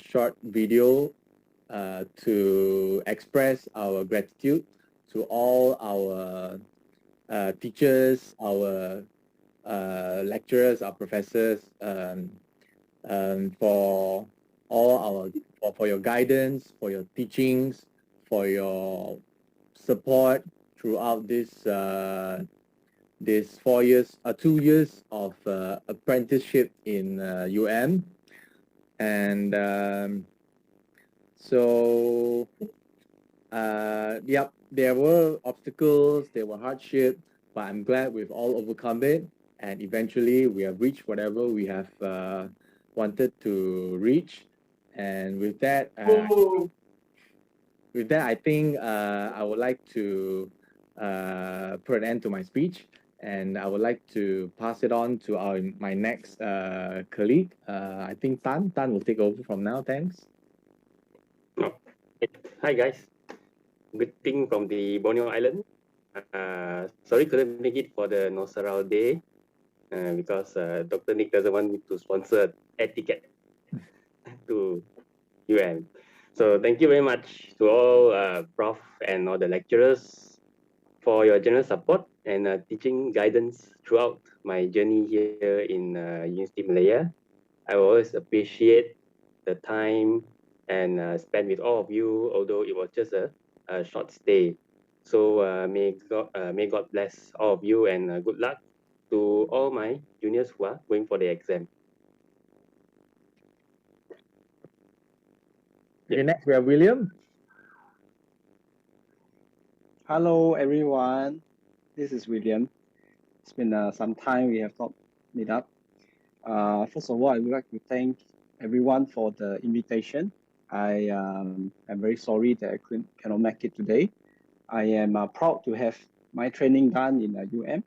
short video to express our gratitude to all our teachers, our lecturers, our professors, for all for your guidance, for your teachings, for your support throughout this 2 years of apprenticeship in UM, and so yep, there were obstacles, there were hardships, but I'm glad we've all overcome it. And eventually we have reached whatever we have wanted to reach. And with that, I think I would like to put an end to my speech, and I would like to pass it on to my next colleague. I think Tan will take over from now. Thanks. Hi guys, greeting from the Borneo Island. Sorry couldn't make it for the Noceral day, because Dr. Nick doesn't want me to sponsor a ticket to UM. So thank you very much to all Prof and all the lecturers for your generous support and teaching guidance throughout my journey here in University Malaya. I always appreciate the time and spent with all of you, although it was just a short stay. So may God bless all of you and good luck to all my juniors who are going for the exam. Okay, next we have William. Hello, everyone. This is William. It's been some time we have not met up. First of all, I would like to thank everyone for the invitation. I am very sorry that I cannot make it today. I am proud to have my training done in UM.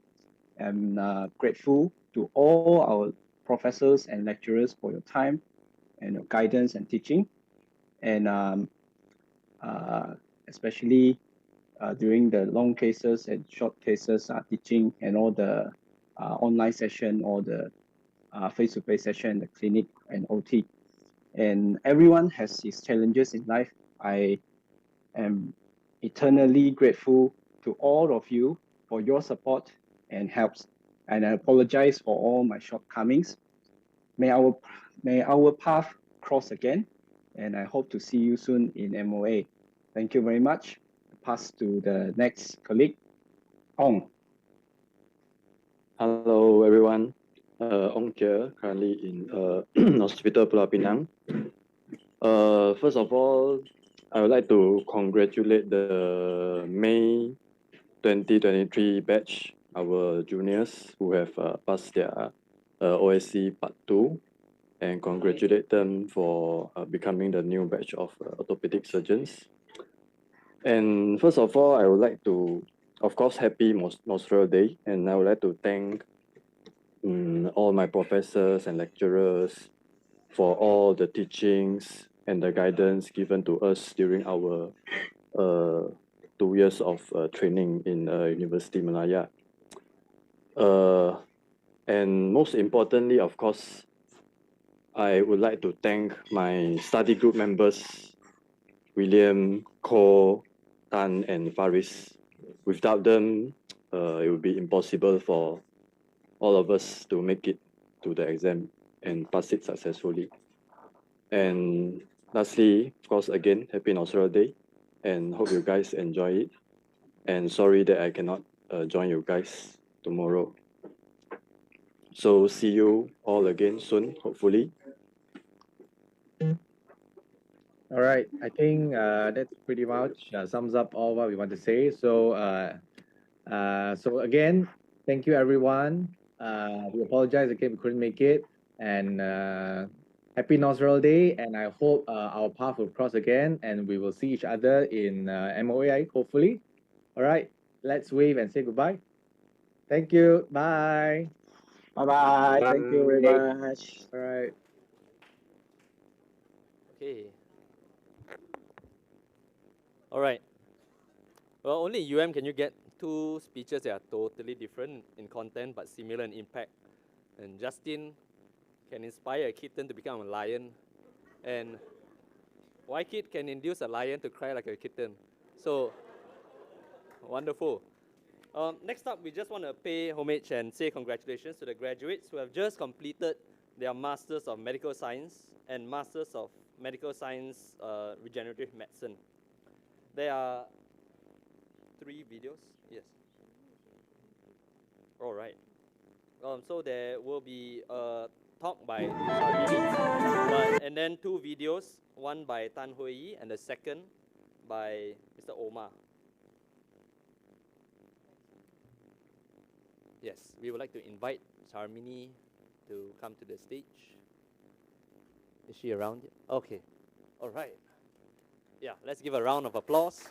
I'm grateful to all our professors and lecturers for your time and your guidance and teaching. And especially during the long cases and short cases teaching and all the online session or the face-to-face session in the clinic and OT. And everyone has his challenges in life. I am eternally grateful to all of you for your support and helps. And I apologize for all my shortcomings. May our path cross again, and I hope to see you soon in MOA. Thank you very much. Pass to the next colleague, Ong. Hello, everyone. Ong here, currently in Hospital Pulau Pinang. First of all, I would like to congratulate the May 2023 batch, our juniors who have passed their OSC Part 2, and congratulate them for becoming the new batch of orthopedic surgeons. And first of all, I would like to, of course, happy Noceral Day, and I would like to thank all my professors and lecturers for all the teachings and the guidance given to us during our 2 years of training in University Malaya. And most importantly, of course, I would like to thank my study group members, William, Ko, Tan, and Faris. Without them, it would be impossible for all of us to make it to the exam and pass it successfully. And lastly, of course, again, happy Noceral Day, and hope you guys enjoy it. And sorry that I cannot join you guys tomorrow. So see you all again soon, hopefully. All right, I think that's pretty much sums up all what we want to say. So so again, thank you everyone. We apologize again we couldn't make it, and happy Noceral Day, and I hope our path will cross again, and we will see each other in MOA hopefully. All right, let's wave and say goodbye. Thank you. Bye. Bye-bye. Thank you very much. All right. Okay. All right. Well, only in UM can you get two speeches that are totally different in content but similar in impact. And Justin can inspire a kitten to become a lion, and Waikit can induce a lion to cry like a kitten. So, wonderful. Next up, we just want to pay homage and say congratulations to the graduates who have just completed their Masters of Medical Science and Masters of Medical Science Regenerative Medicine. There are 3 videos. Yes. All right. So there will be a talk by Sarmini, and then 2 videos, one by Tan Hui Yi and the second by Mr. Omar. Yes, we would like to invite Sarmini to come to the stage. Is she around yet? Okay. All right. Yeah, let's give a round of applause.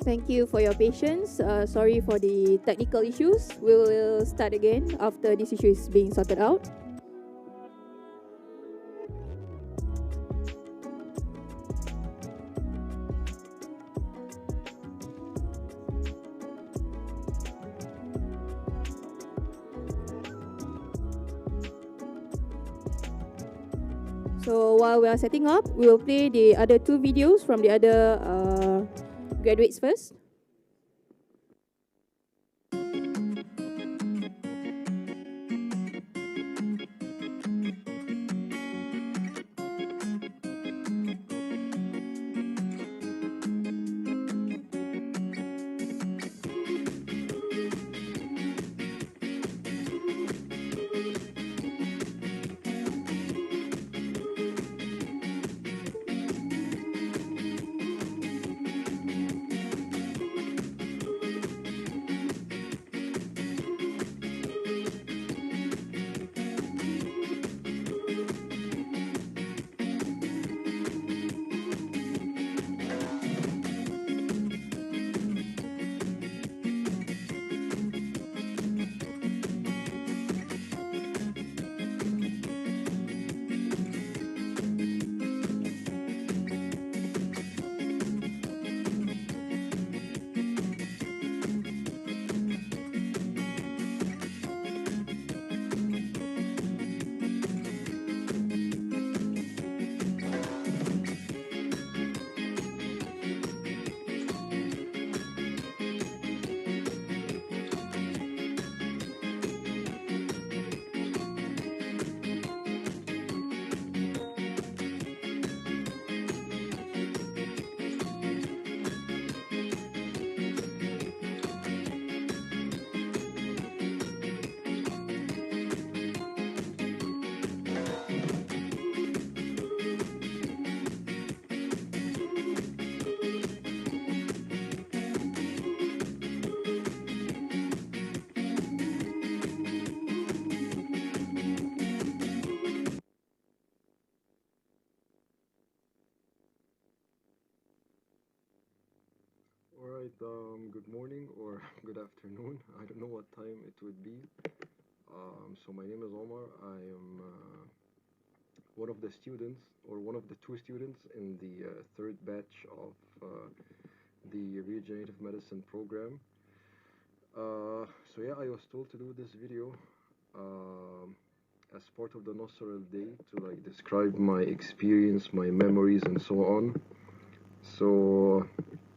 Thank you for your patience. Sorry for the technical issues. We will start again after this issue is being sorted out. So while we are setting up, we will play the other two videos from the other graduates first. All right, good morning or good afternoon. I don't know what time it would be. So my name is Omar. I am one of the students, or one of the two students in the third batch of the regenerative medicine program. So yeah, I was told to do this video as part of the Noceral Day to like describe my experience, my memories, and so on. So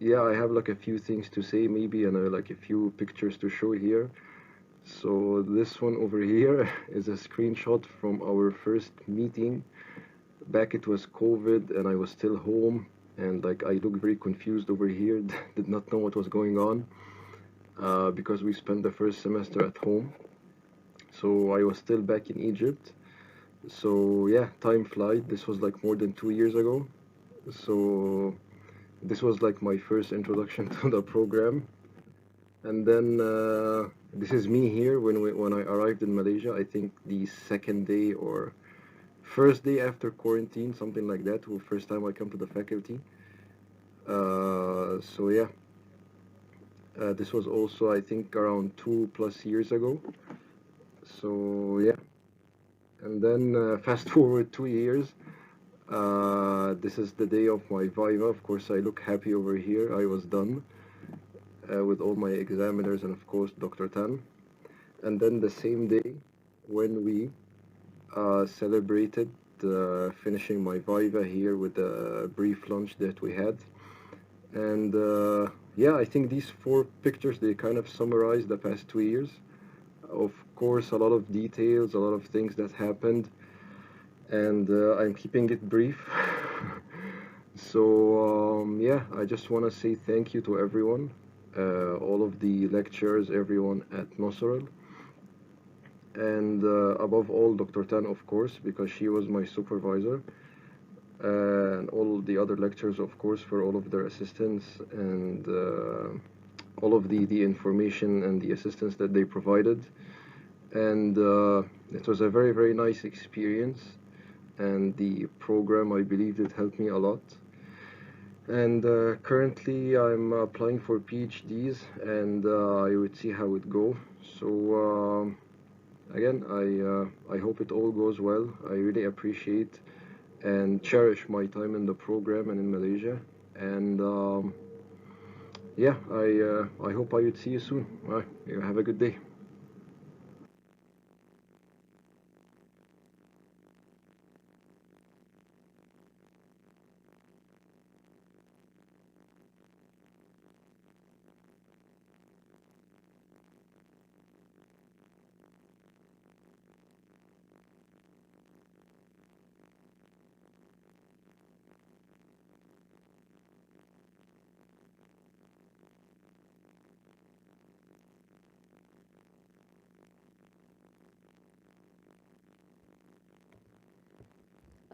yeah, I have like a few things to say maybe, and like a few pictures to show here. So this one over here is a screenshot from our first meeting. Back it was COVID and I was still home, and like I look very confused over here, did not know what was going on because we spent the first semester at home. So I was still back in Egypt. So yeah, time flies. This was like more than 2 years ago. So this was like my first introduction to the program. And then this is me here when I arrived in Malaysia. I think the second day or first day after quarantine, something like that. First time I come to the faculty. So yeah, this was also I think around 2+ years ago. So yeah, and then fast forward 2 years. This is the day of my Viva. Of course, I look happy over here. I was done with all my examiners and of course Dr. Tan. And then the same day when we celebrated finishing my Viva here with a brief lunch that we had. And yeah, I think these 4 pictures, they kind of summarize the past 2 years. Of course, a lot of details, a lot of things that happened, and I'm keeping it brief. So yeah, I just want to say thank you to everyone, all of the lecturers, everyone at Noceral, and above all Dr. Tan, of course, because she was my supervisor, and all the other lecturers, of course, for all of their assistance and all of the information and the assistance that they provided. And it was a very, very nice experience, and the program, I believe, it helped me a lot. And currently, I'm applying for PhDs, and I would see how it go. So again, I hope it all goes well. I really appreciate and cherish my time in the program and in Malaysia. And yeah, I hope I would see you soon. You have a good day.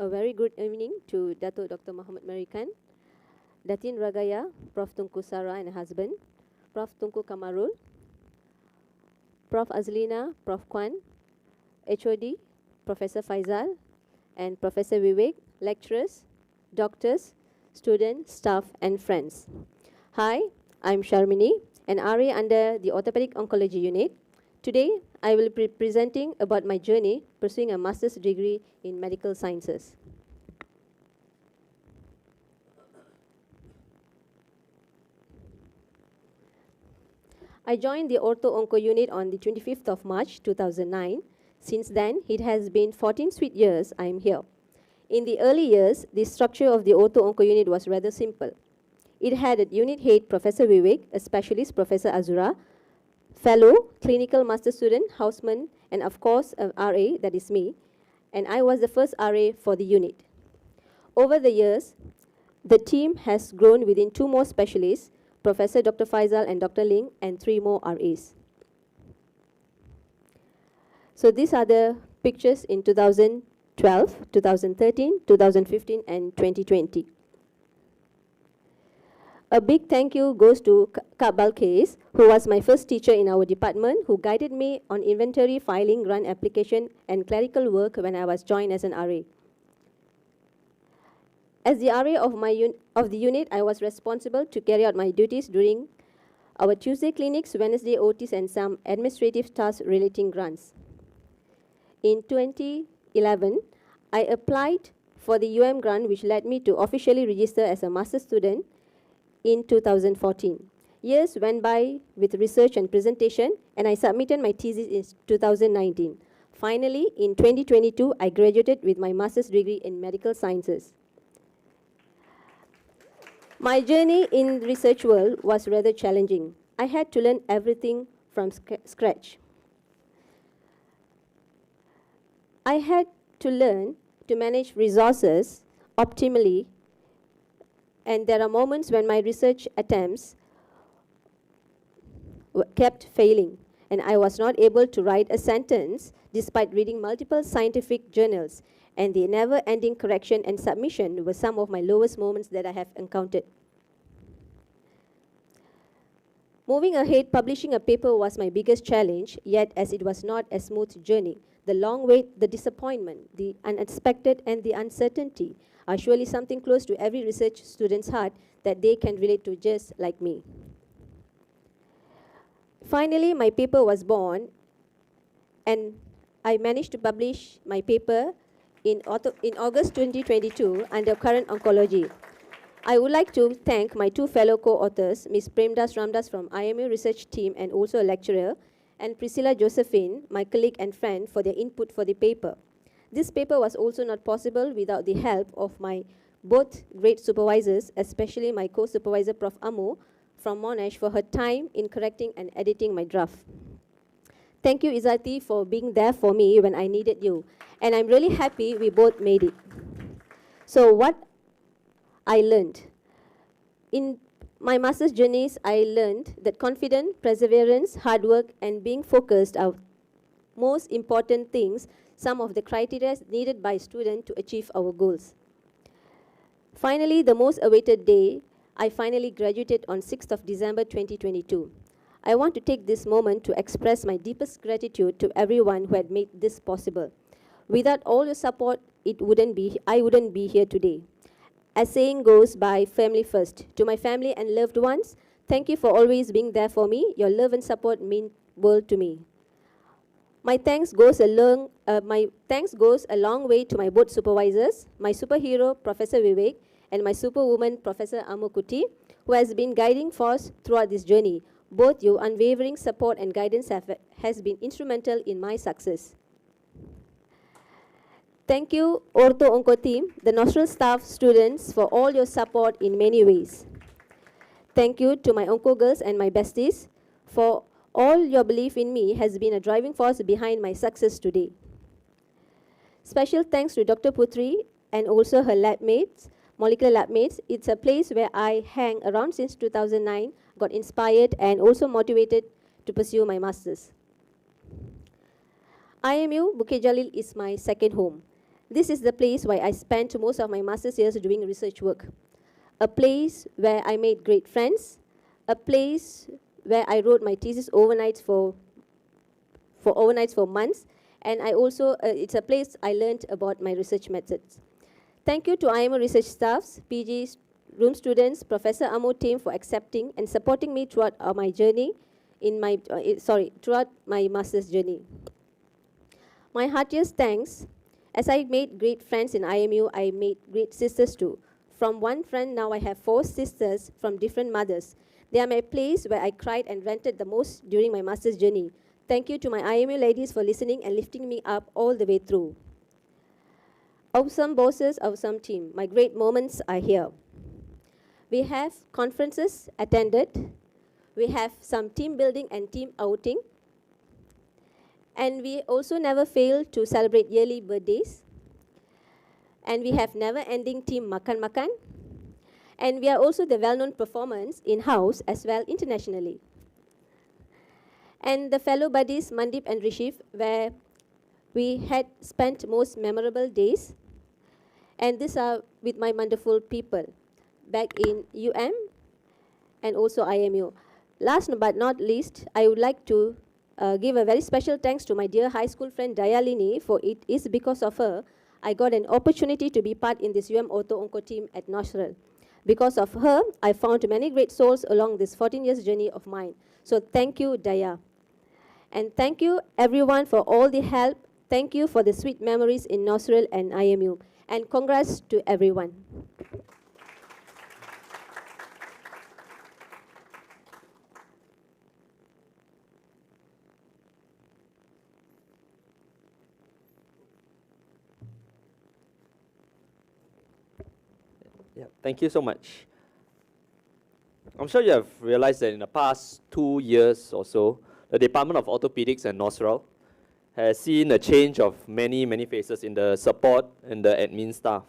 A very good evening to Dato Dr. Muhammad Marikan, Datin Ragaya, Prof. Tunku Sarah and husband, Prof. Tunku Kamarul, Prof. Azlina, Prof. Kwan, HOD, Professor Faizal, and Professor Vivek, lecturers, doctors, students, staff, and friends. Hi, I'm Sharmini, an RA under the Orthopedic Oncology Unit. Today, I will be presenting about my journey pursuing a master's degree in medical sciences. I joined the Ortho-Onco unit on the 25th of March 2009. Since then, it has been 14 sweet years I am here. In the early years, the structure of the Ortho-Onco unit was rather simple. It had a unit head, Professor Vivek, a specialist, Professor Azura, fellow, clinical master student, houseman, and of course, a RA, that is me, and I was the first RA for the unit. Over the years, the team has grown within 2 more specialists, Professor Dr. Faisal and Dr. Ling, and 3 more RAs. So these are the pictures in 2012, 2013, 2015, and 2020. A big thank you goes to Kak Balkis, who was my first teacher in our department, who guided me on inventory, filing, grant application, and clerical work when I was joined as an RA. As the RA of the unit, I was responsible to carry out my duties during our Tuesday clinics, Wednesday OTs, and some administrative tasks relating grants. In 2011, I applied for the UM grant, which led me to officially register as a master's student in 2014. Years went by with research and presentation, and I submitted my thesis in 2019. Finally, in 2022, I graduated with my master's degree in medical sciences. My journey in research world was rather challenging. I had to learn everything from scratch. I had to learn to manage resources optimally, and there are moments when my research attempts kept failing, and I was not able to write a sentence despite reading multiple scientific journals, and the never-ending correction and submission were some of my lowest moments that I have encountered. Moving ahead, publishing a paper was my biggest challenge, yet as it was not a smooth journey. The long wait, the disappointment, the unexpected, and the uncertainty are surely something close to every research student's heart that they can relate to just like me. Finally, my paper was born, and I managed to publish my paper in August 2022 under Current Oncology. I would like to thank my 2 fellow co-authors, Ms. Premdas Ramdas from IMU research team and also a lecturer, and Priscilla Josephine, my colleague and friend, for their input for the paper. This paper was also not possible without the help of my both great supervisors, especially my co-supervisor, Prof. Amo, from Monash, for her time in correcting and editing my draft. Thank you, Izati, for being there for me when I needed you. And I'm really happy we both made it. So what I learned. In my master's journeys, I learned that confidence, perseverance, hard work, and being focused are most important things, some of the criteria needed by students to achieve our goals. Finally, the most awaited day, I finally graduated on 6th of December 2022. I want to take this moment to express my deepest gratitude to everyone who had made this possible. Without all your support, I wouldn't be here today. As saying goes, by family first. To my family and loved ones, thank you for always being there for me. Your love and support mean world to me. My thanks goes a long way to my board supervisors, my superhero, Professor Vivek, and my superwoman, Professor Amukuti, who has been guiding force throughout this journey. Both your unwavering support and guidance has been instrumental in my success. Thank you, Ortho Onco team, the Noceral staff, students, for all your support in many ways. Thank you to my Onco girls and my besties for all your belief in me has been a driving force behind my success today. Special thanks to Dr. Putri and also her lab mates, molecular lab mates. It's a place where I hang around since 2009, got inspired and also motivated to pursue my masters. IMU Bukit Jalil is my second home. This is the place where I spent most of my master's years doing research work. A place where I made great friends, a place where I wrote my thesis overnights for months, and I also, it's a place I learned about my research methods. Thank you to IMO research staffs, PGs, room students, Professor Amo team for accepting and supporting me throughout my journey throughout my master's journey. My heartiest thanks. As I made great friends in IMU, I made great sisters too. From one friend, now I have 4 sisters from different mothers. They are my place where I cried and ranted the most during my master's journey. Thank you to my IMU ladies for listening and lifting me up all the way through. Awesome bosses, awesome team. My great moments are here. We have conferences attended. We have some team building and team outing. And we also never fail to celebrate yearly birthdays. And we have never-ending team makan-makan. And we are also the well-known performance in-house as well internationally. And the fellow buddies, Mandip and Rishiv, where we had spent most memorable days. And these are with my wonderful people back in UM and also IMU. Last but not least, I would like to give a very special thanks to my dear high school friend Dayalini, for it is because of her I got an opportunity to be part in this Ortho Onco team at Noceral. Because of her, I found many great souls along this 14 years journey of mine. So thank you, Daya. And thank you everyone for all the help. Thank you for the sweet memories in Noceral and IMU. And congrats to everyone. Yeah, thank you so much. I'm sure you have realized that in the past 2 years or so, the Department of Orthopedics and Noceral has seen a change of many faces in the support and the admin staff.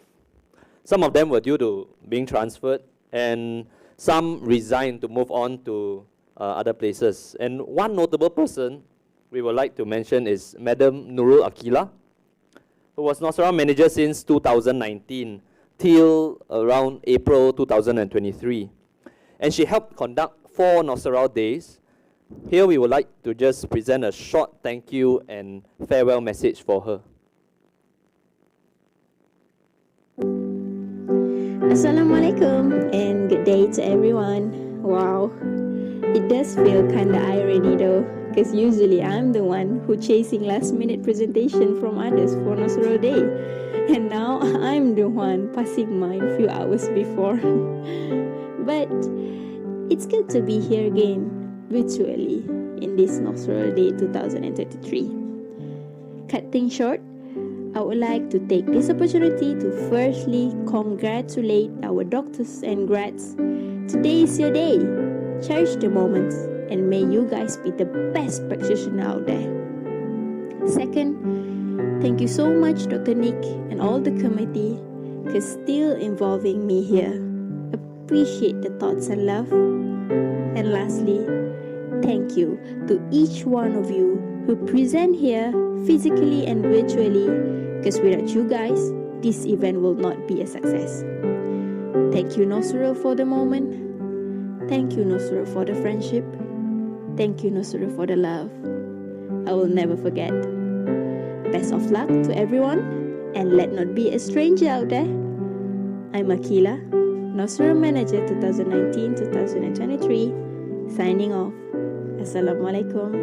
Some of them were due to being transferred, and some resigned to move on to other places. And one notable person we would like to mention is Madam Nurul Akila, who was Noceral manager since 2019 till around April 2023. And she helped conduct 4 Noceral days. Here we would like to just present a short thank you and farewell message for her. Assalamualaikum and good day to everyone. Wow, it does feel kinda irony though, because usually I'm the one who chasing last minute presentation from others for Noceral Day. And now I'm the one passing mine few hours before. But it's good to be here again, virtually, in this Noceral Day 2023. Cut things short, I would like to take this opportunity to firstly congratulate our doctors and grads. Today is your day. Cherish the moments and may you guys be the best practitioner out there. Second, thank you so much Dr. Nick and all the committee for still involving me here. Appreciate the thoughts and love. And lastly, thank you to each one of you who present here physically and virtually, because without you guys, this event will not be a success. Thank you Noceral for the moment. Thank you Noceral for the friendship. Thank you Noceral for the love. I will never forget. Best of luck to everyone, and let not be a stranger out there. I'm Akila, Noceral Manager 2019-2023, signing off. Assalamualaikum.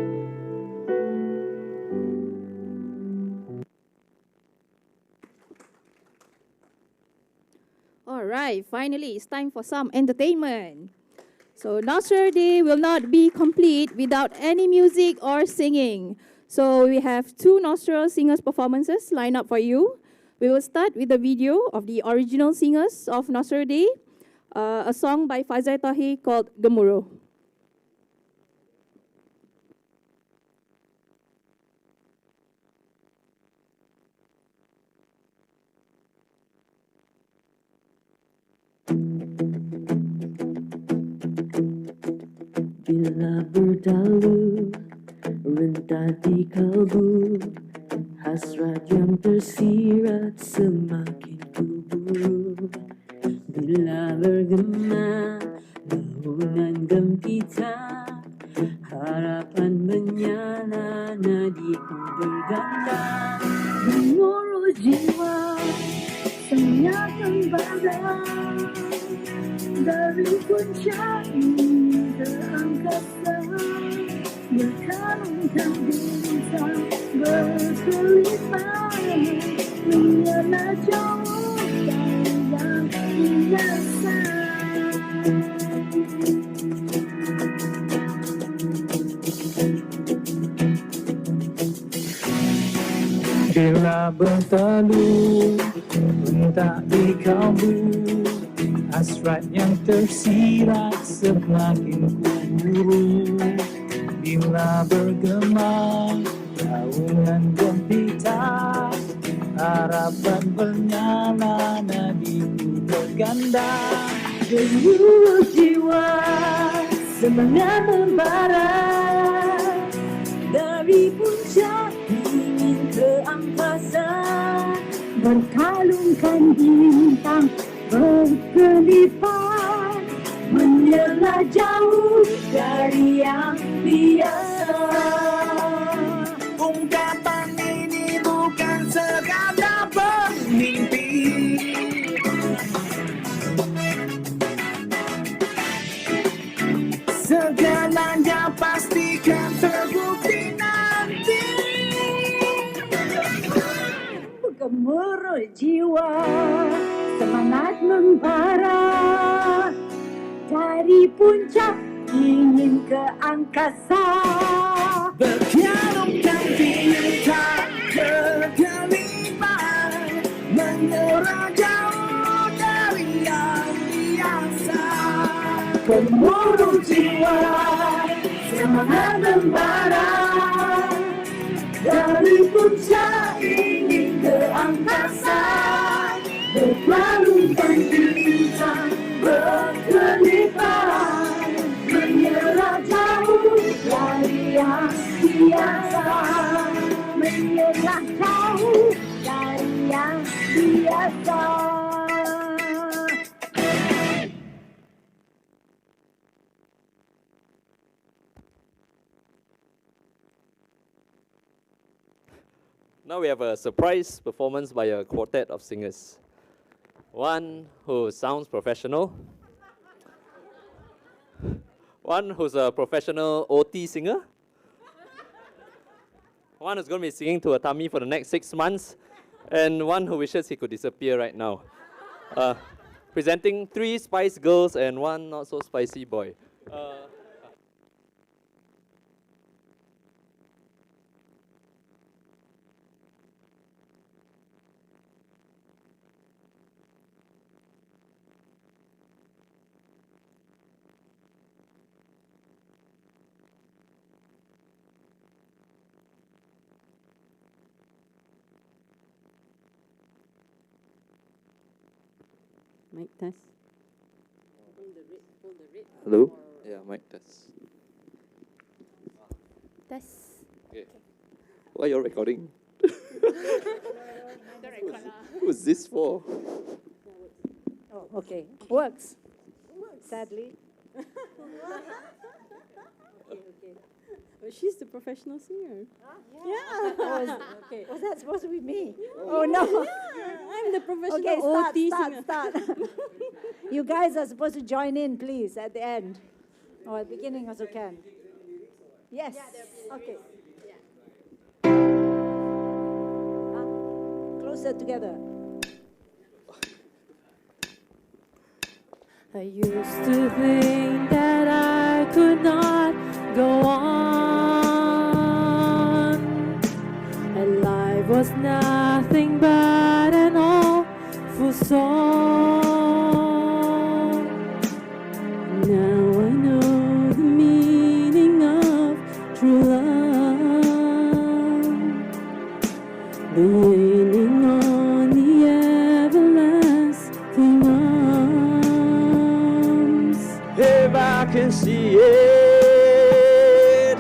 All right, finally, it's time for some entertainment. So Noceral Day will not be complete without any music or singing. So we have two Noceral singers performances lined up for you. We will start with the video of the original singers of Noceral Day, a song by Faizal Tahir called Gemuruh. Bila berdalu rentah di kalbu, hasrat yang tersirat semakin kuburu. Bila bergema bangunan gempita, harapan menyala nadiku berganda. Gemuruh jiwa senyap membara, dari puncak ini ke angkasa, berkalungkan bintang berkelipan, menyala jauh dari yang biasa. Bila bertalu entah di kalbu, hasrat yang tersirat semakin kuburu. Bila bergema daungan gempita, harapan bernyala nadiku berganda. Gemuruh jiwa semangat membara, dari puncak ingin ke angkasa, berkalungkan bintang berkelipan, menyala jauh dari yang biasa. Ungkapan ini bukan sekadar bermimpi, segalanya pastikan terbukti nanti. Gemuruh jiwa semangat membara, dari puncak ingin ke angkasa, berkalungkan bintang berkelipan, menyerah jauh dari yang biasa. gemuruh jiwa semangat membara, dari puncak ingin ke angkasa, berkalungkan bintang berkelipan, menyerah jauh dari yang biasa, menyerah jauh dari yang biasa. Now we have a surprise performance by a quartet of singers. One who sounds professional. One who's a professional OT singer. One who's going to be singing to a tummy for the next 6 months. And one who wishes he could disappear right now. Presenting 3 Spice Girls and 1 not so spicy boy. Mic test. Hello? Yeah, mic test. Test. Okay. Why are you recording? Who's this for? Oh, okay. Works. Sadly. Okay. But she's the professional singer. Yeah. Okay. Was that supposed to be me? Oh no. I'm the professional Okay, start, OT start, singer. start. You guys are supposed to join in, please, at the end. Or at the beginning also can. Yes. Okay. Closer together. I used to think that I could not go on, and life was nothing but an awful song. Now I know the meaning of true love, leaning on the everlasting arms. If I can see it,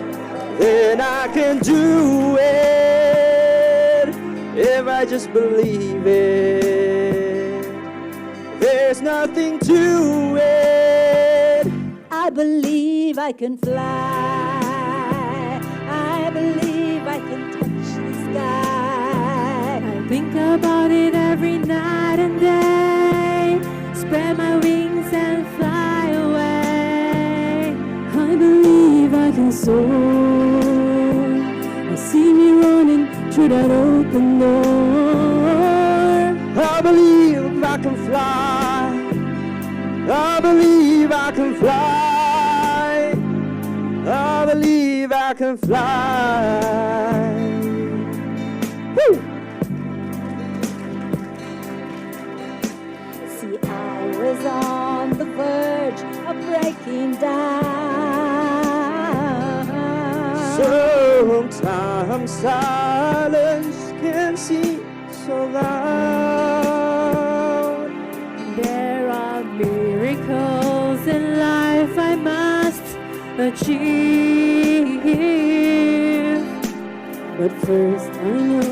then I can do it. If I just believe it, there's nothing to it. I believe I can fly. I believe I can touch the sky. I think about it every night and day, spread my wings and fly away. I believe I can soar. I see me running through that open door. I believe I can fly. I believe I can fly. I believe I can fly. Woo! See, I was on the verge of breaking down. Sometimes silence can seem so loud. There are miracles in life I must achieve, but first I know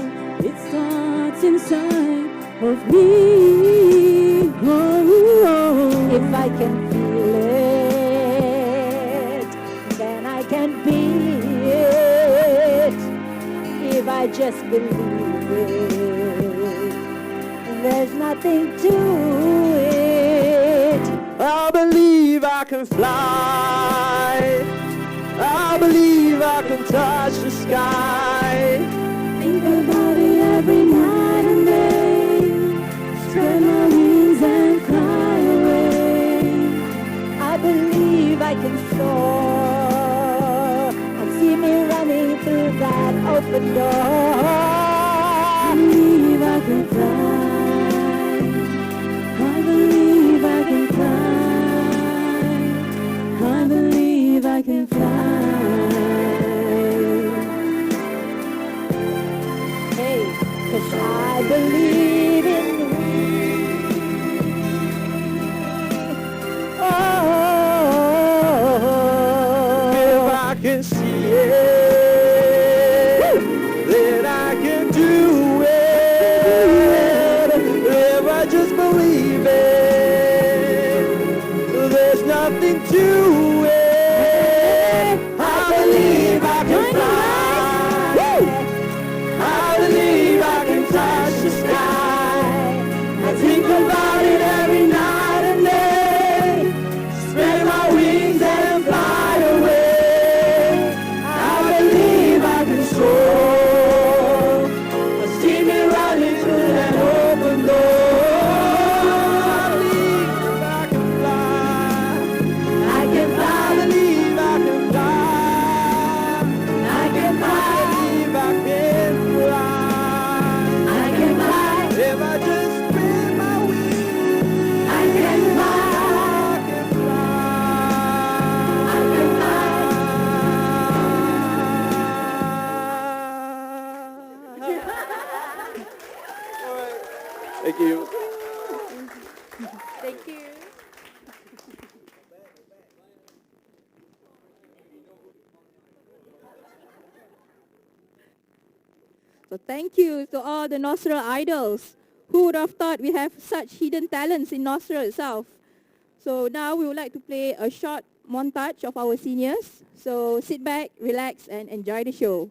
it starts inside of me. If I can feel it, then I can be it. If I just believe it, there's nothing to it. I believe I can fly. I believe I can touch the sky. Think about it every night and day, spread my wings and fly away. I believe I can soar. And see me running through that open door. I believe I can fly. I believe I can fly. I believe I can fly. Hey, 'cause I believe in you. If I can see it, then I can do it. If I just believe it, there's nothing to it. I believe I can fly. I believe I can touch the sky. I think about it every night and day. Spread my wings and fly away. I believe I can soar. I see me running through that open door. I believe I can fly. I can fly. I believe I can fly. I can fly. I believe I can fly. I can fly. If I just spread my wings, I can fly. Thank you. Thank you. So thank you to all the Noceral idols. Who would have thought we have such hidden talents in Noceral itself? So now we would like to play a short montage of our seniors. So sit back, relax, and enjoy the show.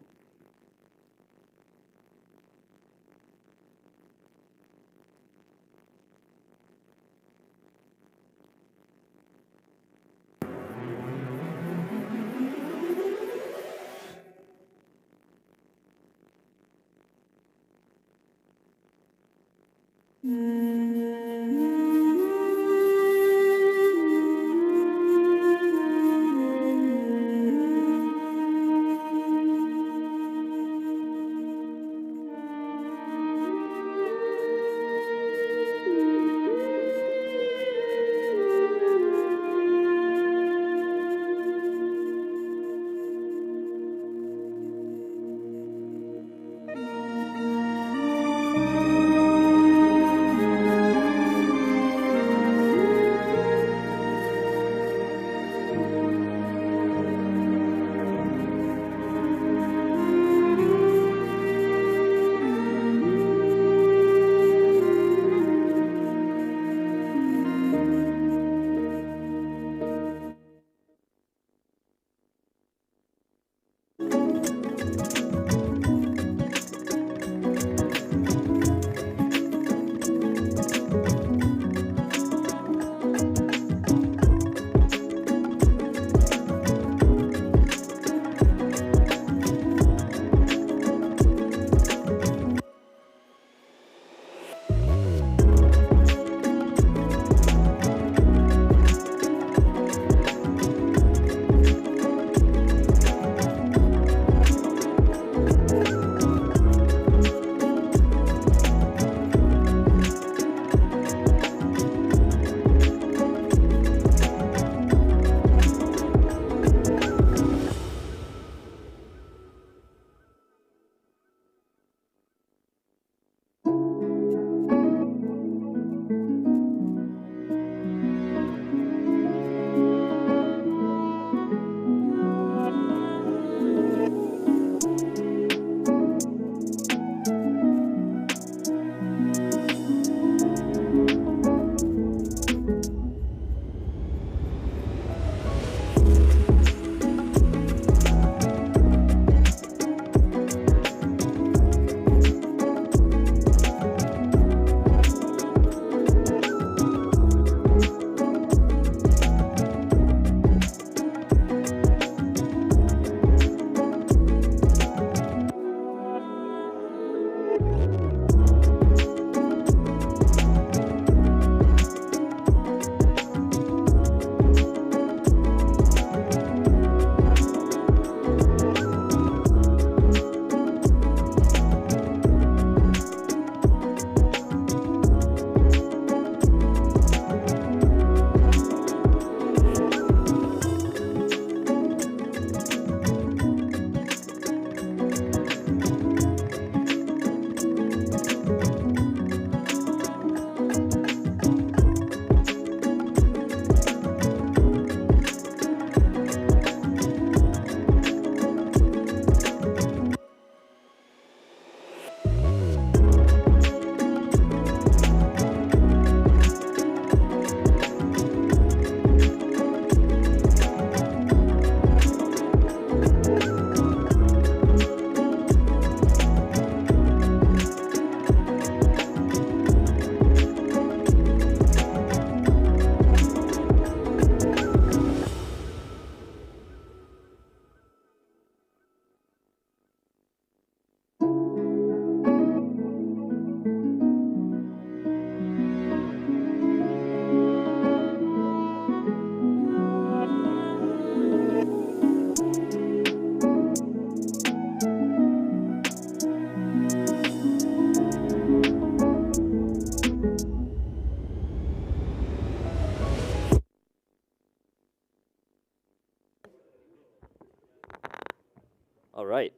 All right.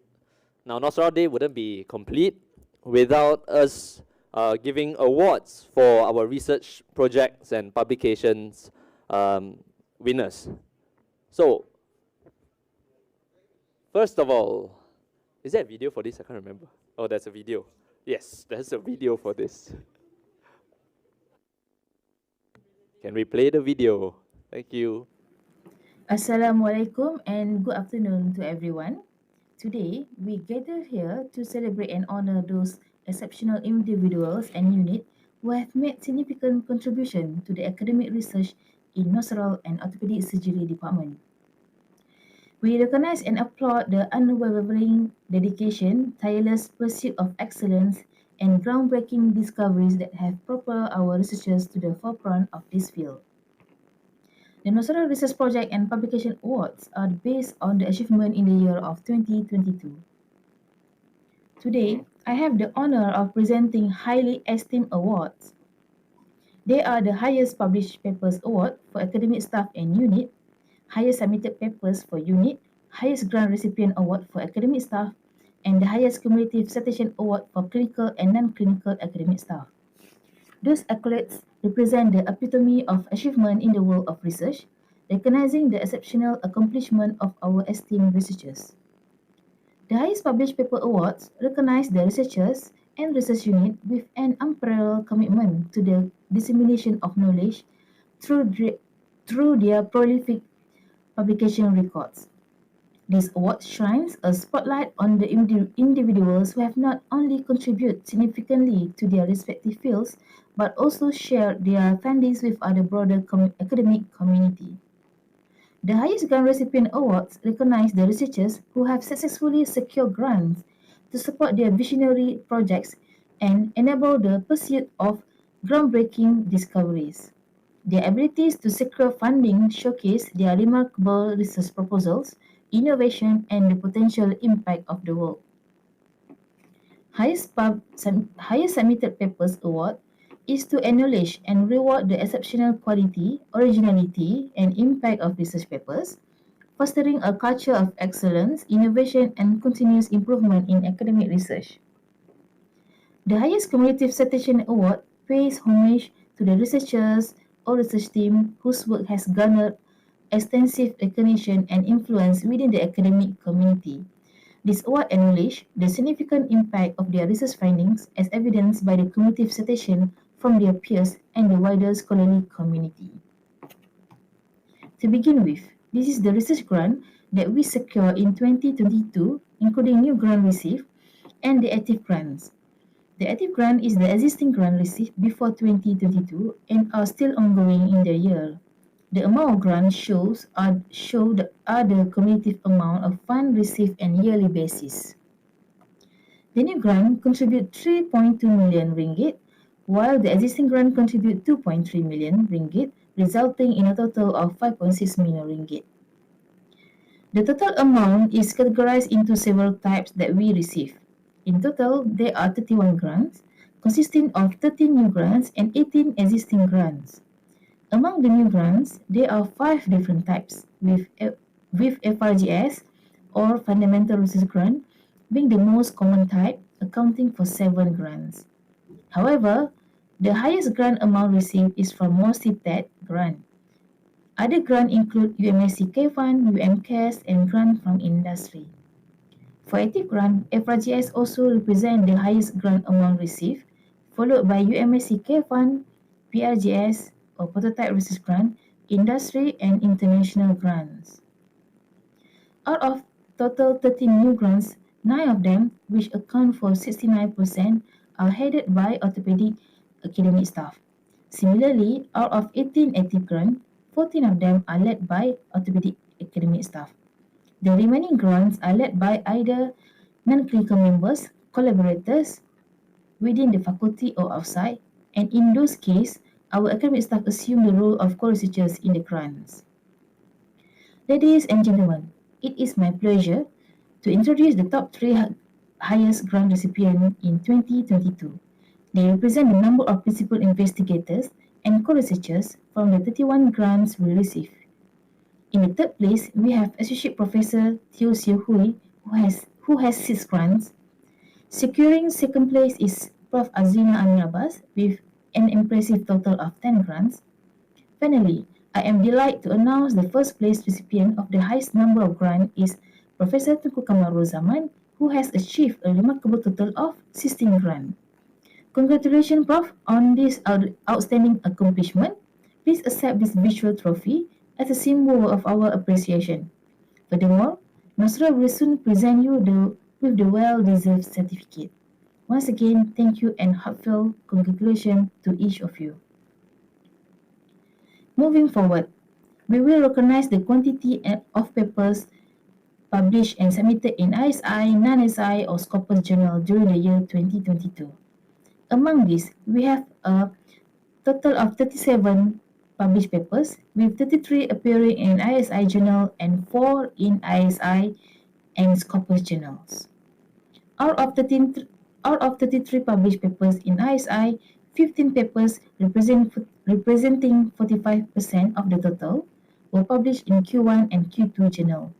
Now, Noceral Day wouldn't be complete without us giving awards for our research projects and publications winners. So, first of all, is there a video for this? I can't remember. Oh, there's a video. Yes, there's a video for this. Can we play the video? Thank you. Assalamualaikum and good afternoon to everyone. Today, we gather here to celebrate and honor those exceptional individuals and units who have made significant contribution to the academic research in Noceral and Orthopedic Surgery Department. We recognize and applaud the unwavering dedication, tireless pursuit of excellence, and groundbreaking discoveries that have propelled our researchers to the forefront of this field. The Noceral Research Project and Publication Awards are based on the achievement in the year of 2022. Today, I have the honor of presenting highly esteemed awards. They are the highest published papers award for academic staff and unit, highest submitted papers for unit, highest grant recipient award for academic staff, and the highest cumulative citation award for clinical and non-clinical academic staff. Those accolades represent the epitome of achievement in the world of research, recognizing the exceptional accomplishment of our esteemed researchers. The highest published paper awards recognize the researchers and research unit with an unparalleled commitment to the dissemination of knowledge through their prolific publication records. This award shines a spotlight on the individuals who have not only contributed significantly to their respective fields but also shared their findings with other broader academic community. The highest grant recipient awards recognize the researchers who have successfully secured grants to support their visionary projects and enable the pursuit of groundbreaking discoveries. Their abilities to secure funding showcase their remarkable research proposals, innovation, and the potential impact of the work. Highest Submitted Papers Award is to acknowledge and reward the exceptional quality, originality, and impact of research papers, fostering a culture of excellence, innovation, and continuous improvement in academic research. The highest cumulative citation award pays homage to the researchers or research team whose work has garnered extensive recognition and influence within the academic community. This award acknowledges the significant impact of their research findings as evidenced by the cumulative citation from their peers and the wider scholarly community. To begin with, this is the research grant that we secured in 2022, including new grant received and the active grants. The active grant is the existing grant received before 2022 and are still ongoing in the year. The amount of grant show the other cumulative amount of fund received on yearly basis. The new grant contribute 3.2 million ringgit, while the existing grant contribute 2.3 million ringgit, resulting in a total of 5.6 million ringgit. The total amount is categorized into several types that we receive. In total, there are 31 grants, consisting of 13 new grants and 18 existing grants. Among the new grants, there are 5 different types, with FRGS, or Fundamental Research Grant, being the most common type, accounting for 7 grants. However, the highest grant amount received is from MOSITED grant. Other grants include UMSC K-Fund, UMCAS, and grant from industry. For active grant, FRGS also represent the highest grant amount received, followed by UMSC K-Fund, PRGS, or Prototype Research Grant, industry, and international grants. Out of total 13 new grants, 9 of them, which account for 69%, are headed by orthopedic academic staff. Similarly, out of 18 active grants, 14 of them are led by orthopedic academic staff. The remaining grants are led by either non-clinical members, collaborators within the faculty or outside, and in those cases, our academic staff assume the role of co-researchers in the grants. Ladies and gentlemen, it is my pleasure to introduce the top 3 highest grant recipients in 2022. They represent the number of principal investigators and co-researchers from the 31 grants we received. In the third place, we have Associate Professor Teo Siu Hui, who has 6 grants. Securing second place is Prof. Azrina Amin Abbas with an impressive total of 10 grants. Finally, I am delighted to announce the first place recipient of the highest number of grants is Professor Tunku Kamarul Zaman, who has achieved a remarkable total of 16 grants. Congratulations, Prof, on this outstanding accomplishment. Please accept this virtual trophy as a symbol of our appreciation. Furthermore, Noceral will soon present you with the well-deserved certificate. Once again, thank you and heartfelt congratulations to each of you. Moving forward, we will recognize the quantity of papers published and submitted in ISI, non-SI, or Scopus Journal during the year 2022. Among these, we have a total of 37 published papers, with 33 appearing in ISI Journal and 4 in ISI and Scopus journals. Out of 33 published papers in ISI, 15 papers representing 45% of the total were published in Q1 and Q2 journal.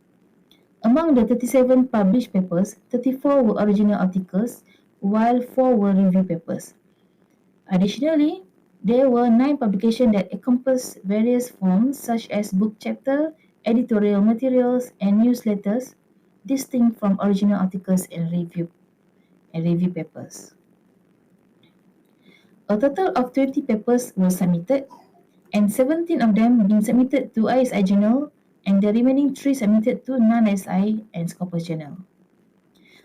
Among the 37 published papers, 34 were original articles, while 4 were review papers. Additionally, there were 9 publications that encompass various forms such as book chapter, editorial materials, and newsletters, distinct from original articles and review papers. A total of 20 papers were submitted, and 17 of them being submitted to ISI Journal, and the remaining 3 submitted to non-ISI and Scopus Journal.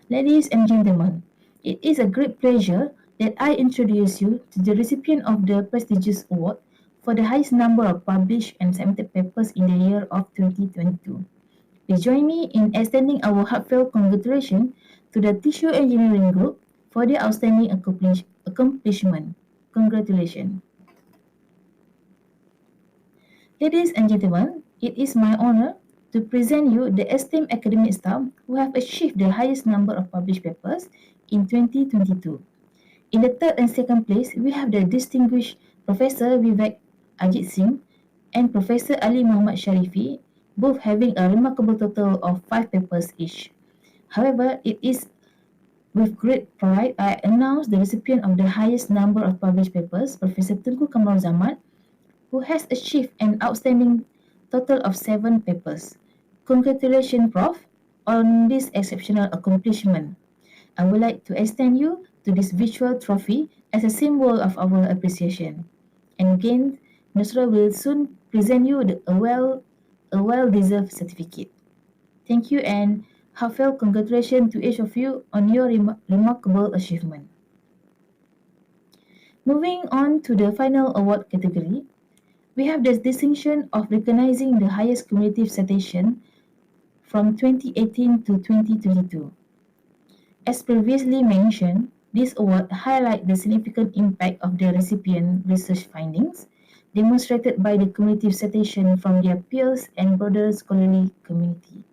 Ladies and gentlemen, it is a great pleasure that I introduce you to the recipient of the prestigious award for the highest number of published and submitted papers in the year of 2022. Please join me in extending our heartfelt congratulations to the Tissue Engineering Group for their outstanding accomplishment. Congratulations. Ladies and gentlemen, it is my honor to present you the esteemed academic staff who have achieved the highest number of published papers in 2022. In the third and second place, we have the distinguished Professor Vivek Ajit Singh and Professor Ali Muhammad Sharifi, both having a remarkable total of 5 papers each. However, it is with great pride I announce the recipient of the highest number of published papers, Professor Tunku Kamal Zaman, who has achieved an outstanding total of 7 papers. Congratulations, Prof, on this exceptional accomplishment. I would like to extend you to this virtual trophy as a symbol of our appreciation. And again, Noceral will soon present you a well-deserved certificate. Thank you and heartfelt congratulations to each of you on your remarkable achievement. Moving on to the final award category, we have the distinction of recognizing the highest cumulative citation from 2018 to 2022. As previously mentioned, this award highlights the significant impact of the recipient research findings demonstrated by the cumulative citation from their peers and broader scholarly community.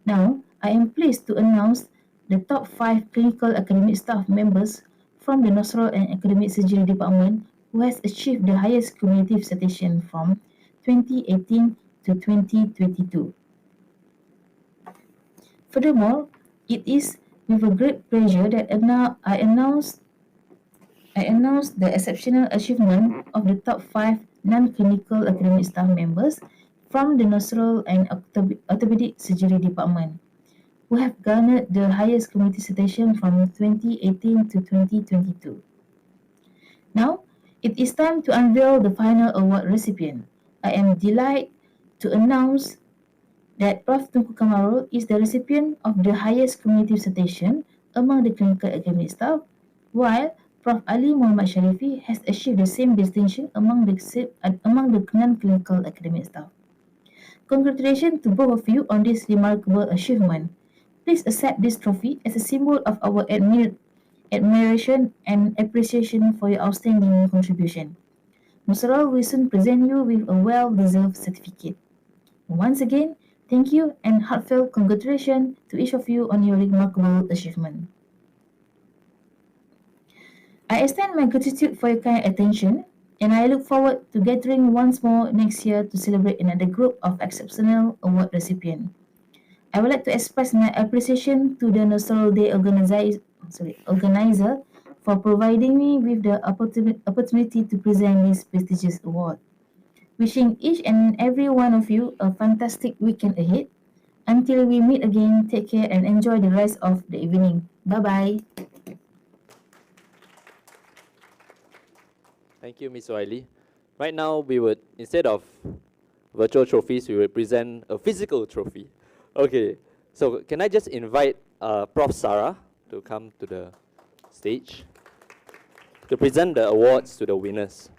Now, I am pleased to announce the top 5 clinical academic staff members from the Noceral and Academic Surgery Department who has achieved the highest cumulative citation from 2018 to 2022. Furthermore, it is with a great pleasure that I announce the exceptional achievement of the top 5 non-clinical academic staff members from the Noceral and Orthopedic Surgery Department, who have garnered the highest community citation from 2018 to 2022. Now, it is time to unveil the final award recipient. I am delighted to announce that Prof. Tunku Kamaru is the recipient of the highest cumulative citation among the clinical academic staff, while Prof. Ali Muhammad Sharifi has achieved the same distinction among the non-clinical academic staff. Congratulations to both of you on this remarkable achievement. Please accept this trophy as a symbol of our admiration and appreciation for your outstanding contribution. Noceral will soon present you with a well-deserved certificate. Once again, thank you and heartfelt congratulations to each of you on your remarkable achievement. I extend my gratitude for your kind attention, and I look forward to gathering once more next year to celebrate another group of exceptional award recipients. I would like to express my appreciation to the Noceral Day organizer for providing me with the opportunity to present this prestigious award. Wishing each and every one of you a fantastic weekend ahead. Until we meet again, take care and enjoy the rest of the evening. Bye-bye. Thank you, Ms. Wiley. Right now, we would, instead of virtual trophies, we would present a physical trophy. Okay, so can I just invite Prof. Sarah to come to the stage to present the awards to the winners.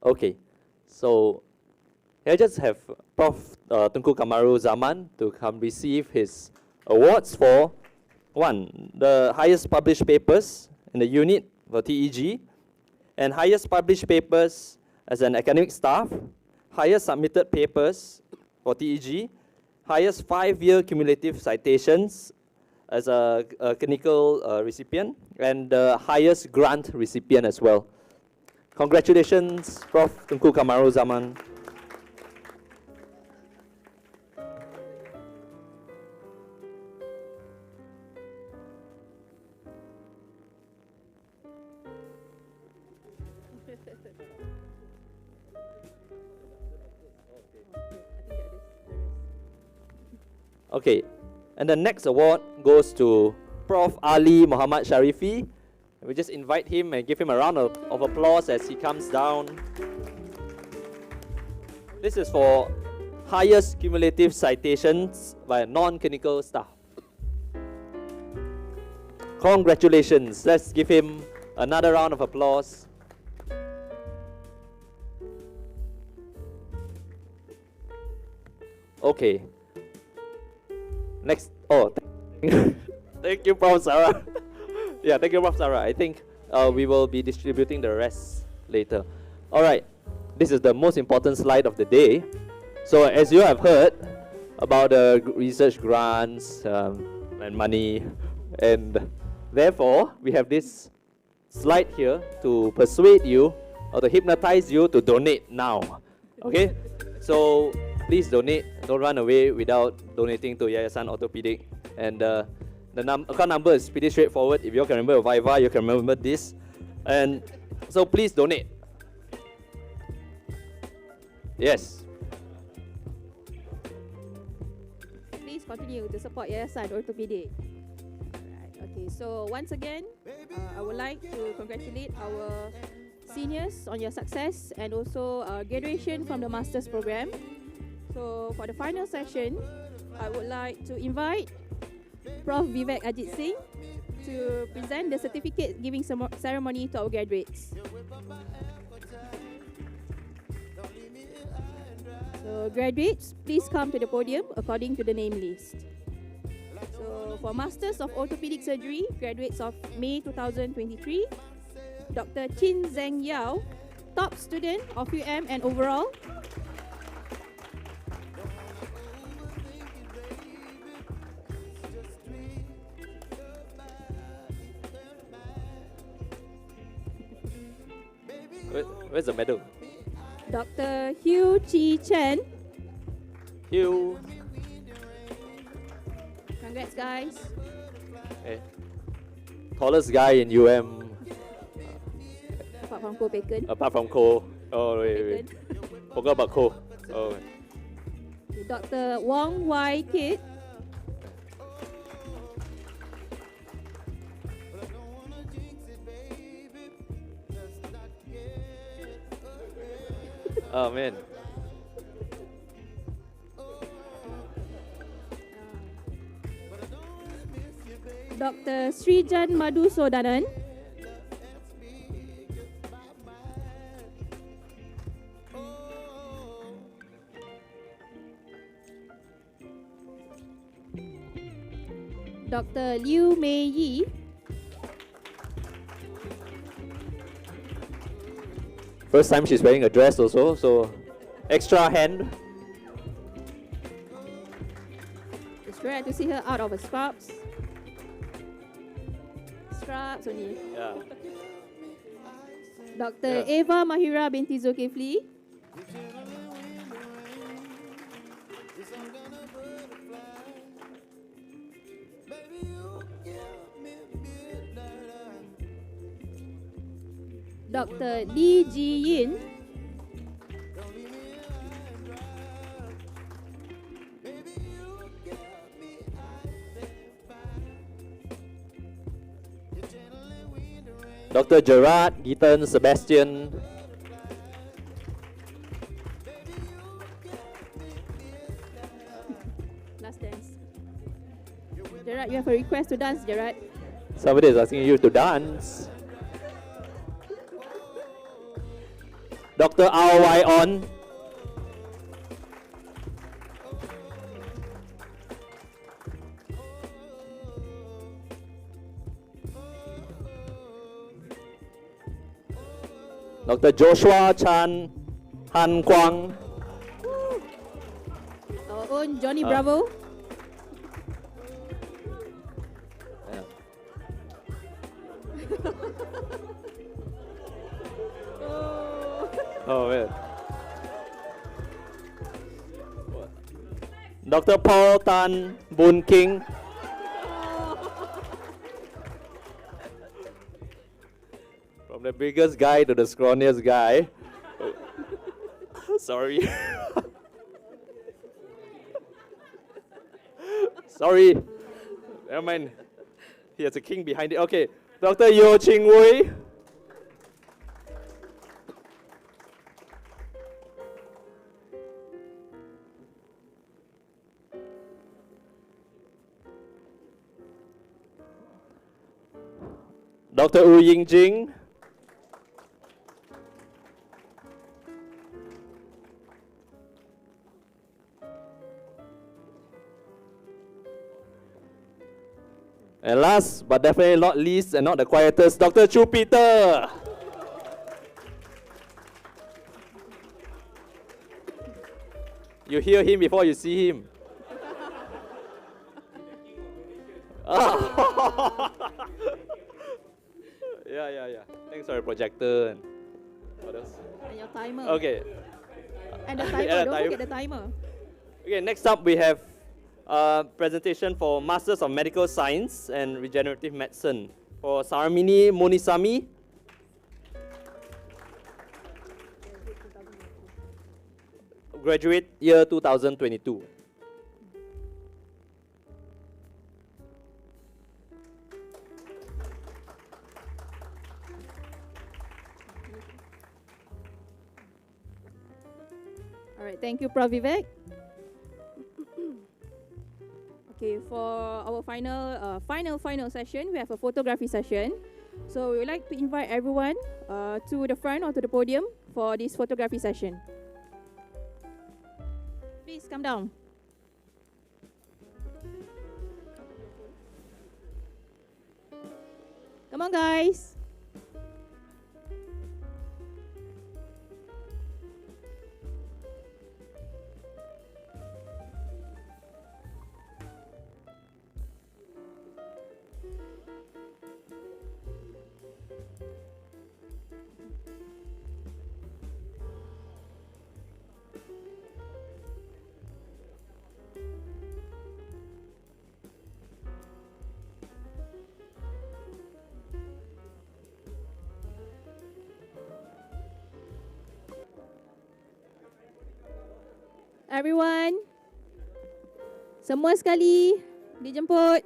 Okay, so I just have Prof. Tunku Kamaru Zaman to come receive his awards for one, the highest published papers in the unit for TEG, and highest published papers as an academic staff, highest submitted papers for TEG, highest 5-year cumulative citations as a clinical recipient, and the highest grant recipient as well. Congratulations, Prof. Tunku Kamaru Zaman. Okay, and the next award goes to Prof. Ali Muhammad Sharifi. We just invite him and give him a round of applause as he comes down. This is for highest cumulative citations by non-clinical staff. Congratulations. Let's give him another round of applause. Okay. Next. Oh, thank you, Prof. Sarah. Yeah, thank you, Prof. Sarah. I think we will be distributing the rest later. All right. This is the most important slide of the day. So as you have heard about the research grants and money, and therefore we have this slide here to persuade you or to hypnotize you to donate now. Okay? So please donate. Don't run away without donating to Yayasan Orthopedic. And the account number is pretty straightforward. If you can remember Viva, you can remember this. And so please donate. Yes. Please continue to support Yayasan Orthopedic. Alright, okay, so once again, I would like to congratulate our seniors on your success and also graduation from the master's program. So for the final session, I would like to invite Prof. Vivek Ajit Singh to present the certificate giving ceremony to our graduates. So graduates, please come to the podium according to the name list. So for Masters of Orthopedic Surgery, graduates of May 2023, Dr. Chin Zeng Yao, top student of UM and overall. Where's the medal? Dr. Hugh Chi Chen. Hugh. Congrats, guys. Okay. Tallest guy in UM. Apart from Ko Bacon. Apart from Ko. Oh, wait. Forgot about Ko. Oh. Dr. Wong Wai Kit. Oh, man. Dr. Srijan Madhusodanan. Dr. Liu Mei Yi. First time she's wearing a dress also, so extra hand. It's rare to see her out of her scrubs. Scrubs only. Yeah. Dr. Eva Mahira binti Zulkifli. Dr. Lee Ji Yin. Dr. Gerard Gitan Sebastian. Last dance. Gerard, you have a request to dance, Gerard. Somebody is asking you to dance. Dr. RY on. Dr. Joshua Chan Han Kwang. Our own Johnny Bravo. Yeah. Oh man. Dr. Paul Tan Boon King. From the biggest guy to the scrawniest guy. Sorry. Sorry. Never mind. He has a king behind it. Okay. Dr. Yo Ching Wei. Dr. Wu Ying Jing. And last but definitely not least and not the quietest, Dr. Chu Peter. You hear him before you see him. Yeah. Thanks for the projector and what else? And your timer. Okay. And the timer. Yeah, Don't forget the timer. Okay, next up we have a presentation for Masters of Medical Science and Regenerative Medicine for Saramini Monisami. Graduate year 2022. All right, thank you, Prof. Vivek. Okay, for our final session, we have a photography session. So we would like to invite everyone to the front or to the podium for this photography session. Please come down. Come on, guys. Everyone, semua sekali dijemput.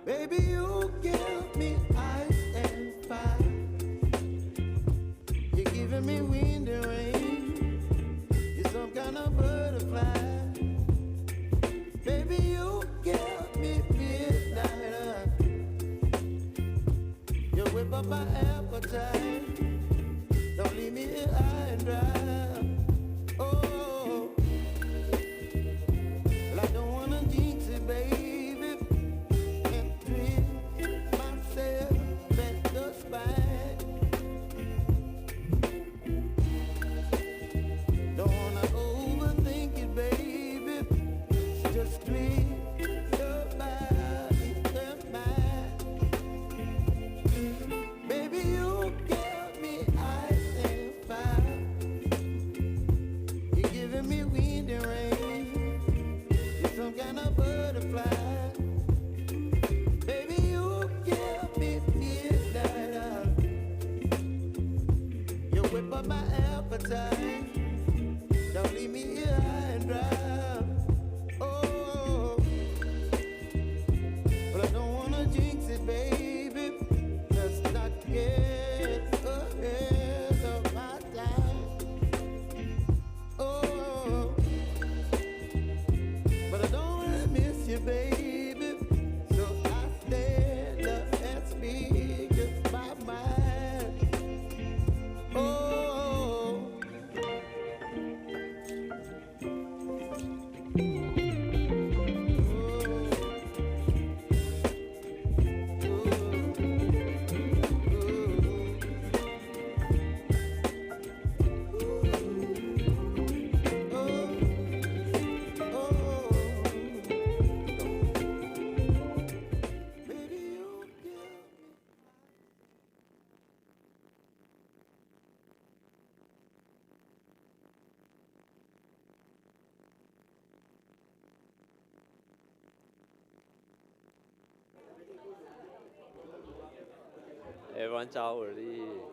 Baby, you give me ice and fire. You're giving me wind and rain. You're some kind of butterfly. Baby, you give me midnight. You whip up my appetite. Don't leave me here high and dry. Oh, well, I don't wanna jinx it, baby. time. Don't leave me here high and dry. Oh, but I don't wanna jinx it, baby. Let's not get ahead of my time. Oh, but I don't wanna miss you, baby. So I stand up and speak just my mind. Oh. Everyone ciao already.